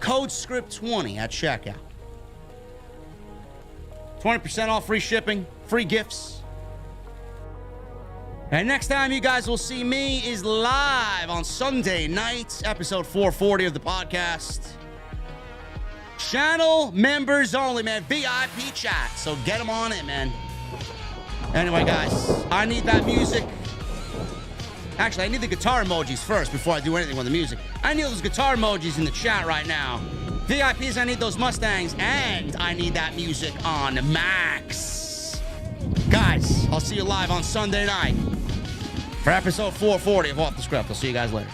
Speaker 2: code script 20 at checkout. 20% off, free shipping, free gifts. And next time you guys will see me is live on Sunday night, episode 440 of the podcast. Channel members only, man. VIP chat. So get them on it, man. Anyway, guys, I need that music. Actually, I need the guitar emojis first before I do anything with the music. I need those guitar emojis in the chat right now. VIPs, I need those Mustangs, and I need that music on max. Guys, I'll see you live on Sunday night for episode 440 of Off the Script. I'll see you guys later.